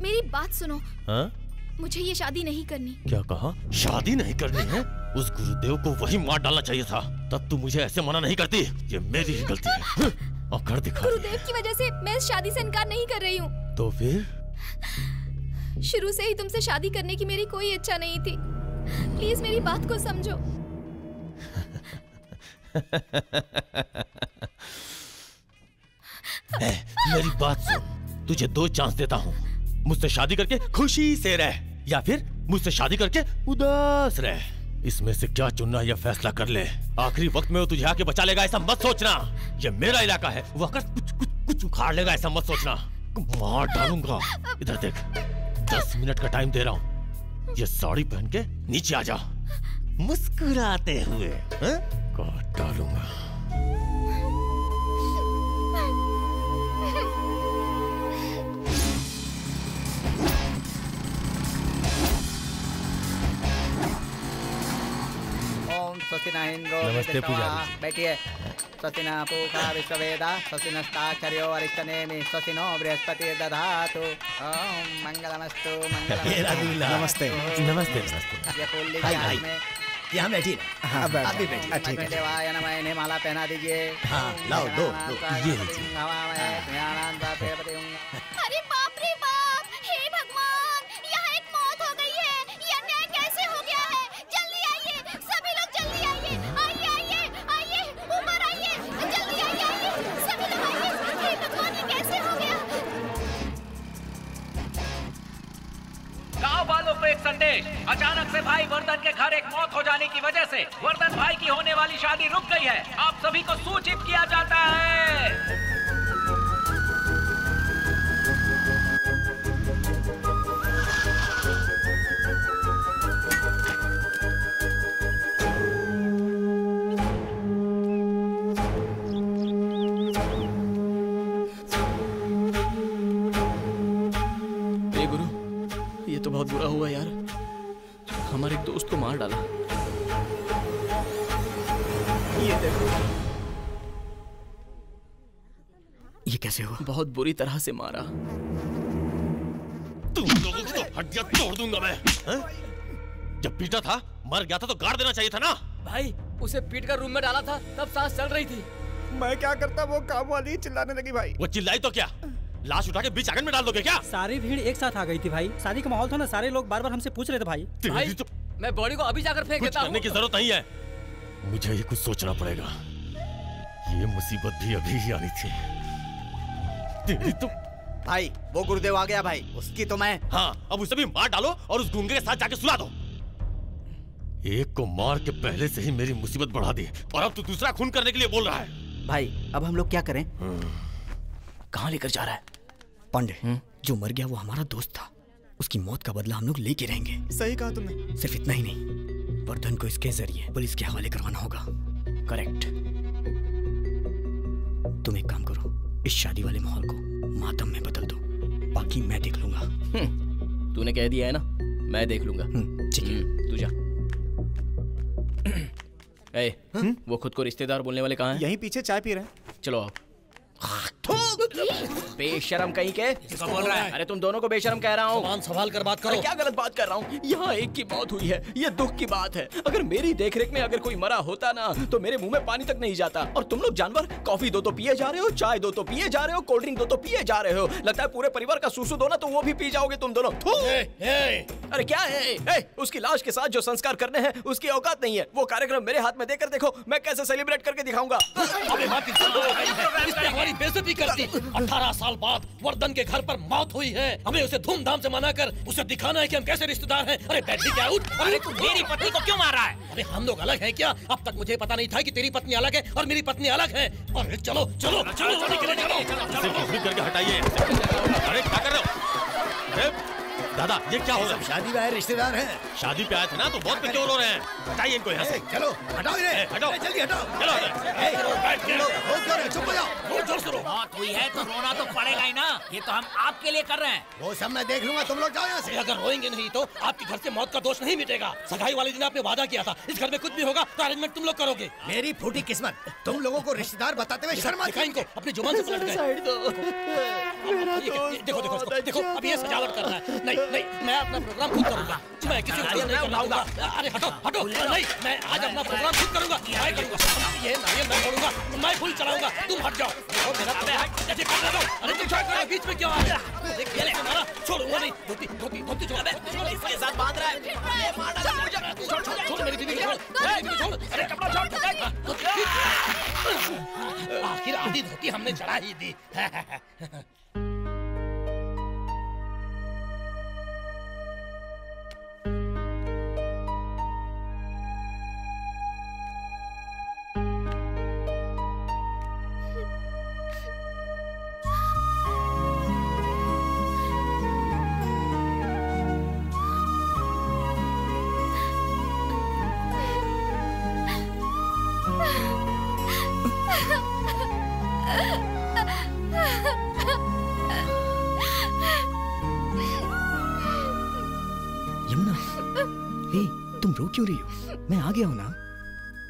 मेरी बात सुनो। हाँ? मुझे ये शादी नहीं करनी। क्या कहा? शादी नहीं करनी है? उस गुरुदेव को वही मार डालना चाहिए था, तब तू मुझे ऐसे मना नहीं करती। ये मेरी ही गलती है। और कर दिखा। गुरुदेव की वजह से मैं इस शादी से इनकार नहीं कर रही हूँ। तो फिर? शुरू से ही तुमसे शादी करने की मेरी कोई इच्छा नहीं थी। प्लीज मेरी बात को समझो। मेरी बात सुन, तुझे 2 चांस देता हूँ। मुझसे शादी करके खुशी से रह, या फिर मुझसे शादी करके उदास रह। इसमें से क्या चुनना, यह फैसला कर ले। आखिरी वक्त में वो तुझे आके बचा लेगा ऐसा मत सोचना। ये मेरा इलाका है, वो आकर कुछ उखाड़ लेगा ऐसा मत सोचना। मार डालूंगा। इधर देख, 10 मिनट का टाइम दे रहा हूँ। ये साड़ी पहन के नीचे आ जा, मुस्कुराते हुए। काट डालूंगा। नमस्ते पुजारी। बैठिए। स्वस्तिना पूषा विश्ववेदा स्वस्तिनस्ताक्षर्यो अरिष्टनेमि स्वस्तिनो बृहस्पति दधातु। ओम मंगलमस्तु मंगलमस्तु। नमस्ते। नमस्ते। ये फूल लीजिए हाथ में। यहाँ बैठिए। हाँ बैठिए। ठीक है। देवाय नमः, इन्हें माला पहना दीजिए। हाँ लाओ, दो ये लीजिए। अरे बाप रे बाप, हे भगवान, यहाँ एक मौत हो गई है। ये अन्याय कैसे हो गया है? जल्दी आइए, सभी लोग जल्दी आइए। आइए आइए आइए, ऊपर आइए, जल्दी आइए, सभी लोग आइए। हे भगवान, ये कैसे हो गया? गाँव वालों को एक संदेश। अचानक से भाई वर्धन के घर एक मौत हो जाने की वजह से वर्धन भाई की होने वाली शादी रुक गई है। आप सभी को सूचित किया जाता है। ये तो बहुत बुरा हुआ यार, हमारे एक दोस्त को मार डाला। ये देखो, ये कैसे हुआ? बहुत बुरी तरह से मारा। तुम लोगों की तो हड्डियां तोड़ दूंगा मैं। जब पीटा था, मर गया था तो गाड़ देना चाहिए था ना। भाई उसे पीट कर रूम में डाला था, तब सांस चल रही थी। मैं क्या करता, वो काम वाली चिल्लाने लगी भाई। वो चिल्लाई तो क्या, लाश उठा के बीच आंगन में डाल दोगे क्या? सारी भीड़ एक साथ आ गई थी भाई, शादी का माहौल था ना, सारे लोग बार बार हमसे पूछ रहे थे भाई। भाई तो मैं बॉडी को अभी जाकर फेंक देता हूँ। करने की जरूरत नहीं है, मुझे ये कुछ सोचना पड़ेगा। ये मुसीबत भी अभी ही आनी थी। तेरी तो भाई वो गुरुदेव आ गया भाई, उसकी तो मैं। हाँ, अब उसे भी मार डालो और उस गूंगे के साथ जाके सुला दो। एक को मार के पहले से ही मेरी मुसीबत बढ़ा दी और अब तू दूसरा खून करने के लिए बोल रहा है। भाई अब हम लोग क्या करें? कहाँ लेकर जा रहा है? पांडे, जो मर गया वो हमारा दोस्त था, उसकी मौत का बदला हम लोग लेके रहेंगे। सही कहा तुमने। सिर्फ इतना ही नहीं, वर्धन को इसके जरिए पुलिस के हवाले करवाना होगा। करेक्ट। तुम एक काम करो, इस शादी वाले माहौल को मातम में बदल दो, बाकी मैं देख लूंगा। तूने कह दिया है ना, मैं देख लूंगा। ठीक है, तू जा। ए, वो खुद को रिश्तेदार बोलने वाले कहाँ हैं? यहीं पीछे चाय पी रहे हैं। चलो आओ। बेशरम कहीं के? किसको बोल रहा है? अरे तुम दोनों को बेशरम कह रहा हूँ। सवाल सवाल कर बात करो। क्या गलत बात कर रहा हूँ? यहाँ एक की मौत हुई है, ये दुख की बात है। अगर मेरी देखरेख में अगर कोई मरा होता ना तो मेरे मुंह में पानी तक नहीं जाता। और तुम लोग जानवर, कॉफी दो तो पिए जा रहे हो, चाय दो तो पिए जा रहे हो, कोल्ड ड्रिंक दो तो पिए जा रहे हो। लगता है पूरे परिवार का सूसू दो ना तो वो भी पी जाओगे तुम दोनों। अरे क्या है? उसकी लाश के साथ जो संस्कार करने हैं उसकी औकात नहीं है। वो कार्यक्रम मेरे हाथ में देकर देखो मैं कैसे सेलिब्रेट करके दिखाऊंगा। हमारी बेइज्जती कर दी। 18 साल बाद वर्धन के घर पर मौत हुई है, हमें उसे धूमधाम से मनाकर उसे दिखाना है कि हम कैसे रिश्तेदार हैं। अरे बैठ क्या उठ। अरे तू मेरी पत्नी को क्यों मार रहा है? अरे हम लोग अलग हैं क्या? अब तक मुझे पता नहीं था कि तेरी पत्नी अलग है और मेरी पत्नी अलग है। अरे चलो चलो चलो करके हटाइए। अरे क्या कर रहे हो? अरे दादा ये क्या हो रहा है? शादी में आए रिश्तेदार हैं। शादी पे आए थे ना तो बहुत पे क्यों रो रहे हैं? हटाइए इनको यहाँ से। चलो हटाओ इन्हें। हटाओ जल्दी हटाओ। चलो चुप हो जाओ। जोर से रो। मौत हुई है तो रोना तो पड़ेगा ही ना। ये तो हम आपके लिए कर रहे हैं। वो सब मैं देख लूंगा, तुम लोग जाओ यहाँ से। अगर रोएंगे नहीं तो आपके घर से मौत का दोष नहीं मिटेगा। सगाई वाले दिन आपने वादा किया था इस घर में कुछ भी होगा तो अरेंजमेंट तुम लोग करोगे। मेरी फूटी किस्मत, तुम लोगों को रिश्तेदार बताते हुए शर्म आती है। इनको अपनी जुबान से पलट गए। देखो देखो देखो अब ये सजावट कर रहा है। नहीं नहीं मैं अपना प्रोग्राम खुद करूंगा। मैं किसी को नहीं उठाऊंगा। अरे हटो हटो। नहीं मैं आज अपना प्रोग्राम खुद करूंगा। मैं करूंगा ये नारियल मैं छोड़ूंगा, मैं फूल चढ़ाऊंगा, तुम हट जाओ। देखो मेरा ऐसे कर रहा हूं। अरे तुम क्या बीच में क्यों आ रहे हो? देख ये तुम्हारा छोड़ूंगा नहीं। धोती धोती धोती छोड़। इसके साथ बांध रहा है। छोड़ छोड़ छोड़ मेरी बीवी को छोड़। मेरी बीवी को छोड़। अरे कपड़ा छोड़। आखिर आधी धोती हमने चढ़ा ही दी। तुम रो क्यों रही हो? मैं आ गया हूँ ना।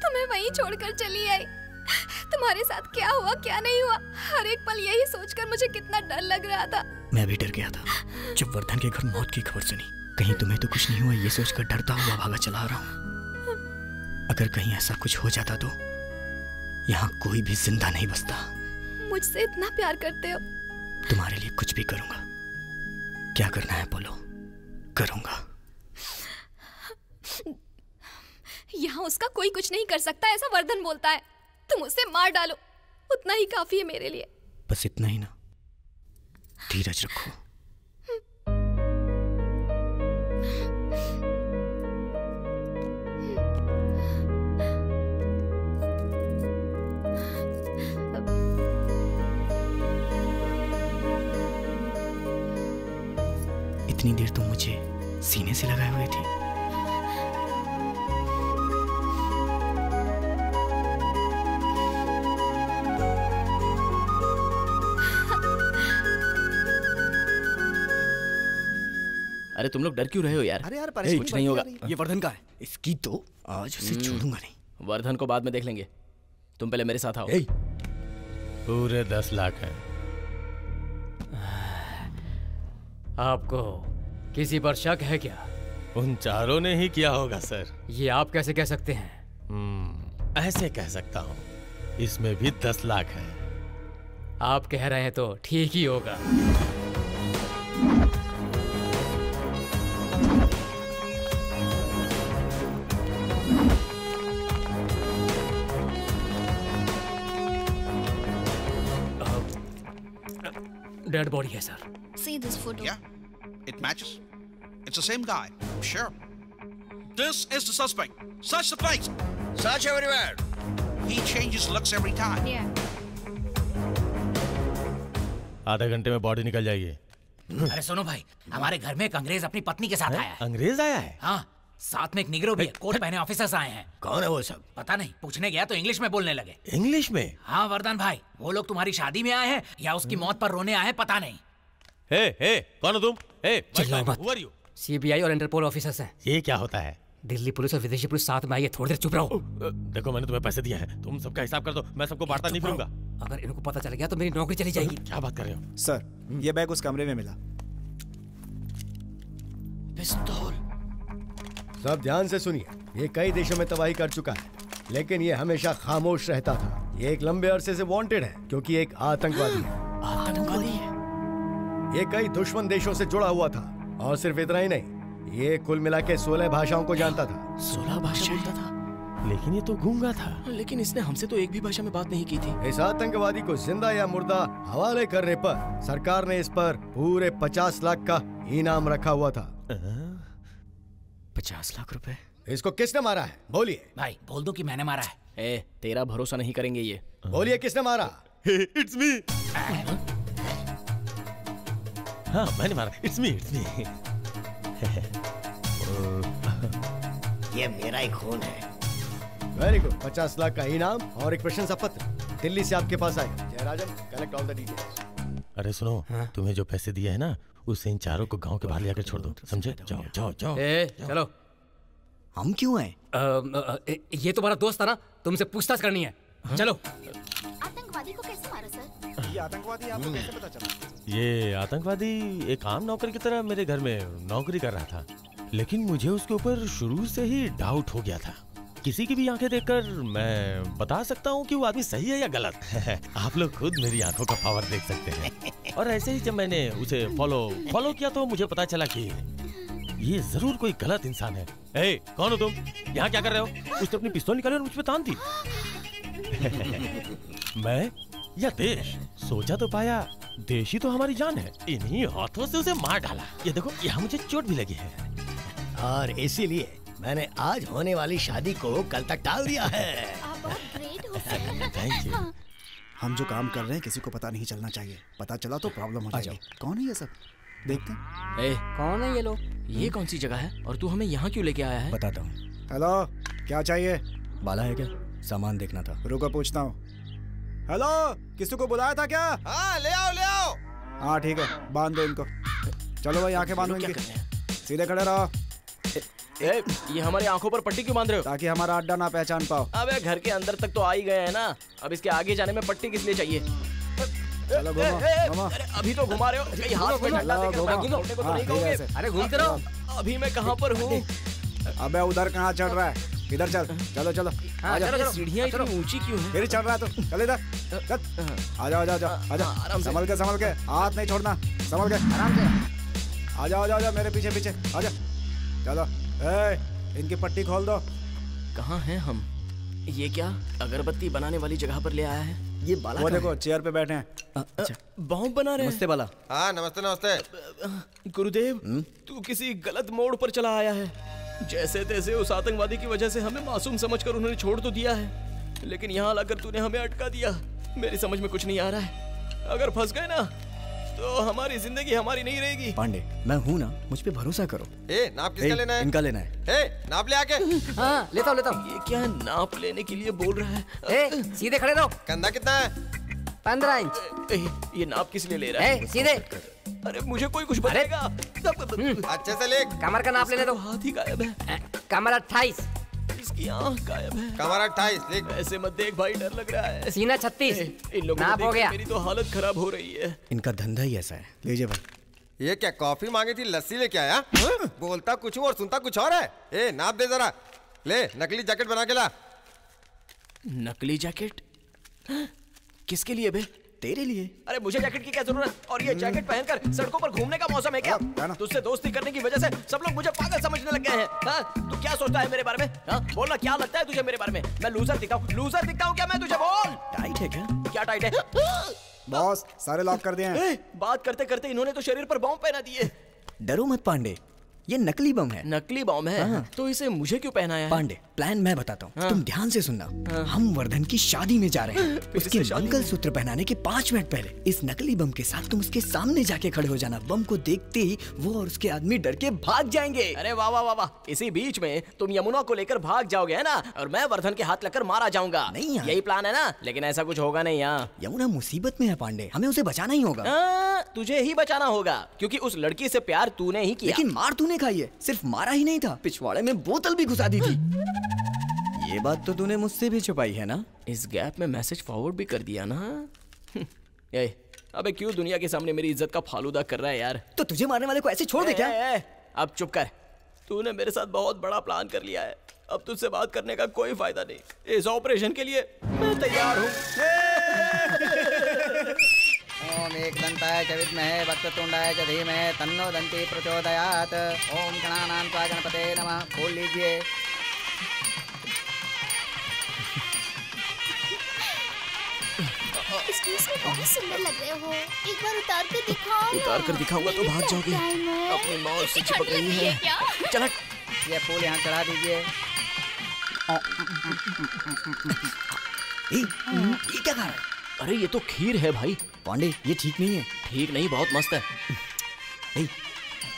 तुम्हें वहीं छोड़कर चली आई। तुम्हारे साथ क्या हुआ क्या नहीं हुआ, हर एक पल यही सोचकर मुझे कितना डर लग रहा था। मैं भी डर गया था जब वर्धन के घर मौत की खबर सुनी। कहीं तुम्हें तो कुछ नहीं हुआ ये सोचकर डरता हुआ भागा चला रहा हूँ। अगर कहीं ऐसा कुछ हो जाता तो यहाँ कोई भी जिंदा नहीं बचता। मुझसे इतना प्यार करते हो। तुम्हारे लिए कुछ भी करूंगा। क्या करना है बोलो, करूंगा। यहाँ उसका कोई कुछ नहीं कर सकता ऐसा वर्धन बोलता है। तुम उसे मार डालो, उतना ही काफी है मेरे लिए। बस इतना ही ना, धीरज रखो। इतनी देर तुम मुझे सीने से लगाए हुए थी। अरे तुम लोग डर क्यों रहे हो यार? अरे यार कुछ नहीं होगा। ये वर्धन का है, इसकी तो आज उसे छोड़ूंगा नहीं। वर्धन को बाद में देख लेंगे, तुम पहले मेरे साथ आओ। पूरे 10 लाख है। आपको किसी पर शक है क्या? उन चारों ने ही किया होगा सर। ये आप कैसे कह सकते हैं? ऐसे कह सकता हूँ, इसमें भी 10 लाख है। आप कह रहे हैं तो ठीक ही होगा। डेड बॉडी है sir. See this photo. Yeah, it matches. It's the same guy. Sure. This is the suspect. Search the place. Search everywhere. He changes looks every time. Yeah. आधे घंटे में बॉडी निकल जाएगी। अरे सुनो भाई, हमारे घर में एक अंग्रेज अपनी पत्नी के साथ आया है। अंग्रेज आया है? हाँ, साथ में एक निग्रो भी है। कोट पहने ऑफिसर्स आए हैं। कौन है वो सब? पता नहीं, पूछने गया तो इंग्लिश में बोलने लगे। इंग्लिश में? हाँ वर्धन भाई, वो लोग तुम्हारी शादी में आए हैं या उसकी मौत पर रोने आए हैं पता नहीं। हे कौन हो तुम? चिल्लाओ मत। सीबीआई और इंटरपोल ऑफिसर्स हैं। ये क्या होता है? दिल्ली पुलिस और विदेशी पुलिस साथ में आई है, थोड़ी देर चुप रहो। देखो मैंने तुम्हें पैसे दिए हैं, तुम सबका हिसाब कर दो, मैं सबको बांटता नहीं फिरूंगा। अगर इनको पता चल गया तो मेरी नौकरी चली जाएगी। क्या बात कर रहे हो सर? ये बैग उस कमरे में मिला। पिस्तौल। सब ध्यान से सुनिए, ये कई देशों में तबाही कर चुका है, लेकिन ये हमेशा खामोश रहता था। ये एक लंबे अरसे से वांटेड है क्योंकि एक आतंकवादी है। आतंकवादी है? ये कई दुश्मन देशों से जुड़ा हुआ था और सिर्फ इतना ही नहीं, ये कुल मिला के 16 भाषाओं को जानता था। 16 भाषा बोलता था? लेकिन ये तो गूंगा था। लेकिन इसने हमसे तो एक भी भाषा में बात नहीं की थी। इस आतंकवादी को जिंदा या मुर्दा हवाले करने पर सरकार ने इस पर पूरे 50 लाख का इनाम रखा हुआ था। 50 लाख रुपए? इसको किसने मारा है? बोलिए भाई, बोल दो कि मैंने मारा है। तेरा भरोसा नहीं करेंगे ये। बोलिए किसने मारा? It's me. हाँ मैंने मारा। It's me. ये मेरा ही खून है। Very good. 50 लाख का इनाम और एक प्रशंसा पत्र दिल्ली से आपके पास आएगा। Jayarajan, collect all the details. अरे सुनो, तुम्हें जो पैसे दिए हैं ना, उससे इन चारों को गांव के बाहर ले आकर छोड़ दो, समझे? जाओ जाओ जाओ। चलो। हम क्यों आए? ये तुम्हारा दोस्त था ना, तुमसे पूछताछ करनी है। चलो। आतंकवादी को कैसे मारा सर? ये आतंकवादी आपको कैसे पता चला? ये आतंकवादी एक आम नौकर की तरह मेरे घर में नौकरी कर रहा था, लेकिन मुझे उसके ऊपर शुरू से ही डाउट हो गया था। किसी की भी आंखें देखकर मैं बता सकता हूँ कि वो आदमी सही है या गलत। आप लोग खुद मेरी आंखों का पावर देख सकते हैं। और ऐसे ही जब मैंने उसे फॉलो किया तो मुझे पता चला कि ये जरूर कोई गलत इंसान है। ए, कौन हो तुम? यहाँ क्या कर रहे हो? उसने अपनी पिस्तौल निकाली और मुझ पे तान दी। मैं या देश? सोचा तो पाया देश ही तो हमारी जान है। इन्हीं हाथों से उसे मार डाला। ये देखो, यहाँ मुझे चोट भी लगी है। और इसीलिए मैंने आज होने वाली शादी को कल तक टाल दिया है। Thank you. हम जो काम कर रहे हैं किसी को पता नहीं चलना चाहिए। पता चला तो प्रॉब्लम हो जाएगी। कौन है ये सब? देखते हैं। कौन है ये लोग? ये कौन सी जगह है और तू हमें यहाँ क्यों लेके आया है? बताता हूँ। हेलो, क्या चाहिए? बाला है क्या? सामान देखना था। रुको पूछता हूँ। हेलो, किसी को बुलाया था क्या? हाँ, ले आओ ले आओ। हाँ ठीक है, बांध दो इनको। चलो भाई, आंखें बांधो इनकी। सीधे खड़े रहो। ये हमारी आंखों पर पट्टी क्यों बांध रहे हो? ताकि हमारा अड्डा ना पहचान पाओ। अबे घर के अंदर तक तो आ ही गए हैं ना, अब इसके आगे जाने में पट्टी किस लिए चाहिए? चलो घुमा। अरे अभी तो घुमा रहे हो, कहीं हाथ में डंडा देकर घुमाओगे तो नहीं कहोगे? अरे घूमते रहो। अभी मैं कहाँ पर हूँ? अबे उधर कहाँ चढ़ रहा है? इधर चल। चलो चलो। सीढ़ियाँ इतनी ऊंची क्यों हैं? फिर चढ़ रहा है तो चल इधर। आ जाओ आ जाओ। संभल के, हाथ नहीं छोड़ना। संभल के, आराम से। आ जाओ मेरे पीछे पीछे आ जाओ। चलो, इनकी पट्टी खोल दो। कहाँ हैं हम? ये क्या अगरबत्ती बनाने वाली जगह पर ले आया है? ये बाला वो देखो चेयर पे बैठे हैं। अच्छा, बॉम्ब बना रहे हैं। नमस्ते बाला। हाँ नमस्ते। गुरुदेव, तू किसी गलत मोड़ पर चला आया है। जैसे तैसे उस आतंकवादी की वजह से हमें मासूम समझकर उन्होंने छोड़ तो दिया है, लेकिन यहाँ लाकर तूने हमें अटका दिया। मेरी समझ में कुछ नहीं आ रहा है। अगर फंस गए ना तो हमारी जिंदगी हमारी नहीं रहेगी। पांडे, मैं हूँ ना, मुझ पे भरोसा करो। नाप किसका लेना है? इनका लेना है। नाप ले आके। हाँ, लेता हूँ। ये क्या नाप लेने के लिए बोल रहा है? सीधे खड़े रहो। कंधा कितना है? 15 इंच। ये नाप किस लिए ले रहा है? सीधे। अरे मुझे कोई कुछ बताएगा? अच्छे से ले। कमर का नाप लेने दो। हाथ ही गायब है। कमर 28। इसकी आँख गायब है। कमर 28 लिख। ऐसे मत देख भाई, डर लग रहा है। सीना 36। इन लोगों नाप हो गया। मेरी तो हालत खराब हो रही है। इनका धंधा ही ऐसा है। लीजिए भाई। ये क्या कॉफी मांगी थी, लस्सी लेके आया? बोलता कुछ हूँ और सुनता कुछ और है। नाप दे जरा। ले, नकली जैकेट बना के ला। नकली जैकेट? किसके लिए बे? तेरे लिए। अरे मुझे जैकेट की क्या जरूरत? और ये जैकेट पहनकर सड़कों पर घूमने का मौसम है क्या? तुझसे दोस्ती करने की वजह से सब लोग मुझे पागल समझने लग गए हैं। हाँ? तू क्या सोचता है मेरे बारे में? हाँ? बोलना, क्या लगता है तुझे मेरे बारे में? मैं लूजर दिखता हूँ? लूजर दिखता हूँ क्या मैं तुझे? बोल। टाइट है क्या? क्या टाइट है? बॉस, सारे लॉक कर दिए हैं। बात करते करते इन्होंने तो शरीर पर बॉम्ब पहना दिए। डरो मत पांडे, ये नकली बम है। नकली बम है? हाँ। तो इसे मुझे क्यों पहनाया है? पांडे, प्लान मैं बताता हूँ। हाँ। तुम ध्यान से सुनना। हम वर्धन की शादी में जा रहे हैं। उसके मंगलसूत्र पहनाने के 5 मिनट पहले इस नकली बम के साथ तुम उसके सामने जाके खड़े हो जाना। बम को देखते ही वो और उसके आदमी डर के भाग जाएंगे। अरे वाह वाह वाह वाह। इसी बीच में तुम यमुना को लेकर भाग जाओगे है ना, और मैं वर्धन के हाथ लगकर मारा जाऊंगा। नहीं यार, यही प्लान है ना? लेकिन ऐसा कुछ होगा नहीं यहाँ। यमुना मुसीबत में है पांडे, हमें उसे बचाना ही होगा। तुझे ही बचाना होगा, क्योंकि उस लड़की से प्यार तूने ही किया। लेकिन मार तूने खाई है। सिर्फ मारा ही नहीं था, पिछवाड़े में बोतल भी घुसा दी थी। ये बात तो तूने मुझसे भी छुपाई है ना? इस गैप में मैसेज फॉरवर्ड भी कर दिया ना। अबे क्यों दुनिया के सामने मेरी इज्जत का फालूदा कर रहा है यार? तो तुझे मारने वाले को ऐसे छोड़ दे क्या? अब चुप कर। तूने मेरे साथ बहुत बड़ा प्लान कर लिया है। अब तुझसे बात करने का कोई फायदा नहीं। इस ऑपरेशन के लिए मैं तैयार हूँ। ओम एकदंताय च विद्महे वक्रतुंडाय च धीमहि तन्नो दन्ति प्रचोदयात्। ओम गणानां त्वा गणपते नमः। खोल लीजिए। एक्सक्यूज मी, बहुत सुंदर लग रहे हो। एक बार उतार कर दिखाओ। उतार कर दिखाऊंगा तो भाग जाओगी। अपनी मौत से चिपक रही है। चल ये फूल यहाँ चढ़ा दीजिए। ये क्या खा रहा है? अरे ये तो खीर है भाई। पांडे ये ठीक नहीं है। ठीक नहीं, बहुत मस्त है।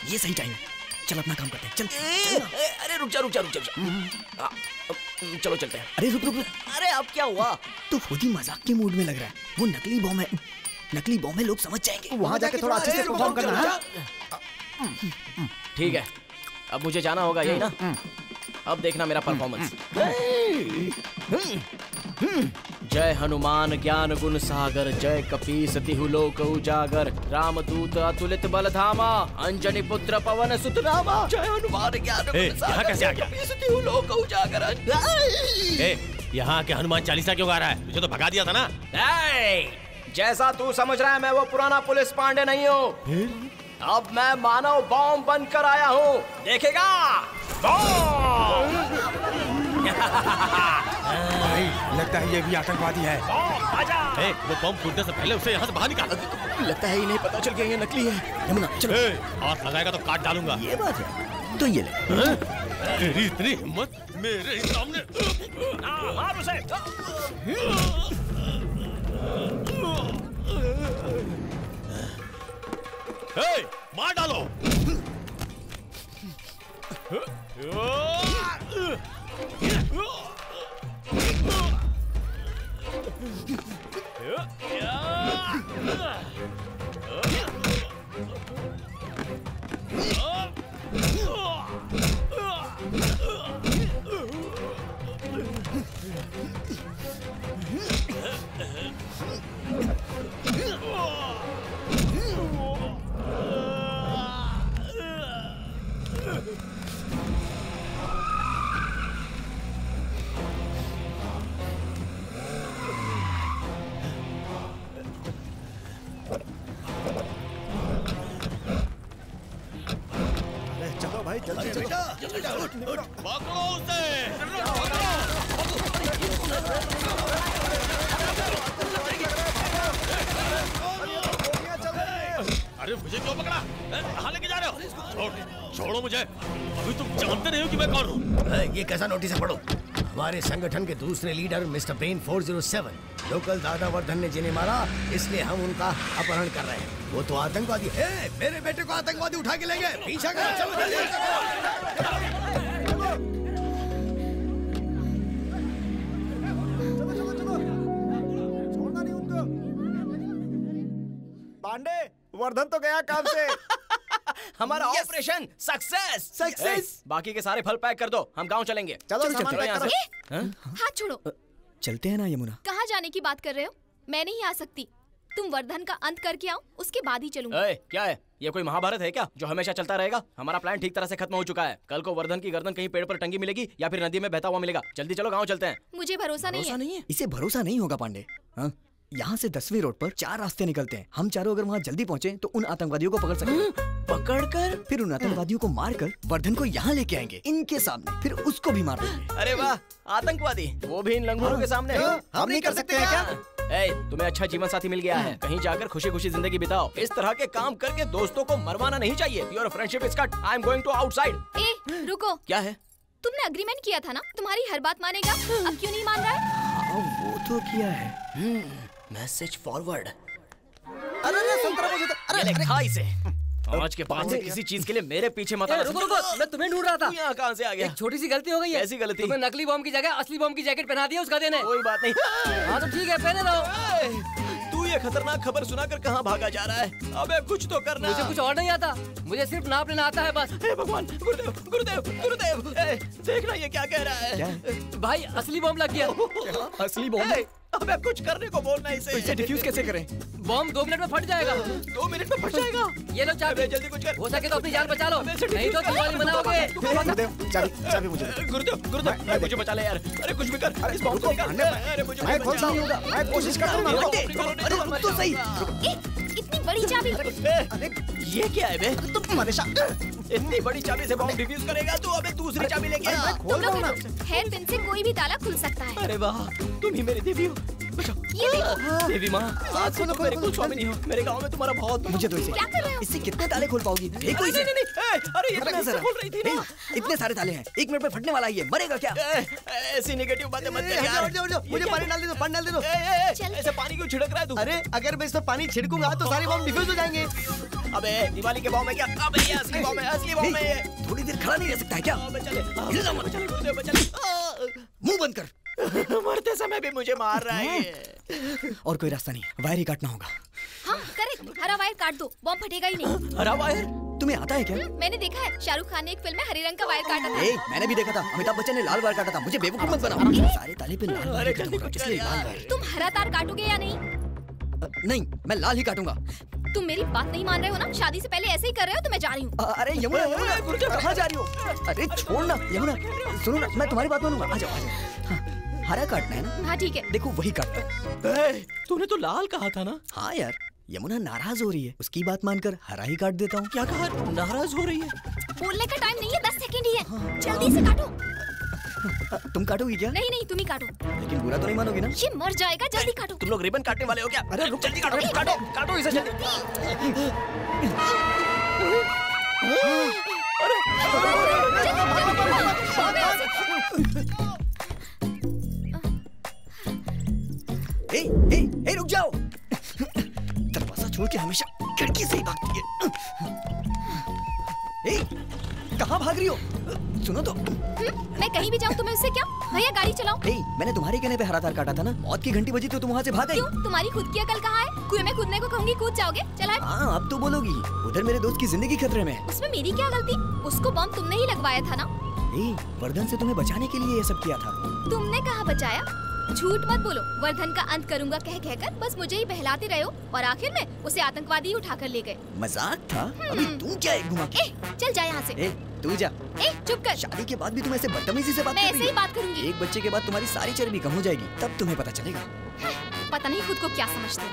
ये सही टाइम है। चल अपना काम करते हैं। चल। अरे रुक जा। चलो चलते हैं। अरे रुक। अरे अब क्या हुआ? तू खुद ही मजाक के मूड में लग रहा है। वो नकली बॉम्ब है। नकली बॉम्ब है, लोग समझ जाएंगे। वहाँ जाके थोड़ा अच्छे से परफॉर्म करना है। ठीक है, अब मुझे जाना होगा, यही ना? अब देखना मेरा परफॉर्मेंस। जय हनुमान ज्ञान गुण सागर, जय कपीस तिहु लोक उजागर, रामदूत अतुलित बल धामा, अंजनी पुत्र पवन सुत नामा। जय हनुमान ज्ञान गुण सागर, यहाँ कैसे आ गया? कपीस तिहु लोक उजागर। यहाँ के हनुमान चालीसा क्यों गा रहा है? तुझे तो भगा दिया था ना। जैसा तू समझ रहा है मैं वो पुराना पुलिस पांडे नहीं हूँ। अब मैं मानव बॉम्ब बनकर आया हूँ, देखेगा? भाई लगता है ये भी आतंकवादी है। वो बॉम्ब फूटने से पहले उसे यहाँ से बाहर निकाल। लगता है इन्हें पता चल गया ये नकली है। यमुना चलो। हाथ लगाएगा तो काट डालूंगा। ये बात है तो ये ले। तेरी इतनी हिम्मत मेरे ही सामने। मार उसे। मार डालो। चलो भाई जल्दी बेटा। पकड़ो उसे। अरे मुझे क्यों पकड़ा? कहाँ लेके जा रहे हो? छोड़ो मुझे। अभी तुम जानते नहीं हो कि मैं कौन हूँ। ये कैसा नोटिस है? पढ़ो। हमारे संगठन के दूसरे लीडर मिस्टर ब्रेन 407 लोकल दादा वर्धन ने जिन्हें मारा, इसलिए हम उनका अपहरण कर रहे हैं। वो तो आतंकवादी है। मेरे बेटे को आतंकवादी उठा के लेंगे। पीछा करो। चलो छोड़ना नहीं उनको। पांडे वर्धन तो गया काम से। हमारा ऑपरेशन सक्सेस। बाकी के सारे फल पैक कर दो, हम गांव चलेंगे। चलो सामान पैक करो। हाथ छोड़ो। चलते हैं ना यमुना। कहाँ जाने की बात कर रहे हो? मैं नहीं आ सकती। तुम वर्धन का अंत करके आओ, उसके बाद ही चलूंगा। क्या है ये, कोई महाभारत है क्या जो हमेशा चलता रहेगा? हमारा प्लान ठीक तरह से खत्म हो चुका है। कल को वर्धन की गर्दन कहीं पेड़ पर टंगी मिलेगी या फिर नदी में बहता हुआ मिलेगा। जल्दी चलो, गाँव चलते हैं। मुझे भरोसा नहीं है। इसे भरोसा नहीं होगा पांडे। यहाँ से 10वीं रोड पर 4 रास्ते निकलते हैं। हम चारों अगर वहाँ जल्दी पहुँचे तो उन आतंकवादियों को पकड़ सकते। पकड़कर फिर उन आतंकवादियों को मारकर वर्धन को यहाँ लेके आएंगे इनके सामने, फिर उसको भी मार देंगे। अरे वाह, आतंकवादी वो भी इन लंगूरों के सामने। हम नहीं कर सकते हैं क्या? तुम्हें अच्छा जीवन साथी मिल गया है, कहीं जाकर खुशी खुशी जिंदगी बिताओ। इस तरह के काम करके दोस्तों को मरवाना नहीं चाहिए। Your friendship is cut. I am going to outside. रुको। क्या है? तुमने अग्रीमेंट किया था ना, तुम्हारी हर बात मानेगा। अब क्यों नहीं मान रहा है? वो तो किया है। Message forward. अरे संतरा मुझे। अरे खा इसे। आज के बाद से किसी चीज के लिए मेरे पीछे मत आना। रुको, मैं तुम्हें ढूंढ रहा था। यहाँ कहाँ से आ गया? एक छोटी सी गलती हो गई है। ऐसी गलती? तुम्हें नकली बॉम्ब की जगह असली बॉम्ब की जैकेट पहना दिया उसका देने। कोई बात नहीं। हाँ तो ठीक है, पहने रहो। तू ये खतरनाक खबर सुनाकर कहाँ भागा जा रहा है? अबे कुछ तो करना। मुझे कुछ और नहीं आता, मुझे सिर्फ नाप लेना आता है बस। हे भगवान, गुरुदेव गुरुदेव गुरुदेव, देखना ये क्या कह रहा है। भाई असली बम लग गया। असली बम? अबे कुछ करने को बोलना इसे। इसे डिफ्यूज कैसे करें? बम 2 मिनट में फट जाएगा। 2 मिनट में फट जाएगा? ये लो चाबी, जल्दी कुछ कर। हो सके तो अपनी जान बचा लो, नहीं तो दिवाली मनाओगे। गुरुदेव चाबी मुझे दे। गुरुदेव मुझे बचा ले यार। अरे कुछ भी कर, इस बम को निकाल। अरे मुझे मैं खोलता हूँ, मैं कोशिश करता हूँ। अरे रुक तो सही। इतनी बड़ी चाबी। अरे ये क्या है बे? तुम मनीषा इतनी बड़ी चाबी से बम डिफ्यूज करेगा तू? अबे दूसरी चाबी लेके आ। खोल दो ना। हेयर पिन से कोई भी ताला खुल सकता है। अरे वाह, तुम ही मेरी देवी हो। ये देखो। देवी माँ, आज से तुम मेरे कुल स्वामिनी हो। मेरे गांव में तुम्हारा बहुत। मुझे तो इसे क्या कर रहे हो? इससे कितने ताले खोल पाओगी? एक कोई से? अरे ये तो मुझसे खोल रही थी ना। इतने सारे ताले हैं, 1 मिनट में फटने वाला है ये। मरेगा क्या? ऐसी नेगेटिव बातें मत कर यार। मुझे पानी डाल दे दो, पानी डाल दे दो। ऐसे पानी क्यों छिड़क रहा है तू? अरे अगर मैं इसमें पानी छिड़कूंगा तो सारे बम डिफ्यूज हो जाएंगे। अबे दिवाली के बम में क्या? अबे ये असली बम है, असली बम है ये। थोड़ी देर खड़ा नहीं रह सकता है क्या? चले गुरुदेव, चले। मुंह बंद कर। मरते समय भी मुझे मार रहा है ये। और कोई रास्ता नहीं, वायर ही काटना होगा। हाँ करेक्ट, हरा वायर काट दो, बम फटेगा ही नहीं। हरा वायर? तुम्हें आता है क्या? मैंने देखा है, शाहरुख खान ने एक फिल्म में हरे रंग का वायर काटा था। मैंने भी देखा था, अमिताभ बच्चन ने लाल वायर काटा था। मुझे बेवकूफ मत बनाओ। सारे ताले पे लाल वायर काटूंगा, इसलिए लाल वायर। तुम हरा तार काटोगे या नहीं? नहीं, मैं लाल ही काटूंगा। तुम मेरी बात नहीं मान रहे हो ना? शादी से पहले ऐसे ही कर रहे हो तो मैं जा रही हूँ। अरे यमुना, कहाँ जा रही हो? अरे छोड़ ना यमुना, सुनो ना, मैं तुम्हारी बात मानूंगा। आ जाओ। हरा काटना है ना? हाँ ठीक है। देखो वही काटता। तूने तो लाल कहा था ना? हाँ यार, यमुना नाराज हो रही है, उसकी बात मानकर हरा ही काट देता हूँ। क्या कहा? नाराज हो रही है? बोलने का टाइम नहीं है, 10 सेकंड ही है। जल्दी से काटो। तुम काटोगी क्या? नहीं तुम ही काटो। लेकिन बुरा तो नहीं मानोगी ना? ये मर जाएगा, जल्दी काटो। तुम लोग रिबन काटने वाले हो क्या? अरे रुक, जल्दी काटो, काटो काटो इसे जल्दी। ए, रुक जाओ। दरवाजा छोड़ के हमेशा खिड़की से ही भागती है। कहाँ भाग रही हो? सुनो तो। मैं कहीं भी जाऊँ तुम्हें उससे क्या? भैया गाड़ी चलाओ। मैंने तुम्हारे कहने पे हरा तार काटा था ना। मौत की घंटी बजी तो तुम वहाँ से भाग गई। क्यों? तुम्हारी खुद की अकल कहाँ है? कुएं में कूदने को कहूँगी कूद जाओगे? चला। हाँ अब तो बोलोगी। उधर मेरे दोस्त की जिंदगी खतरे में है। उसमें मेरी क्या गलती? उसको बम तुमने ही लगवाया था ना? वर्धन से तुम्हें बचाने के लिए ये सब किया था। तुमने कहाँ बचाया? झूठ मत बोलो। वर्धन का अंत करूंगा कह कहकर बस मुझे ही बहलाते रहे हो और आखिर में उसे आतंकवादी उठाकर ले गए। मजाक था। अभी तुम क्या एक घुमा के? चल जा यहाँ से। तू जा। चुप कर। शादी के बाद भी तुम ऐसे बदतमीजी से बात मैं ऐसे ही बात करूंगी। एक बच्चे के बाद तुम्हारी सारी चर्बी कम हो जाएगी, तब तुम्हें पता चलेगा। पता नहीं खुद को क्या समझते हो।